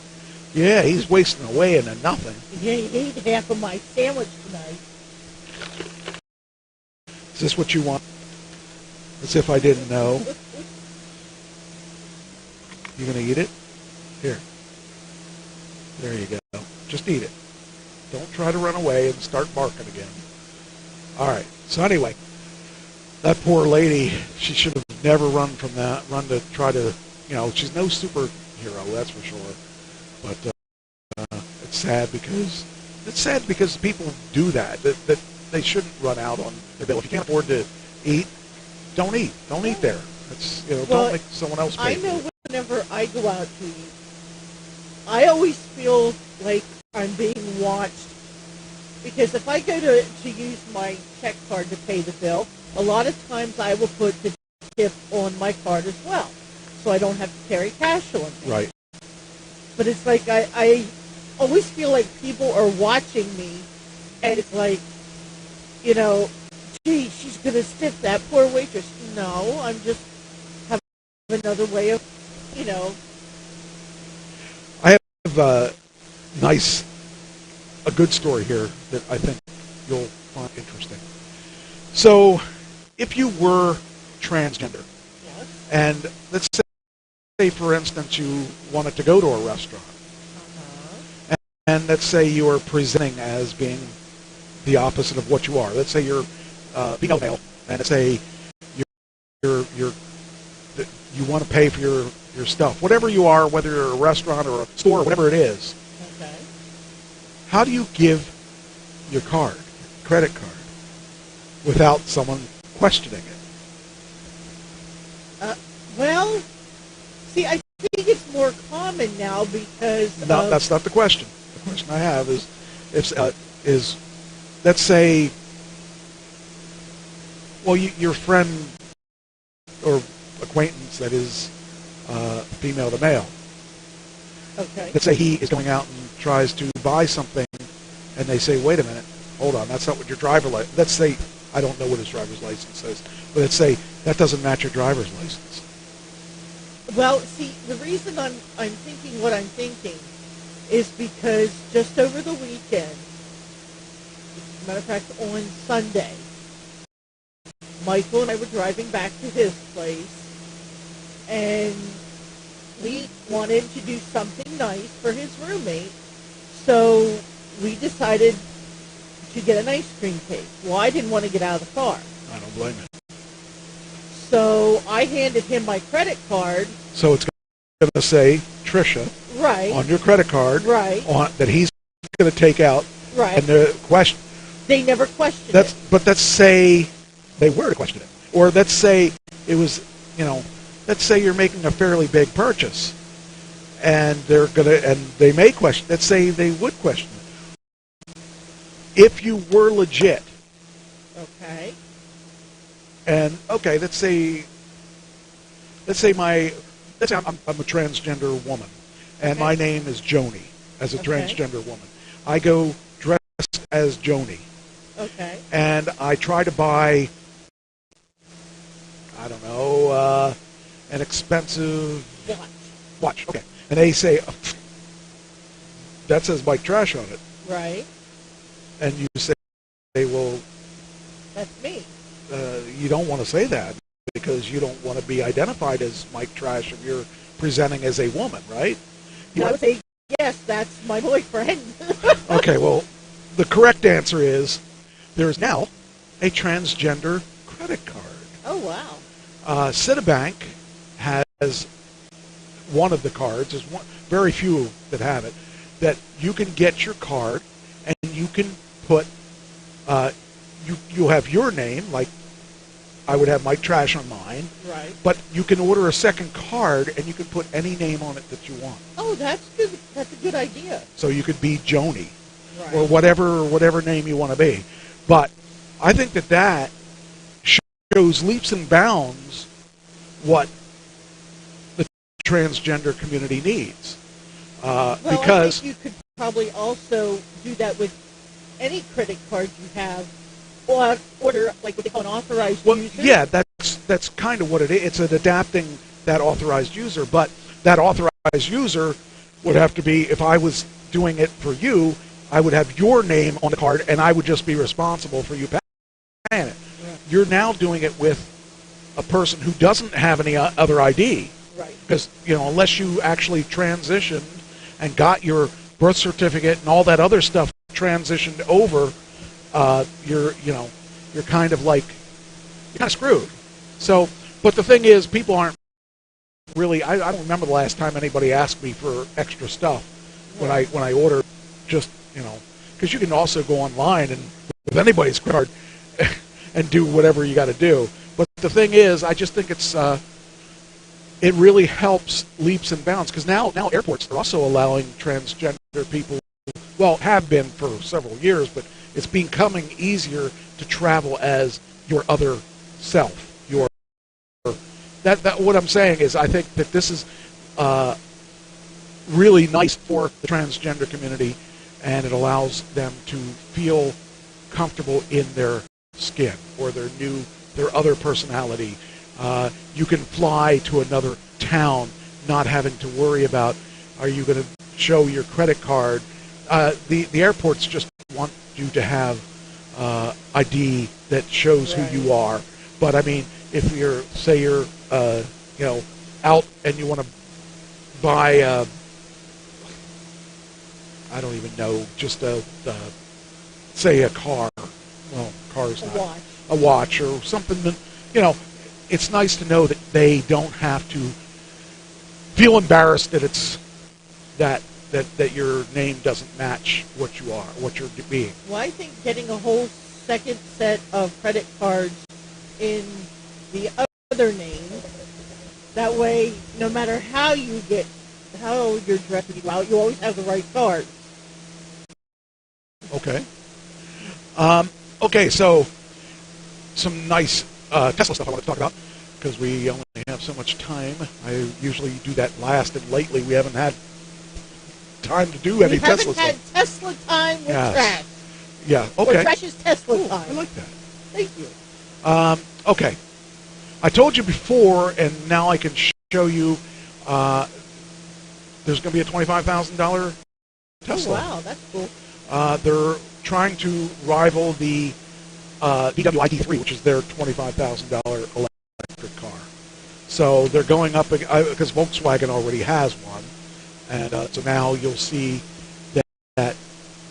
Yeah, he's wasting away into nothing. Yeah, he ate half of my sandwich tonight. Is this what you want? As if I didn't know. You gonna eat it? Here. There you go. Just eat it. Don't try to run away and start barking again. All right. So anyway, that poor lady, she should have never run from that. Run to try to, she's no superhero, that's for sure. But it's sad because people do that they shouldn't run out on their bill. If you can't afford to eat, don't eat. Don't eat there. It's don't make someone else pay. I know whenever I go out to eat, I always feel like I'm being watched because if I go to use my check card to pay the bill, a lot of times I will put the tip on my card as well, so I don't have to carry cash on me. Right. But it's like I always feel like people are watching me, and it's like, gee, she's going to stiff that poor waitress. No, I'm just having another way of, I have a good story here that I think you'll find interesting. So, if you were transgender, And let's say, for instance, you wanted to go to a restaurant. And let's say you are presenting as being the opposite of what you are. Let's say you're female male, and let's say you want to pay for your stuff. Whatever you are, whether you're a restaurant or a store, whatever it is. Okay. How do you give your card, credit card, without someone questioning it? Well, see, I think it's more common now because... No, that's not the question. The question I have is, let's say, well, your friend or acquaintance that is female to male. Okay. Let's say he is going out and tries to buy something, and they say, wait a minute, hold on, that's not what your driver license... Let's say, I don't know what his driver's license says, but let's say that doesn't match your driver's license. Well, see, the reason I'm thinking what I'm thinking is because just over the weekend, as a matter of fact, on Sunday, Michael and I were driving back to his place, and we wanted to do something nice for his roommate, so we decided to get an ice cream cake. Well, I didn't want to get out of the car. I don't blame him. So I handed him my credit card. So it's going to say Tricia right on your credit card right that he's going to take out. Right. And the question. They never questioned it. But let's say they were to question it, or let's say it was, let's say you're making a fairly big purchase, and they may question. Let's say they would question it. If you were legit. Okay. And okay, let's say I'm a transgender woman, and my name is Joni as a transgender woman. I go dressed as Joni. Okay. And I try to buy, I don't know, an expensive watch. Okay. And they say, that says Mike Trash on it. Right. And you say, well, that's me. You don't want to say that because you don't want to be identified as Mike Trash if you're presenting as a woman, right? I would say, yes, that's my boyfriend. Okay, well, the correct answer is there's now a transgender credit card. Oh, wow. Citibank has one of the cards. There's very few that have it, that you can get your card and you can put, you'll have your name, like I would have Mike Trash on mine. Right. But you can order a second card and you can put any name on it that you want. Oh, that's good. That's a good idea. So you could be Joni, right, or whatever name you want to be. But I think that shows leaps and bounds what the transgender community needs. Because I think you could probably also do that with any credit card you have, or order like what they call an authorized user. Yeah, that's kind of what it is. It's an adapting that authorized user, but that authorized user would have to be, if I was doing it for you, I would have your name on the card, and I would just be responsible for you paying it. Yeah. You're now doing it with a person who doesn't have any other ID. Right. Because, unless you actually transitioned and got your birth certificate and all that other stuff transitioned over, you're kind of screwed. So, but the thing is, people aren't really. I don't remember the last time anybody asked me for extra stuff when I order. Just because you can also go online and with anybody's card and do whatever you got to do. But the thing is, I just think it really helps leaps and bounds, because now airports are also allowing transgender people. Well, have been for several years, but it's becoming easier to travel as your other self. What I'm saying is, I think that this is really nice for the transgender community, and it allows them to feel comfortable in their skin or their other personality. You can fly to another town not having to worry about, are you going to show your credit card? The airports just want you to have ID that shows who you are. But I mean, if you're out and you want to buy, I don't even know, just say a car. Well, car's not. A watch or something. It's nice to know that they don't have to feel embarrassed that it's that your name doesn't match what you are, what you're being. Well, I think getting a whole second set of credit cards in the other name, that way, no matter how you're dressed, you always have the right card. Okay. Okay, so some nice Tesla stuff I want to talk about, because we only have so much time. I usually do that last, and lately we haven't had time to do any Tesla stuff. We haven't had Tesla time with Trash. Yeah, okay. Or Trash is Tesla time. I like that. Thank you. Okay. I told you before, and now I can show you, there's going to be a $25,000 Tesla. Oh, wow, that's cool. They're trying to rival the VW ID3, which is their $25,000 electric car. So they're going up, because Volkswagen already has one, and so now you'll see that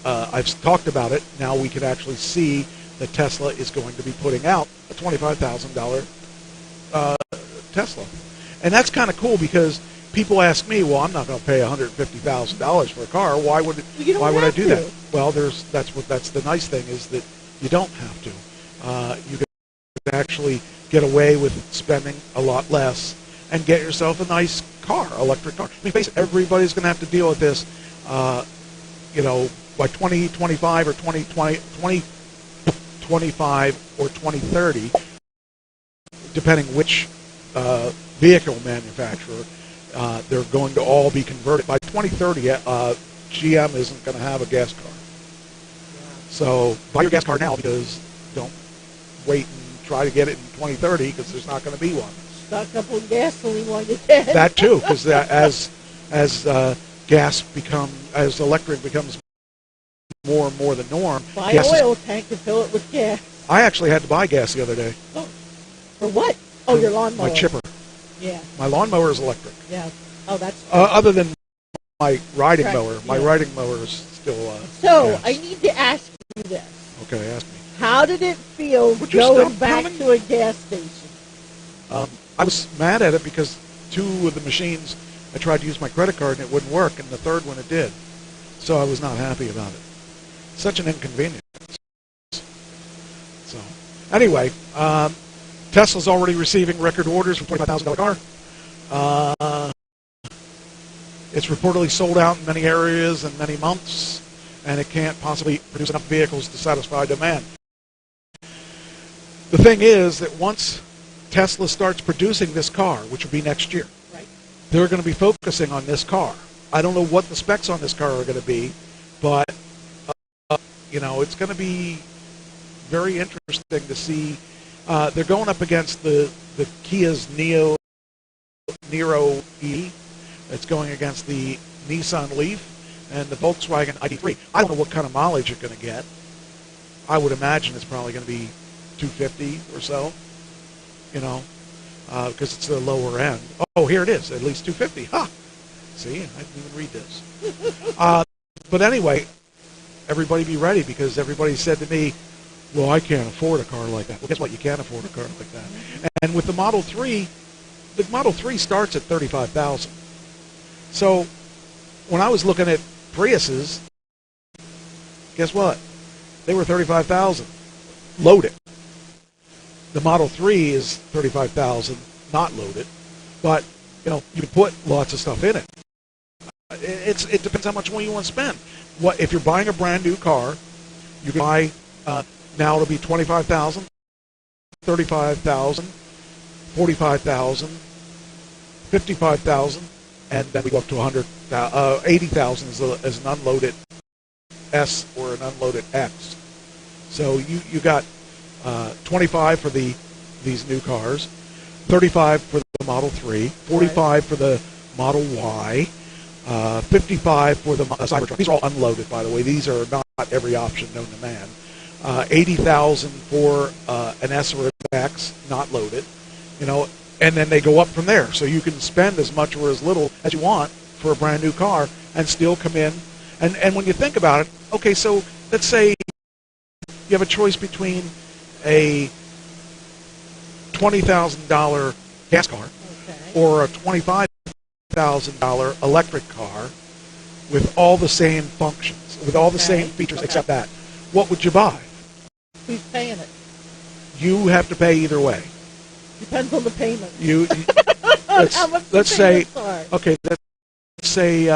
I've talked about it. Now we can actually see that Tesla is going to be putting out a $25,000 Tesla. And that's kind of cool, because people ask me, well, I'm not going to pay $150,000 for a car. Why would I do that? Well, that's the nice thing, is that you don't have to. You can actually get away with spending a lot less and get yourself a nice car, electric car. I mean, basically, everybody's going to have to deal with this, by 2025 or 2025 or 2030, depending which vehicle manufacturer. They're going to all be converted. By 2030, GM isn't going to have a gas car. So buy your gas car now, because don't wait and try to get it in 2030, because there's not going to be one. Stock up on gasoline while you can. That too, because as electric becomes more and more the norm. Buy an oil tank and fill it with gas. I actually had to buy gas the other day. Oh. For what? Oh, your lawnmower. My chipper. Yeah. My lawnmower is electric. Yeah. Oh, that's other than my riding mower. My riding mower is still So, gas. I need to ask you this. Okay, ask me. How did it feel going back to a gas station? I was mad at it, because two of the machines I tried to use my credit card and it wouldn't work, and the third one it did. So I was not happy about it. Such an inconvenience. So, anyway, Tesla's already receiving record orders for $25,000 car. It's reportedly sold out in many areas in many months, and it can't possibly produce enough vehicles to satisfy demand. The thing is that once Tesla starts producing this car, which will be next year, they're going to be focusing on this car. I don't know what the specs on this car are going to be, but it's going to be very interesting to see. They're going up against the Kia's Niro E. It's going against the Nissan Leaf and the Volkswagen ID3. I don't know what kind of mileage you're going to get. I would imagine it's probably going to be 250 or so, because it's the lower end. Oh, here it is, at least 250. Ha! See, I didn't even read this. But anyway, everybody be ready, because everybody said to me, well, I can't afford a car like that. Well, guess what? You can't afford a car like that. And with the Model 3 starts at $35,000. So when I was looking at Priuses, guess what? They were $35,000 loaded. The Model 3 is $35,000 not loaded, but you can put lots of stuff in it. It depends how much money you want to spend. If you're buying a brand new car, you can buy now it'll be $25,000, $35,000, $45,000, $55,000, and then we go up to $80,000 as an unloaded S or an unloaded X. So you got 25 for these new cars, 35 for the Model 3, 45 for the Model Y, 55 for the Cybertruck. These are all unloaded, by the way. These are not every option known to man. 80,000 for an S or an X, not loaded. and then they go up from there. So you can spend as much or as little as you want for a brand new car and still come in. And when you think about it, okay, so let's say you have a choice between a $20,000 gas car or a $25,000 electric car with all the same functions, with all the same features except that. What would you buy? Who's paying it? You have to pay either way. Depends on the payment. Let's say okay. Let's say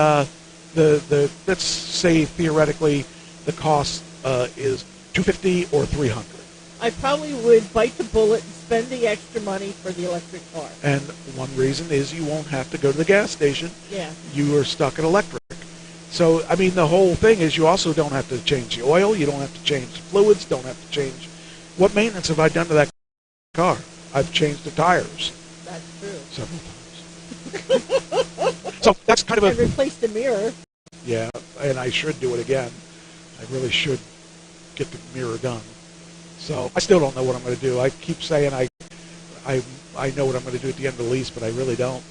let's say theoretically the cost is $250 or $300. I probably would bite the bullet and spend the extra money for the electric car. And one reason is you won't have to go to the gas station. Yeah. You are stuck at electric. So, I mean, the whole thing is you also don't have to change the oil. You don't have to change the fluids. Don't have to change. What maintenance have I done to that car? I've changed the tires. That's true. Several times. So that's kind of I replaced the mirror. Yeah, and I should do it again. I really should get the mirror done. So I still don't know what I'm going to do. I keep saying I know what I'm going to do at the end of the lease, but I really don't.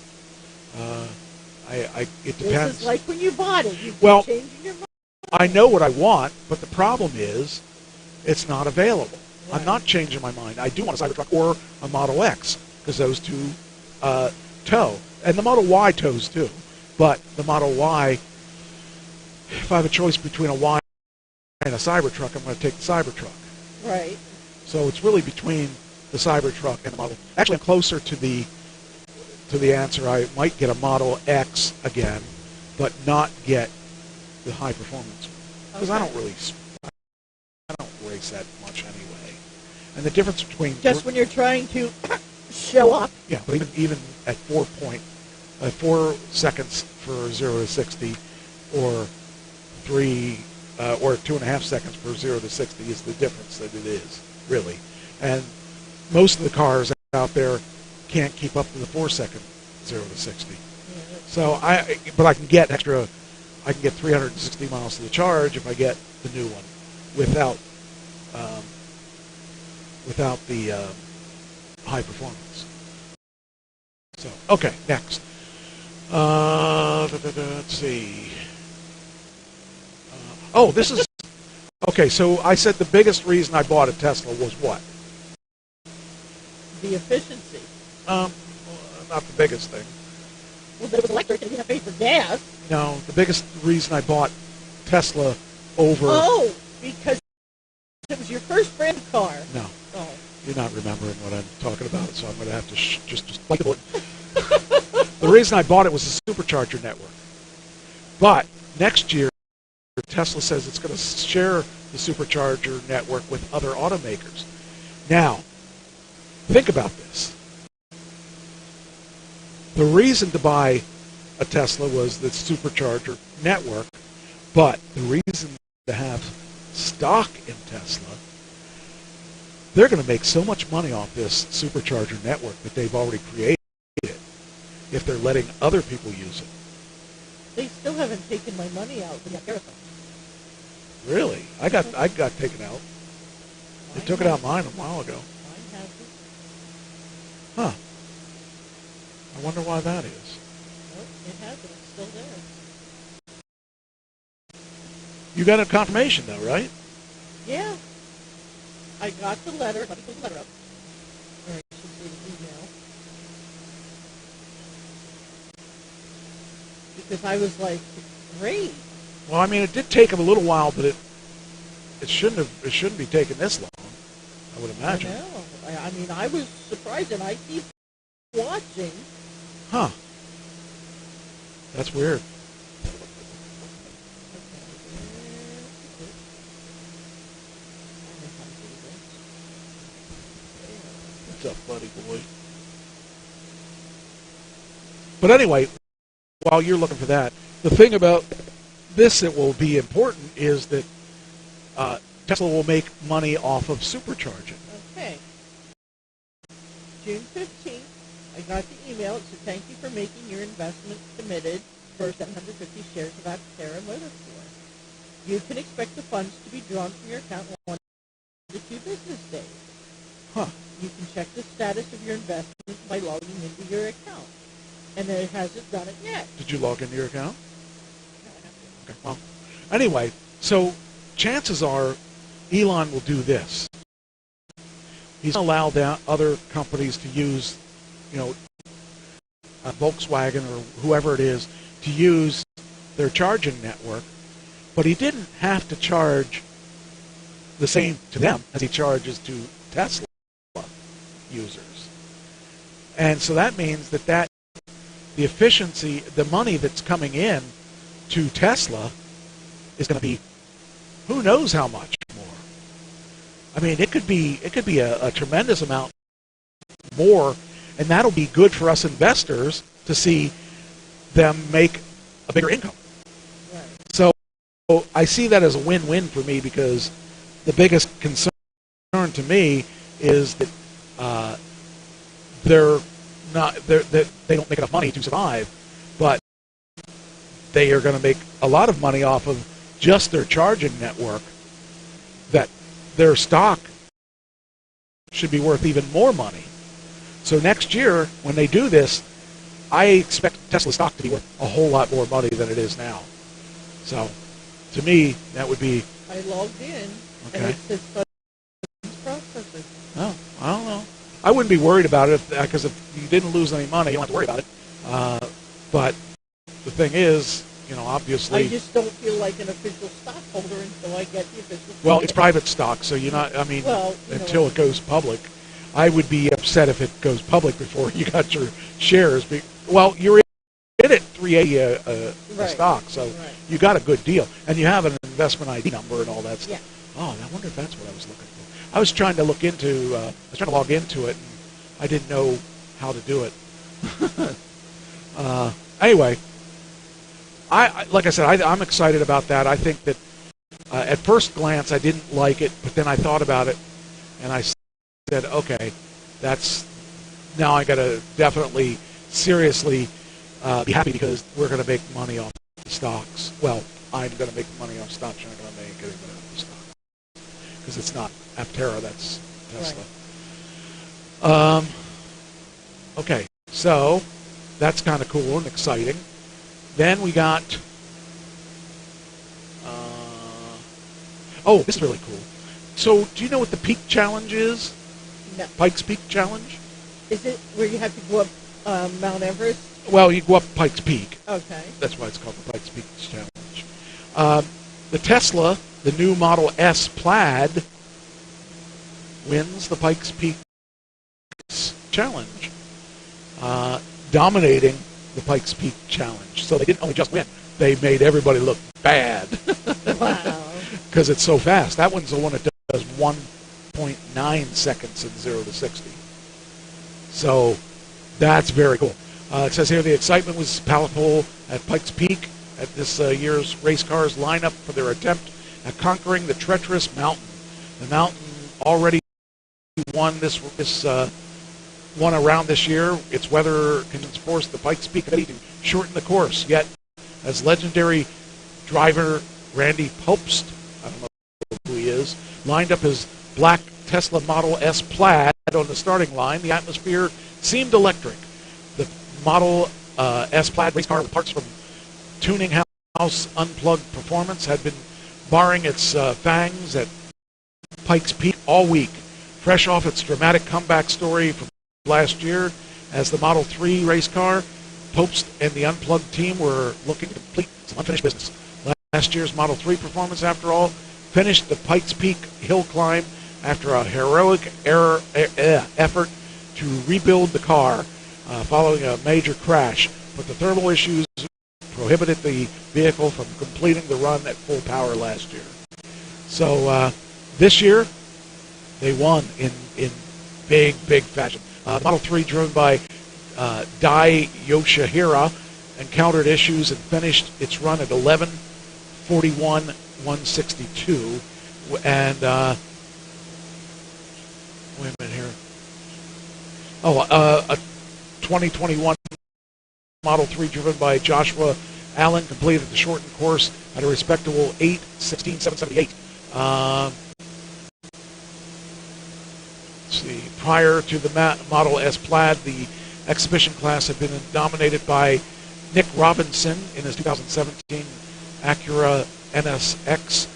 It depends. This is like when you bought it. You've Well, been changing your mind. I know what I want, but the problem is it's not available. Right. I'm not changing my mind. I do want a Cybertruck or a Model X because those two tow. And the Model Y tows too. But the Model Y, if I have a choice between a Y and a Cybertruck, I'm going to take the Cybertruck. Right. So it's really between the Cybertruck and the Model. Actually, I'm closer to the answer. I might get a Model X again, but not get the high performance because I don't race that much anyway. And the difference between just when you're trying to show up. Yeah, but even at 4 seconds for 0 to 60, or 2.5 seconds for 0 to 60 is the difference that it is really. And most of the cars out there can't keep up to the 4 second 0 to 60. So but I can get 360 miles to the charge if I get the new one without the high performance. So okay, next. Let's see. This is okay. So I said the biggest reason I bought a Tesla was what? The efficiency. Not the biggest thing. Well, there was electric and you didn't have to pay for gas. No, the biggest reason I bought Tesla over. Oh, because it was your first brand car. No. Oh. You're not remembering what I'm talking about, so I'm going to have to just bite the bullet. The reason I bought it was the supercharger network. But next year, Tesla says it's going to share the supercharger network with other automakers. Now, think about this. The reason to buy a Tesla was the supercharger network, but the reason to have stock in Tesla, they're going to make so much money off this supercharger network that they've already created if they're letting other people use it. They still haven't taken my money out for the marathon. Really? I got taken out. They took it out mine a while ago. Mine hasn't. Huh. I wonder why that is. Nope, it hasn't. It's still there. You got a confirmation though, right? Yeah. I got the letter. Let me pull the letter up. Or I should say the email. Because I was like, great. Well, I mean, it did take them a little while, but it shouldn't be taking this long, I would imagine. I know. I mean, I was surprised, and I keep watching. Huh. That's weird. What's up, buddy boy? But anyway, while you're looking for that, the thing about this that will be important is that Tesla will make money off of supercharging. Okay. June 15th, I got the email. It said, thank you for making your investment committed for 750 shares of Aptera Motorsport. You can expect the funds to be drawn from your account in 1 to 2 business days. Huh. you can check the status of your investment by logging into your account. And it hasn't done it yet. Did you log into your account? Okay, well, anyway, so chances are Elon will do this. He's going to allow other companies to use, Volkswagen or whoever it is, to use their charging network, but he didn't have to charge the same to them as he charges to Tesla users. And so that means that the efficiency, the money that's coming in to Tesla is going to be who knows how much more. I mean, it could be a tremendous amount more, and that'll be good for us investors to see them make a bigger income. Right. So I see that as a win-win for me, because the biggest concern to me is that they don't make enough money to survive, but they are going to make a lot of money off of just their charging network, that their stock should be worth even more money. So next year, when they do this, I expect Tesla stock to be worth a whole lot more money than it is now. So, to me, that would be... I logged in, and it says funds processing. Oh, I don't know. I wouldn't be worried about it, because if you didn't lose any money, you don't have to worry about it. But the thing is, obviously... I just don't feel like an official stockholder until I get the official... Well, it's private stock, so you're not... until it goes public. I would be upset if it goes public before you got your shares. Well, you're in it 380 a stock, so you got a good deal. And you have an investment ID number and all that stuff. Yeah. Oh, I wonder if that's what I was looking for. I was trying to log into it, and I didn't know how to do it. Anyway, like I said, I'm excited about that. I think that at first glance I didn't like it, but then I thought about it, and I said, okay, now I got to definitely, seriously be happy, because we're going to make money off the stocks. Well, I'm going to make money off stocks. You're not going to make anything off the stock, because it's not Aptera, that's Tesla. Right. Okay, so that's kind of cool and exciting. Then we got, this is really cool. So, do you know what the Peak Challenge is? No. Pikes Peak Challenge? Is it where you have to go up Mount Everest? Well, you go up Pikes Peak. Okay. That's why it's called the Pikes Peak Challenge. The Tesla, the new Model S Plaid, wins the Pikes Peak Challenge, dominating the Pikes Peak Challenge. So they didn't only just win, they made everybody look bad. Wow. Because it's so fast. That one's the one that does 1.9 seconds in 0 to 60. So that's very cool. It says here the excitement was palpable at Pikes Peak at this year's race cars lineup for their attempt at conquering the treacherous mountain. The mountain already won one around this year. Its weather conditions forced the Pikes Peak Committee to shorten the course. Yet, as legendary driver Randy Popst, I don't know who he is, lined up his black Tesla Model S Plaid on the starting line, the atmosphere seemed electric. The Model S Plaid race car with parts from Tuning House Unplugged Performance had been barring its fangs at Pikes Peak all week, fresh off its dramatic comeback story from last year as the Model 3 race car. Popst and the Unplugged team were looking to complete some unfinished business. Last year's Model 3 performance, after all, finished the Pikes Peak hill climb after a heroic effort to rebuild the car following a major crash, but the thermal issues prohibited the vehicle from completing the run at full power last year. So this year, they won in big fashion. Model 3, driven by Dai Yoshihira, encountered issues and finished its run at 11:41.162. And wait a minute here. A 2021 Model 3 driven by Joshua Allen completed the shortened course at a respectable 8:16.778. see. Prior to the Model S Plaid, the exhibition class had been dominated by Nick Robinson in his 2017 Acura NSX,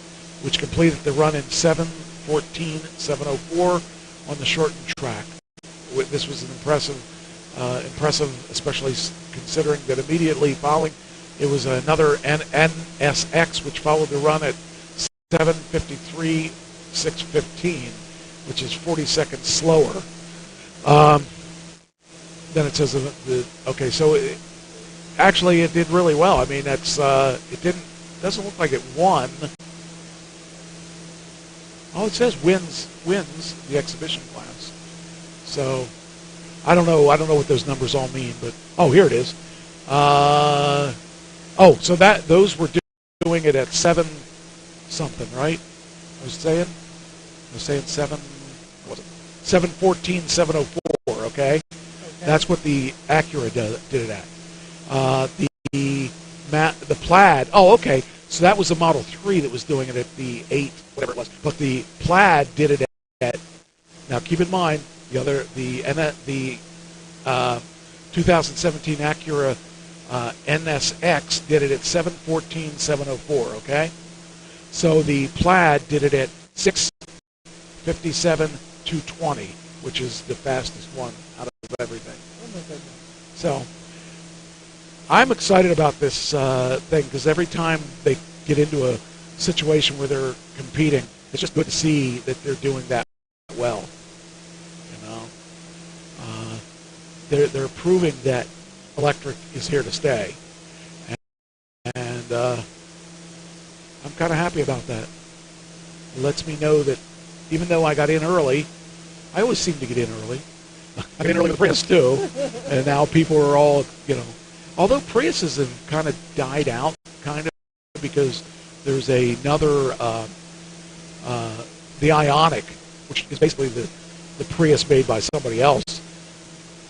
which completed the run in 7:14.704 on the shortened track. This was an impressive, especially considering that immediately following, it was another NSX, which followed the run at 7:53.615, which is 40 seconds slower. Then it says, okay, so actually it did really well. I mean, that's doesn't look like it won. Oh, it says wins the exhibition class. So I don't know what those numbers all mean, but here it is. So those were doing it at 7 something, right? I was saying 7:14.704. Okay, that's what the Acura did it at. The Plaid. Oh, okay. So that was the Model 3 that was doing it at the 8, whatever it was. But the Plaid did it at. Now keep in mind the 2017 Acura NSX did it at 7:14.704. Okay. So the Plaid did it at 6:57.220, which is the fastest one out of everything. Oh my goodness. So I'm excited about this thing because every time they get into a situation where they're competing, it's just good to see that they're doing that well. They're proving that electric is here to stay, and I'm kind of happy about that. It lets me know that even though I got in early, I always seem to get in early. I got in early with Prius too, and now people are all, although Priuses have kind of died out, because there's another, the Ioniq, which is basically the Prius made by somebody else,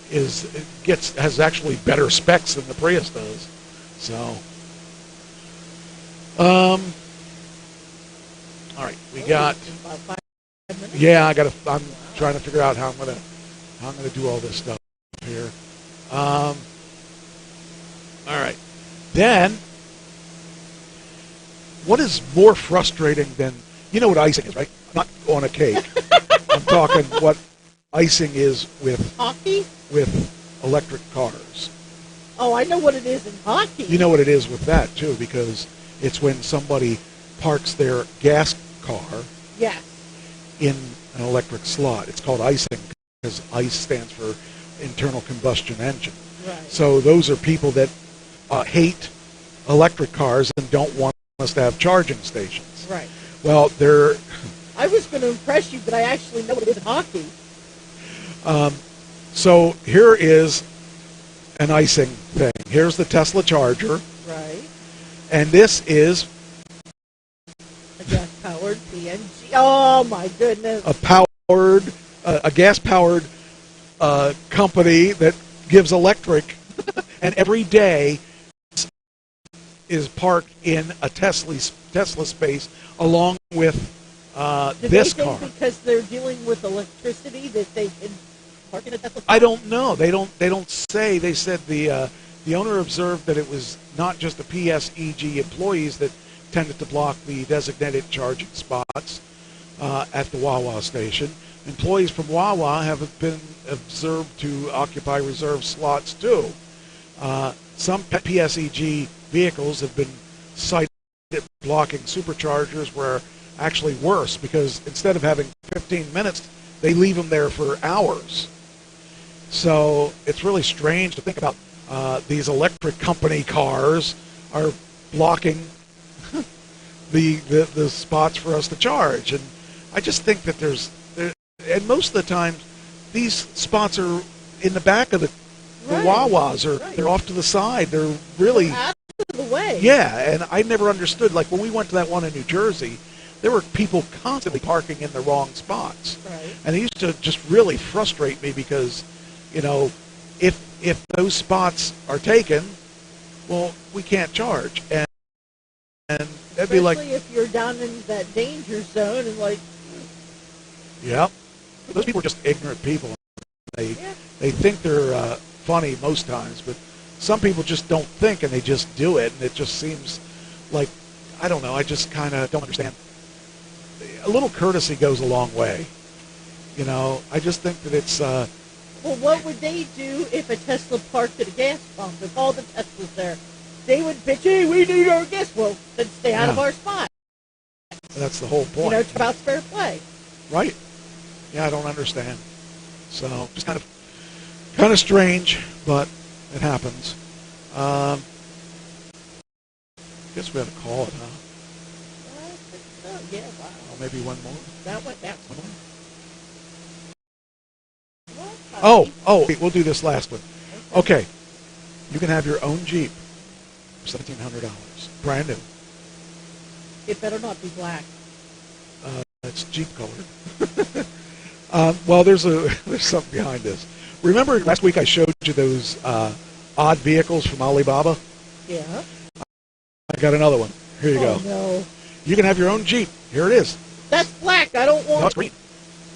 has actually better specs than the Prius does. So, all right, we got. Yeah, I'm trying to figure out how I'm gonna do all this stuff here. All right, then. What is more frustrating than, you know what icing is, right? Not on a cake. I'm talking what icing is with hockey? With electric cars. Oh, I know what it is in hockey. You know what it is with that, too, because it's when somebody parks their gas car in an electric slot. It's called icing because ICE stands for internal combustion engine. Right. So those are people that hate electric cars and don't want us to have charging stations. Right. Well, I was going to impress you, but I actually know what it is in hockey. So here is an icing thing. Here's the Tesla charger. Right. And this is a gas-powered PNG. Oh my goodness. A gas-powered company that gives electric, and every day is parked in a Tesla space along with this car. Because they're dealing with electricity that they can park in a Tesla? I don't know. They don't say. They said the owner observed that it was not just the PSEG employees that tended to block the designated charging spots at the Wawa station. Employees from Wawa have been observed to occupy reserved slots too. Some PSEG vehicles have been cited blocking superchargers, where actually worse, because instead of having 15 minutes, they leave them there for hours. So it's really strange to think about these electric company cars are blocking the spots for us to charge. And I just think that and most of the time, these spots are in the back of the Wawas, or they're off to the side. They're really out of the way. Yeah, and I never understood. Like when we went to that one in New Jersey, there were people constantly parking in the wrong spots, and it used to just really frustrate me because, if those spots are taken, well, we can't charge, and that'd be like, especially if you're down in that danger zone and like. Yep. Those people are just ignorant people. They think they're funny most times, but some people just don't think and they just do it, and it just seems like, I don't know, I just kind of don't understand. A little courtesy goes a long way. You know, I just think that it's... well, what would they do if a Tesla parked at a gas pump? If all the Teslas there, they would bitch, hey, we need our gas. Well, then stay out of our spot. That's the whole point. You know, it's about fair play. Right. Yeah, I don't understand. So, just kind of strange, but it happens. I guess we have to call it, huh? Oh, yeah, wow. Oh, maybe one more? That one. Oh, wait, we'll do this last one. Okay. You can have your own Jeep for $1,700. Brand new. It better not be black. It's Jeep colored. Well, there's something behind this. Remember last week I showed you those odd vehicles from Alibaba? Yeah. I got another one. Here you go. No. You can have your own Jeep. Here it is. That's black. I don't want... No, it's green.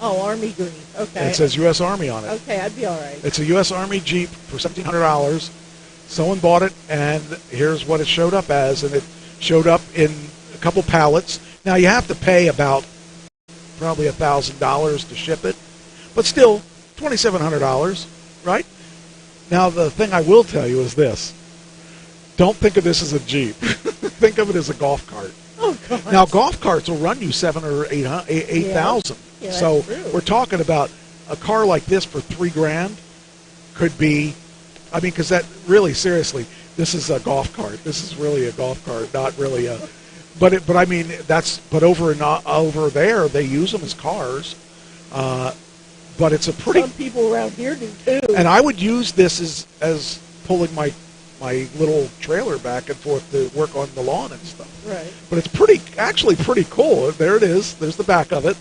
Oh, Army green. Okay. And it says U.S. Army on it. Okay, I'd be all right. It's a U.S. Army Jeep for $1,700. Someone bought it, and here's what it showed up as. And it showed up in a couple pallets. Now, you have to pay about probably $1,000 to ship it. But still, $2,700, right? Now, the thing I will tell you is this. Don't think of this as a Jeep. Think of it as a golf cart. Oh, God. Now, golf carts will run you $7,000 or $8,000. Yeah, so true. we're talking about a car like this for $3,000 could be, I mean, because that really, seriously, this is a golf cart. This is really a golf cart, not really a, but I mean, but over there, they use them as cars. But it's a pretty... Some people around here do, too. And I would use this as pulling my little trailer back and forth to work on the lawn and stuff. Right. But it's actually pretty cool. There it is. There's the back of it.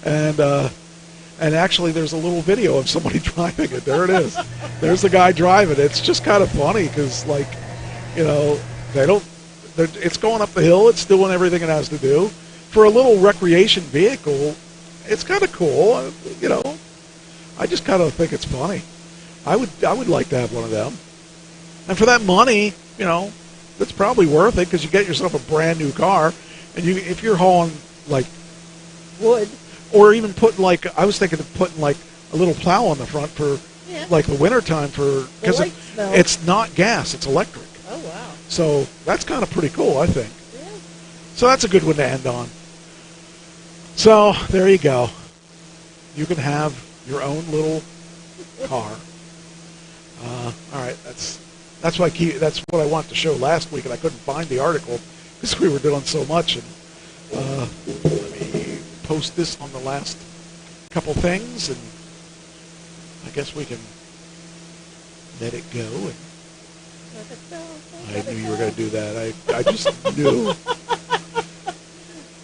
And actually there's a little video of somebody driving it. There it is. There's the guy driving it. It's just kind of funny because, like, you know, it's going up the hill. It's doing everything it has to do. For a little recreation vehicle, it's kind of cool. You know, I just kind of think it's funny. I would like to have one of them. And for that money, you know, it's probably worth it because you get yourself a brand new car, and if you're hauling like wood, or even putting I was thinking of putting like a little plow on the front for like the wintertime because it's not gas, it's electric. Oh wow! So that's kind of pretty cool, I think. Yeah. So that's a good one to end on. So there you go. You can have your own little car. All right, that's what I wanted to show last week, and I couldn't find the article because we were doing so much. And let me post this on the last couple things, and I guess we can let it go. And I knew you were going to do that. I just knew.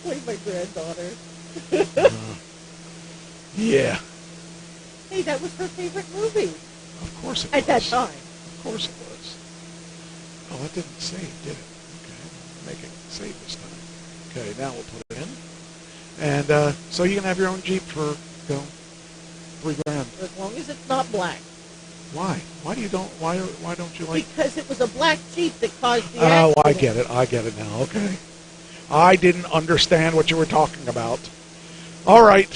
Like my granddaughter. Yeah. Hey, that was her favorite movie. Of course it was. At that time. Of course it was. Oh, that didn't save, did it? Okay, make it save this time. Okay, now we'll put it in. And so you can have your own Jeep for, $3,000. As long as it's not black. Why? Why don't you like? Because it was a black Jeep that caused the accident. Oh, I get it now. Okay. I didn't understand what you were talking about. All right.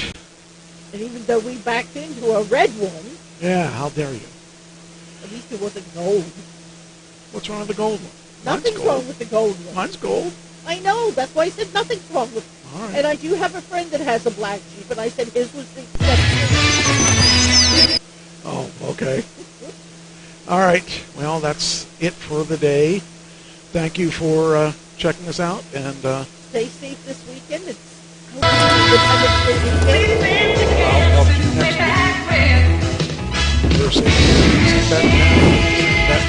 And even though we backed into a red one. Yeah, how dare you? At least it wasn't gold. What's wrong with the gold one? Nothing's wrong with the gold one. Mine's gold. I know. That's why I said nothing's wrong with it. All right. And I do have a friend that has a black Jeep, and I said his was the Oh, okay. All right. Well, that's it for the day. Thank you for checking us out, and stay safe this weekend. It's I'll talk to you next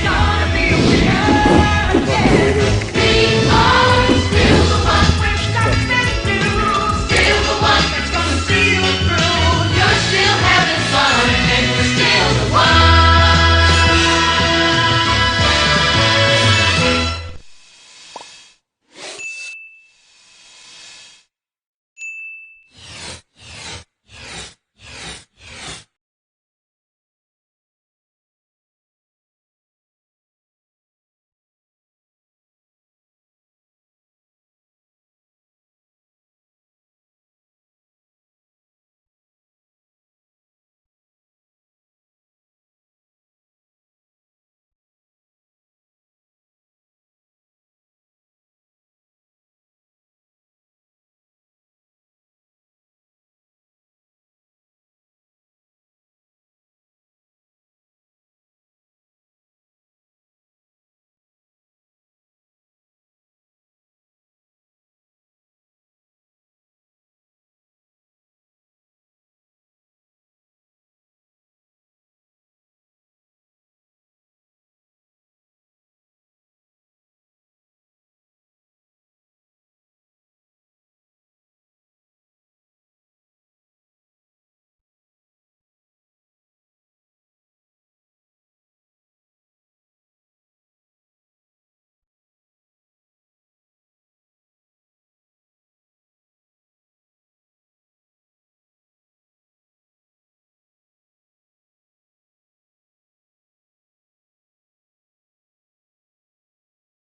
week.